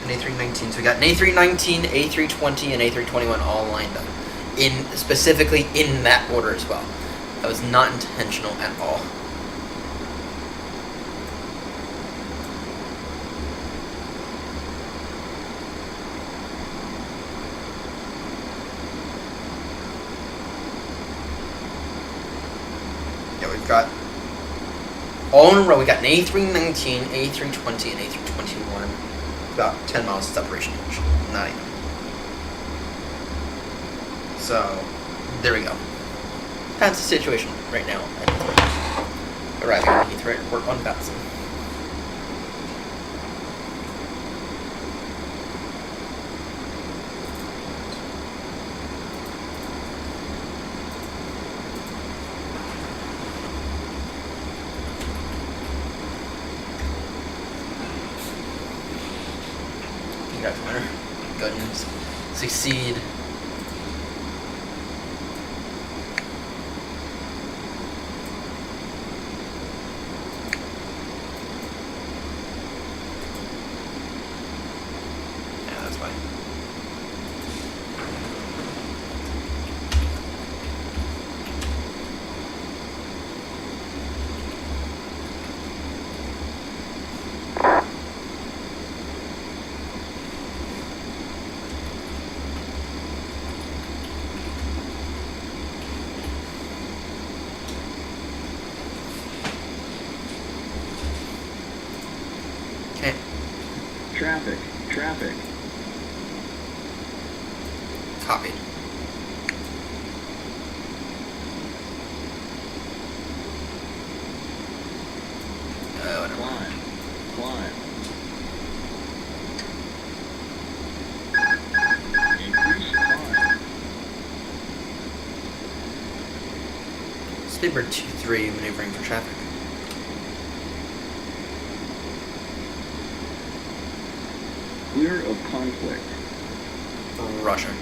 an A319. So we got an A319, A320, and A321 all lined up. Specifically in that order as well. That was not intentional at all. Yeah, we've got all in a row. We got an A319, A320, and A321. About 10 miles of separation each. Not even. So, there we go. That's the situation right now at Heathrow. Arriving at Heathrow Airport on Batson. Congrats, winner. Go ahead and succeed. Okay. Traffic. Copied. Whatever. Climb. Increase climb. Speedbird 2-3 maneuvering for traffic. Clear of conflict. Russia.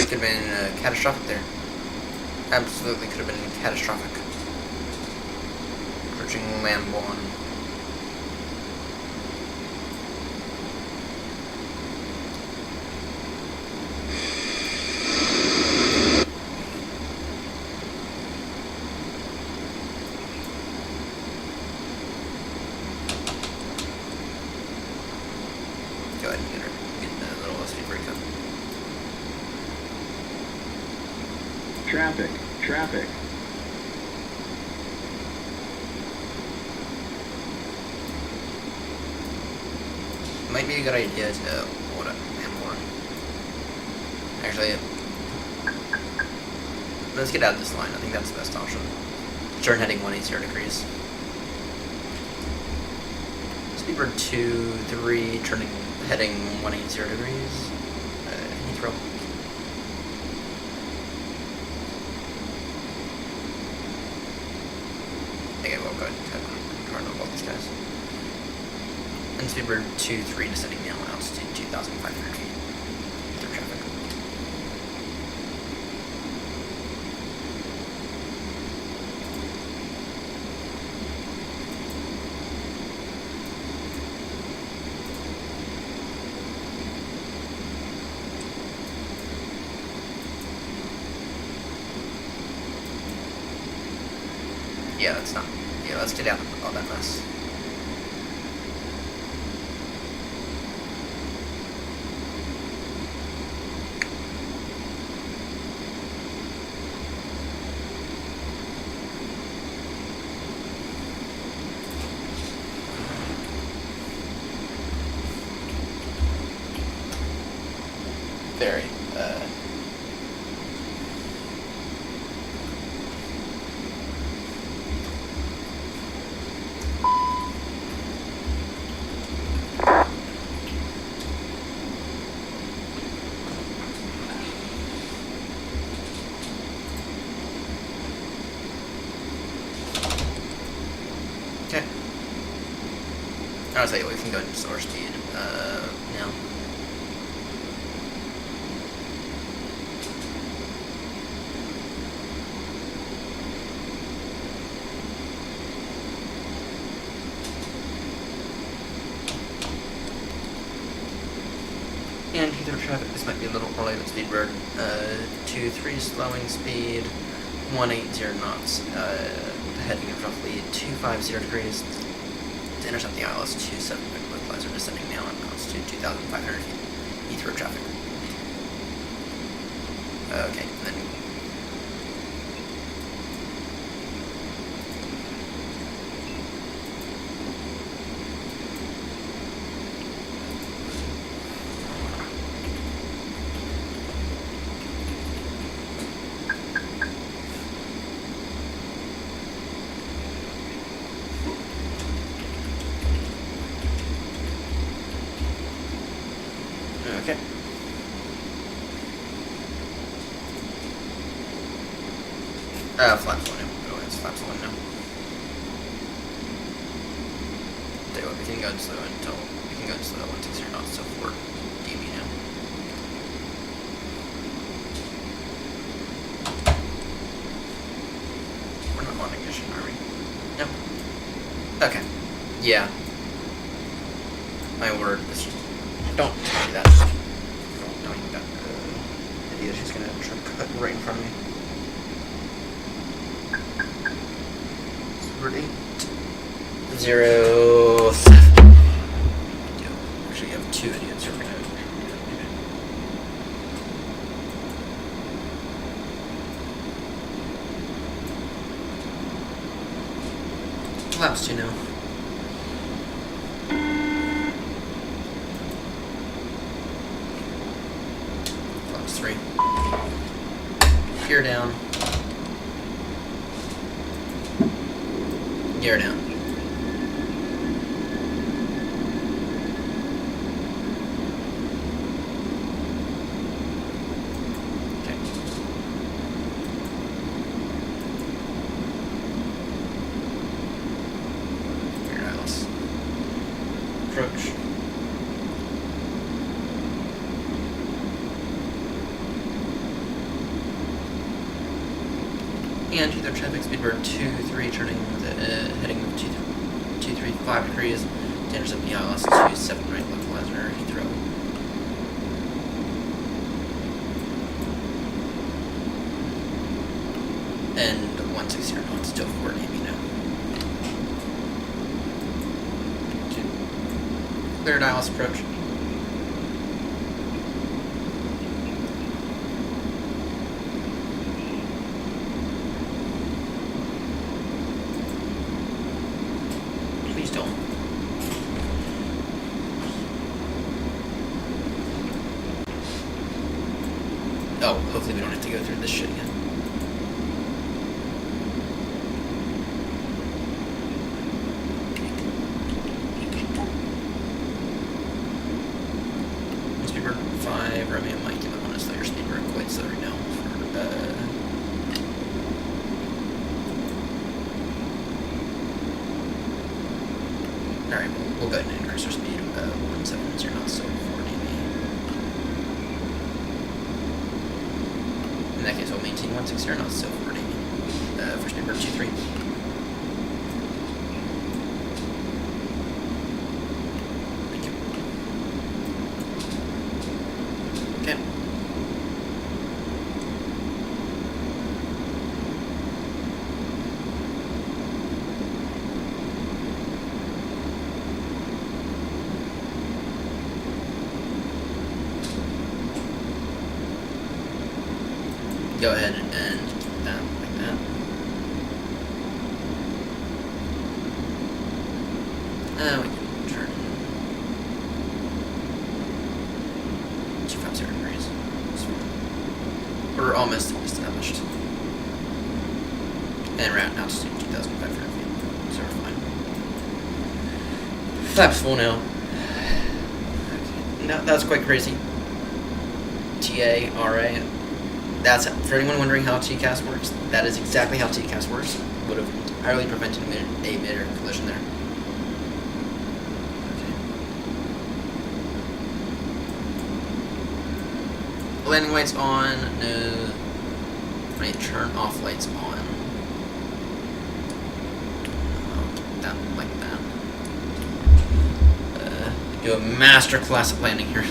Could have been catastrophic there. Absolutely could have been catastrophic. Approaching land 1. Go ahead and get a little speed break up. Traffic. Might be a good idea to hold up M1. Actually, let's get out of this line. I think that's the best option. Turn heading 180 degrees. Speedbird 2-3, heading 180 degrees. Heathrow. Okay, well, go ahead and turn on both these guys. And Speedbird 2-3 descending now altitude 2,500 feet through traffic. Yeah, let's not. Yeah, let's get out of all that mess. Very, okay. I'll tell you what, we can go into slower speed, now. And Heathrow traffic, this might be a little early at Speedbird. 2-3 slowing speed, 180 knots, heading of roughly 250 degrees. To intercept the ILS 27 localizer, descending now on altitude 2,500 feet. Heathrow traffic. Okay, then. Okay. Flaps 1 now. Oh, it's flaps 1 now. Tell you what, we can go slow until we can go slow 160 knots so forward DB now. We're not on ignition, are we? No. Okay. Yeah. My word. Don't tell me that. Don't tell me that. Idiot, she's gonna try to cut right in front of me. Super 807. Actually, you have 2 idiots who are gonna. Laps 2 now. Laps 3. Gear down. Gear down. Okay. Gear dials. Approach. And Heathrow traffic Speedbird 2-3 turning heading 235 degrees to intercept the ILS 27 right localizer Heathrow. And 160 knots still forward AB now. Cleared ILS approach. Please don't. Oh, hopefully we don't have to go through this shit again. Speedbird 5, Romeo Mike, you might want to slow your Speedbird quite slow right now for, alright, we'll go ahead and increase our speed 170 knots, so 4 dB. In that case, we'll maintain 160 knots, so 4 dB for Speedbird 2-3. Thank you. Okay. go ahead and keep that like that. We can turn 250 degrees. We're almost established. And we're at altitude 2,500 feet, so we're fine. Flaps full now. Okay. No, that's quite crazy. TA, RA. That's, for anyone wondering how TCAS works, that is exactly how TCAS works. Would have entirely prevented a mid-air collision there. Okay. Landing lights on, no. I turn off lights on. That like that. Do a master class of landing here.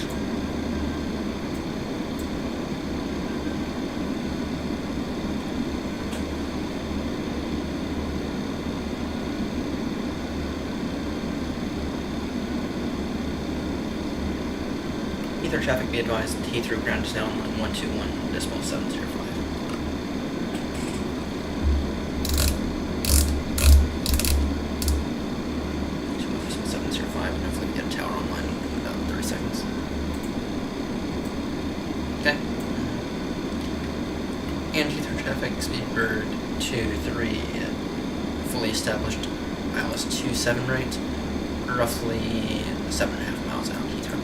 Ether traffic be advised, Heathrow ground is now on 121.705. And hopefully we get a tower online in about 30 seconds. Okay. And Heathrow traffic, Speedbird 23, fully established, ILS 27 right, roughly 7.5 miles out Heathrow.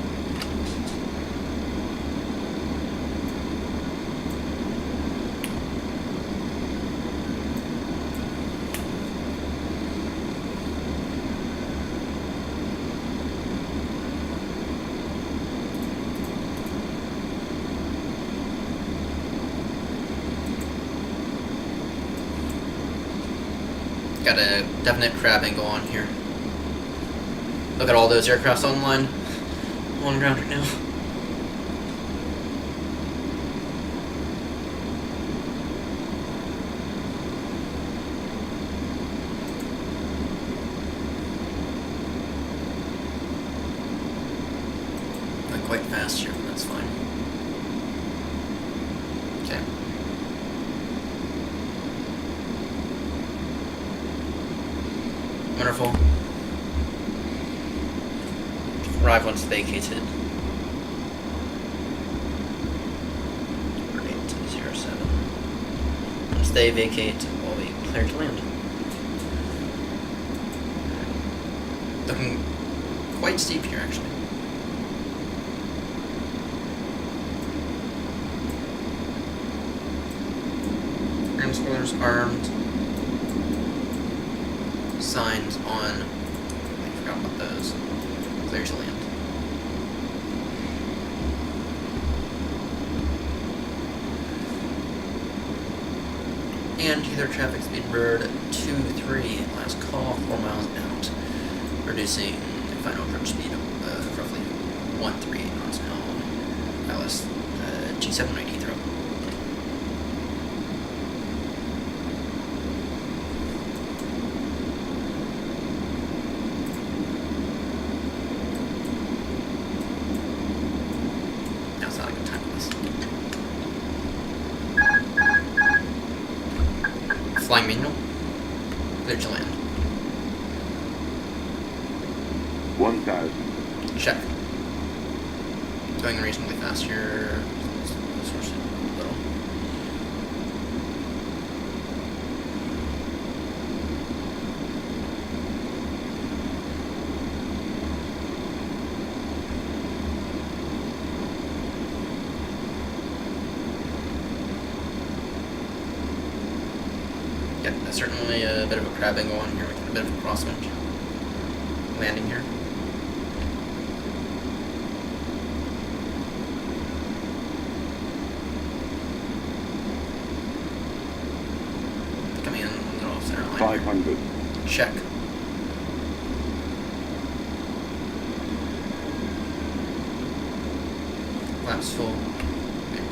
Got a definite crab angle on here. Look at all those aircrafts online on ground right now. Not quite fast here, but that's fine. Okay. Wonderful. Arrive once vacated. 807. Once they vacate, we'll be cleared to land. Looking quite steep here, actually. Ground spoilers armed. Signs on. I forgot about those. Clear to land. And Heathrow traffic speed bird 23, last call, 4 miles out, reducing final approach speed of roughly 138 knots an hour. ILS G79 Heathrow. Now's not a good time for this. Flying manual. Clear to land. 1,000. Check. Going reasonably fast here. Source it a little. Yep, that's certainly a bit of a crab angle on here. We got a bit of a crosswind landing here. Coming in a little off center line. 500. Check. Flaps full. Okay.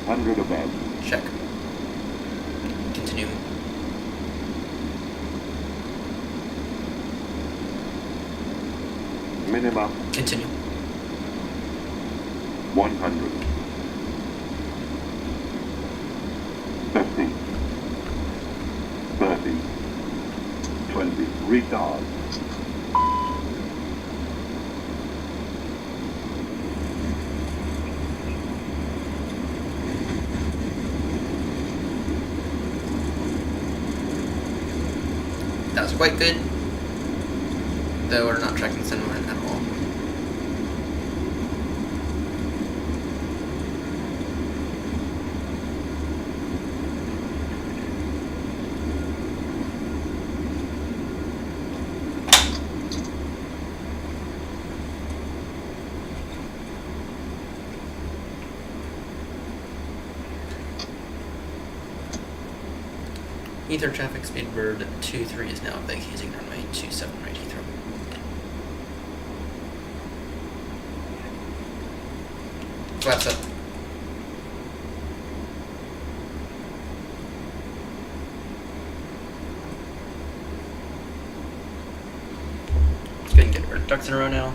Hundred above. Check. Continue. Minimum Continue. 100. 50. 30. 20. Retard. That was quite good. Though we're not tracking the center line at all. Ether traffic speed bird 23 is now vacating runway 27 right Heathrow. Flaps up. Let's go and get our ducks in a row now.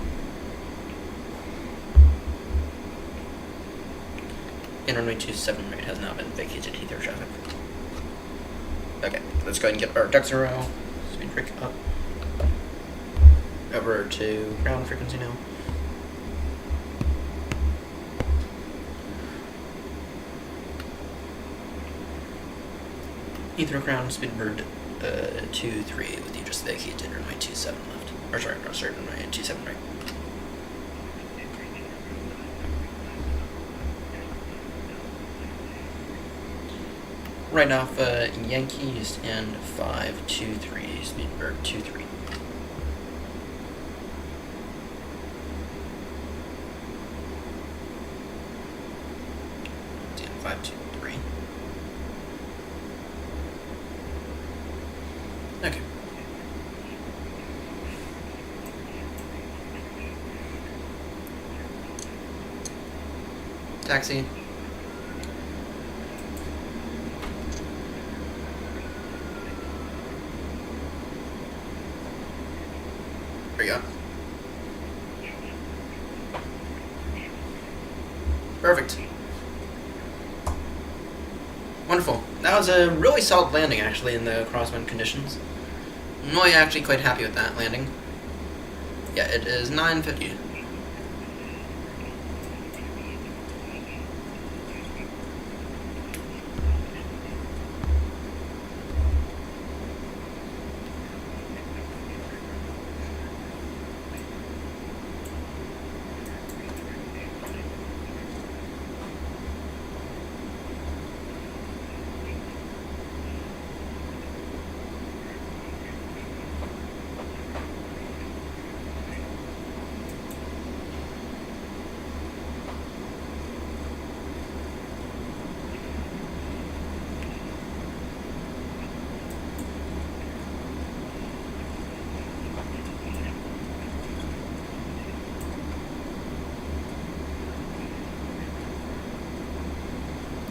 And runway 27 right has now been vacated Heathrow traffic. Okay, let's go ahead and get our ducks in a row. Speed brake up. Over to ground frequency now. Heathrow ground, speed bird 23 with you just vacated runway 27 left. Or sorry, no, sorry, runway 27 right. Right off Yankees and 523, speed bird 23. And 523. Okay. Taxi. There you go. Perfect. Wonderful. That was a really solid landing, actually, in the crosswind conditions. I'm really actually quite happy with that landing. Yeah, it is 9:50.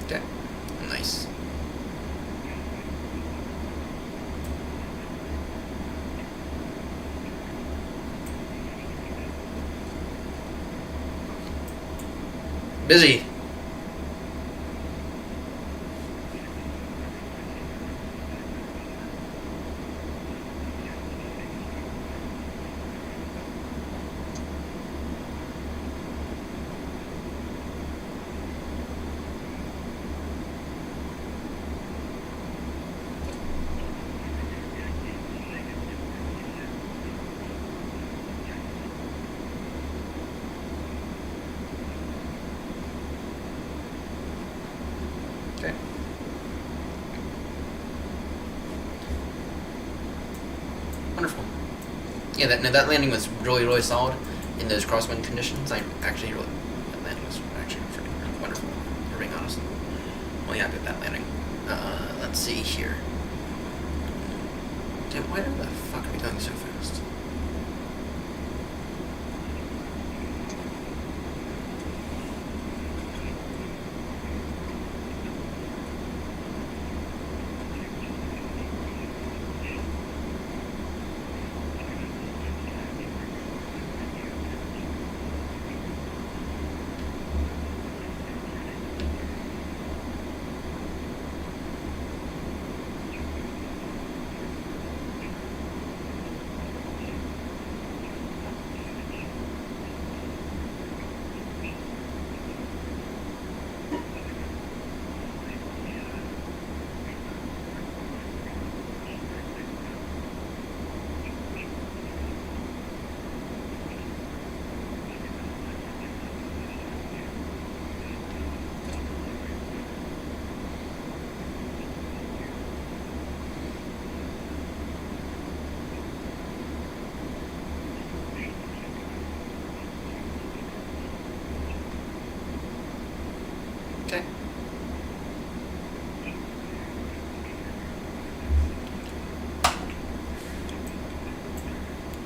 Okay, nice. Busy. Okay. Wonderful. Yeah, that landing was really solid in those crosswind conditions. That landing was actually freaking wonderful, for being honest. I'm really happy with that landing. Let's see here. Damn, why the fuck are we going so fast?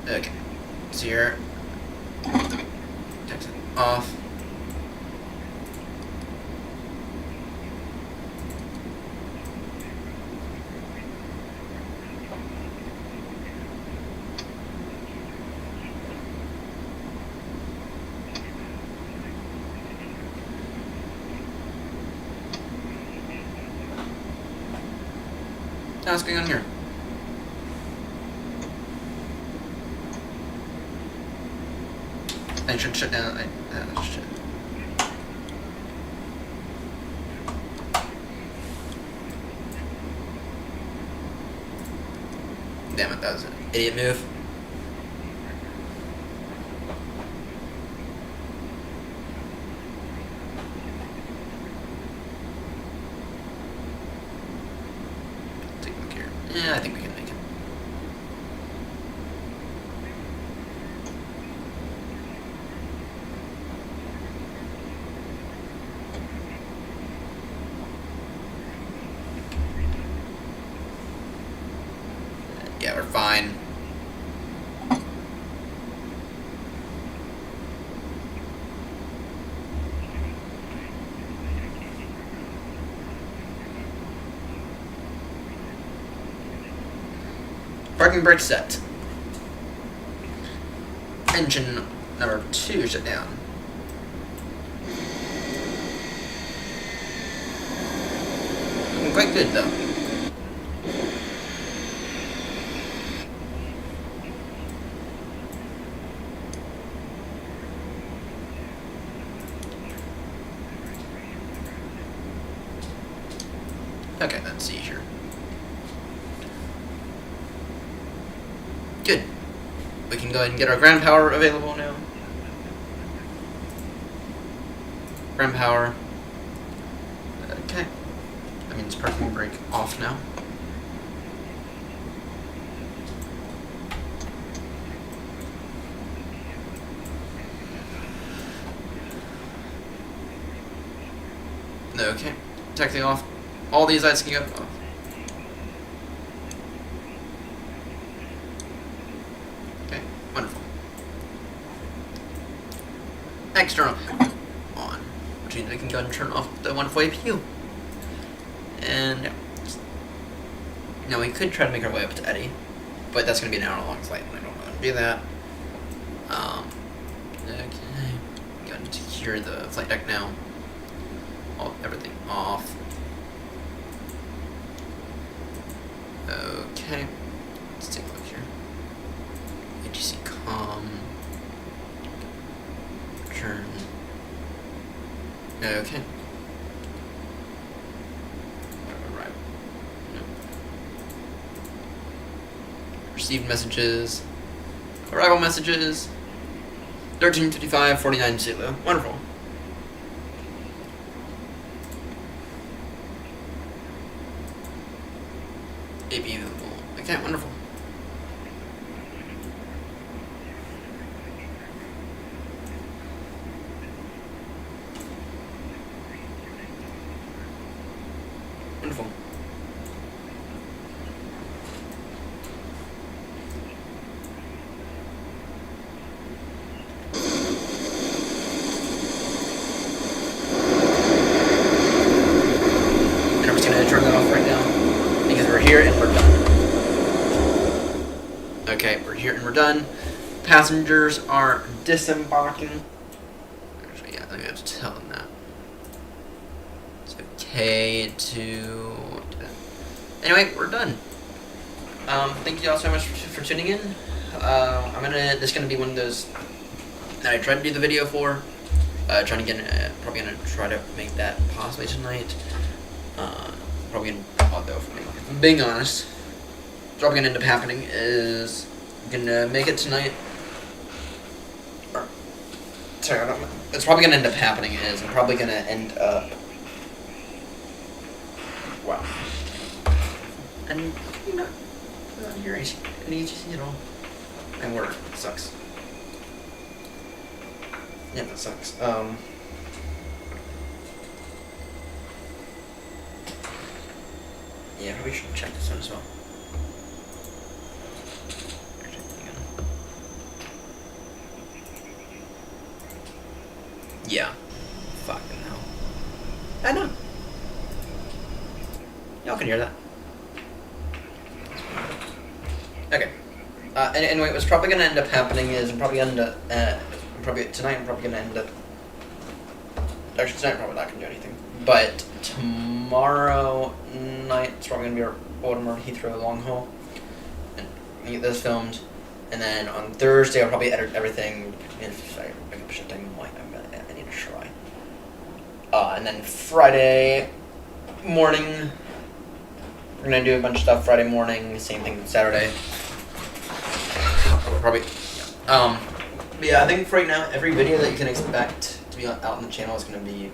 Okay. So here. Exit off. What's going on here? I should shut down. Shit. Damn it, that was an idiot move. Take a look here. Yeah, I think we can make it. Yeah, we're fine. Parking brake set. Engine number 2 shut down. Looking quite good though. Okay, let's see here. Good. We can go ahead and get our ground power available now. Ground power. Okay. That means parking brake off now. Okay. Taxi off. All these lights can go off. Okay, wonderful. External on, which means we can go ahead and turn off the wonderful APU. And yeah. Now we could try to make our way up to Eddie, but that's going to be an hour-long flight, and I don't want to do that. Okay, going to secure the flight deck now. Everything off. Okay, let's take a look here. ATC com. Return. Okay. Right. No. Received messages. Arrival messages. 13:55, 49 Zulu. Wonderful. APU. Okay, wonderful. Wonderful. And I'm just gonna turn that off right now because we're here and we're done. Okay, we're here and we're done. Passengers are disembarking. Actually, yeah, I have to tell them that. It's okay to... Anyway, we're done. Thank you all so much for tuning in. This is gonna be one of those that I tried to do the video for. Trying to get, probably gonna try to make that possibly tonight. Probably gonna, although if I'm being honest, what's probably gonna end up happening is I'm gonna make it tonight. Sorry, I don't know. What's probably gonna end up happening is I'm probably gonna end up. Wow. And you know, here and you know, my word sucks. Yeah, that sucks. Yeah, we should check this one as well. Actually, hang on. Yeah. Fucking hell. I know. Y'all can hear that. Okay. Anyway, what's probably gonna end up happening is I'm probably gonna tonight I'm probably gonna end up. Actually, tonight I'm probably not gonna do anything. But tomorrow night it's probably gonna be our Baltimore Heathrow long haul, and we get those filmed. And then on Thursday I'll probably edit everything. If I make up shit, I need to try. And then Friday morning we're gonna do a bunch of stuff. Friday morning, same thing Saturday. Probably. But yeah, I think for right now, every video that you can expect to be out on the channel is going to be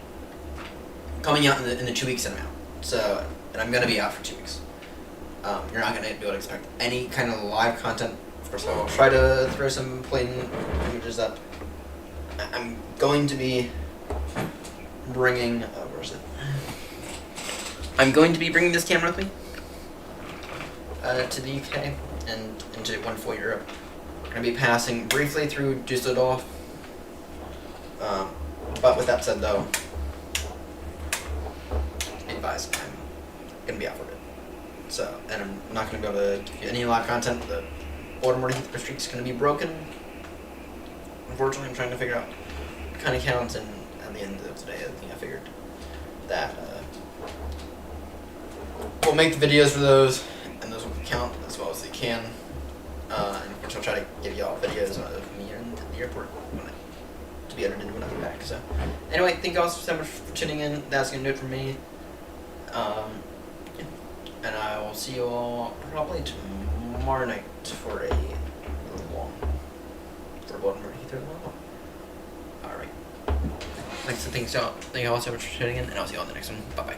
coming out in the 2 weeks that I'm out. So, and I'm going to be out for 2 weeks. You're not going to be able to expect any kind of live content. First of all, I'll try to throw some plain images up. I'm going to be bringing. Where is it? I'm going to be bringing this camera with me to the UK and into wonderful Europe. We're going to be passing briefly through Dusseldorf. But with that said, though, advise I'm going to be out for a bit. So, and I'm not going to be able to give you any live content. The Baltimore Heathrow streak's going to be broken. Unfortunately, I'm trying to figure out what kind of counts, and at the end of the day, I think I figured that we'll make the videos for those, and those will count as well as they can. And of course, I'll try to give you all videos of me in the airport to be edited when I get back. So, anyway, thank you all so much for tuning in. That's going to do it for me. Yeah. And I will see you all probably tomorrow night for a long, for Baltimore Heathrow long. Alright. Thank you all so much for tuning in, and I'll see you all in the next one. Bye-bye.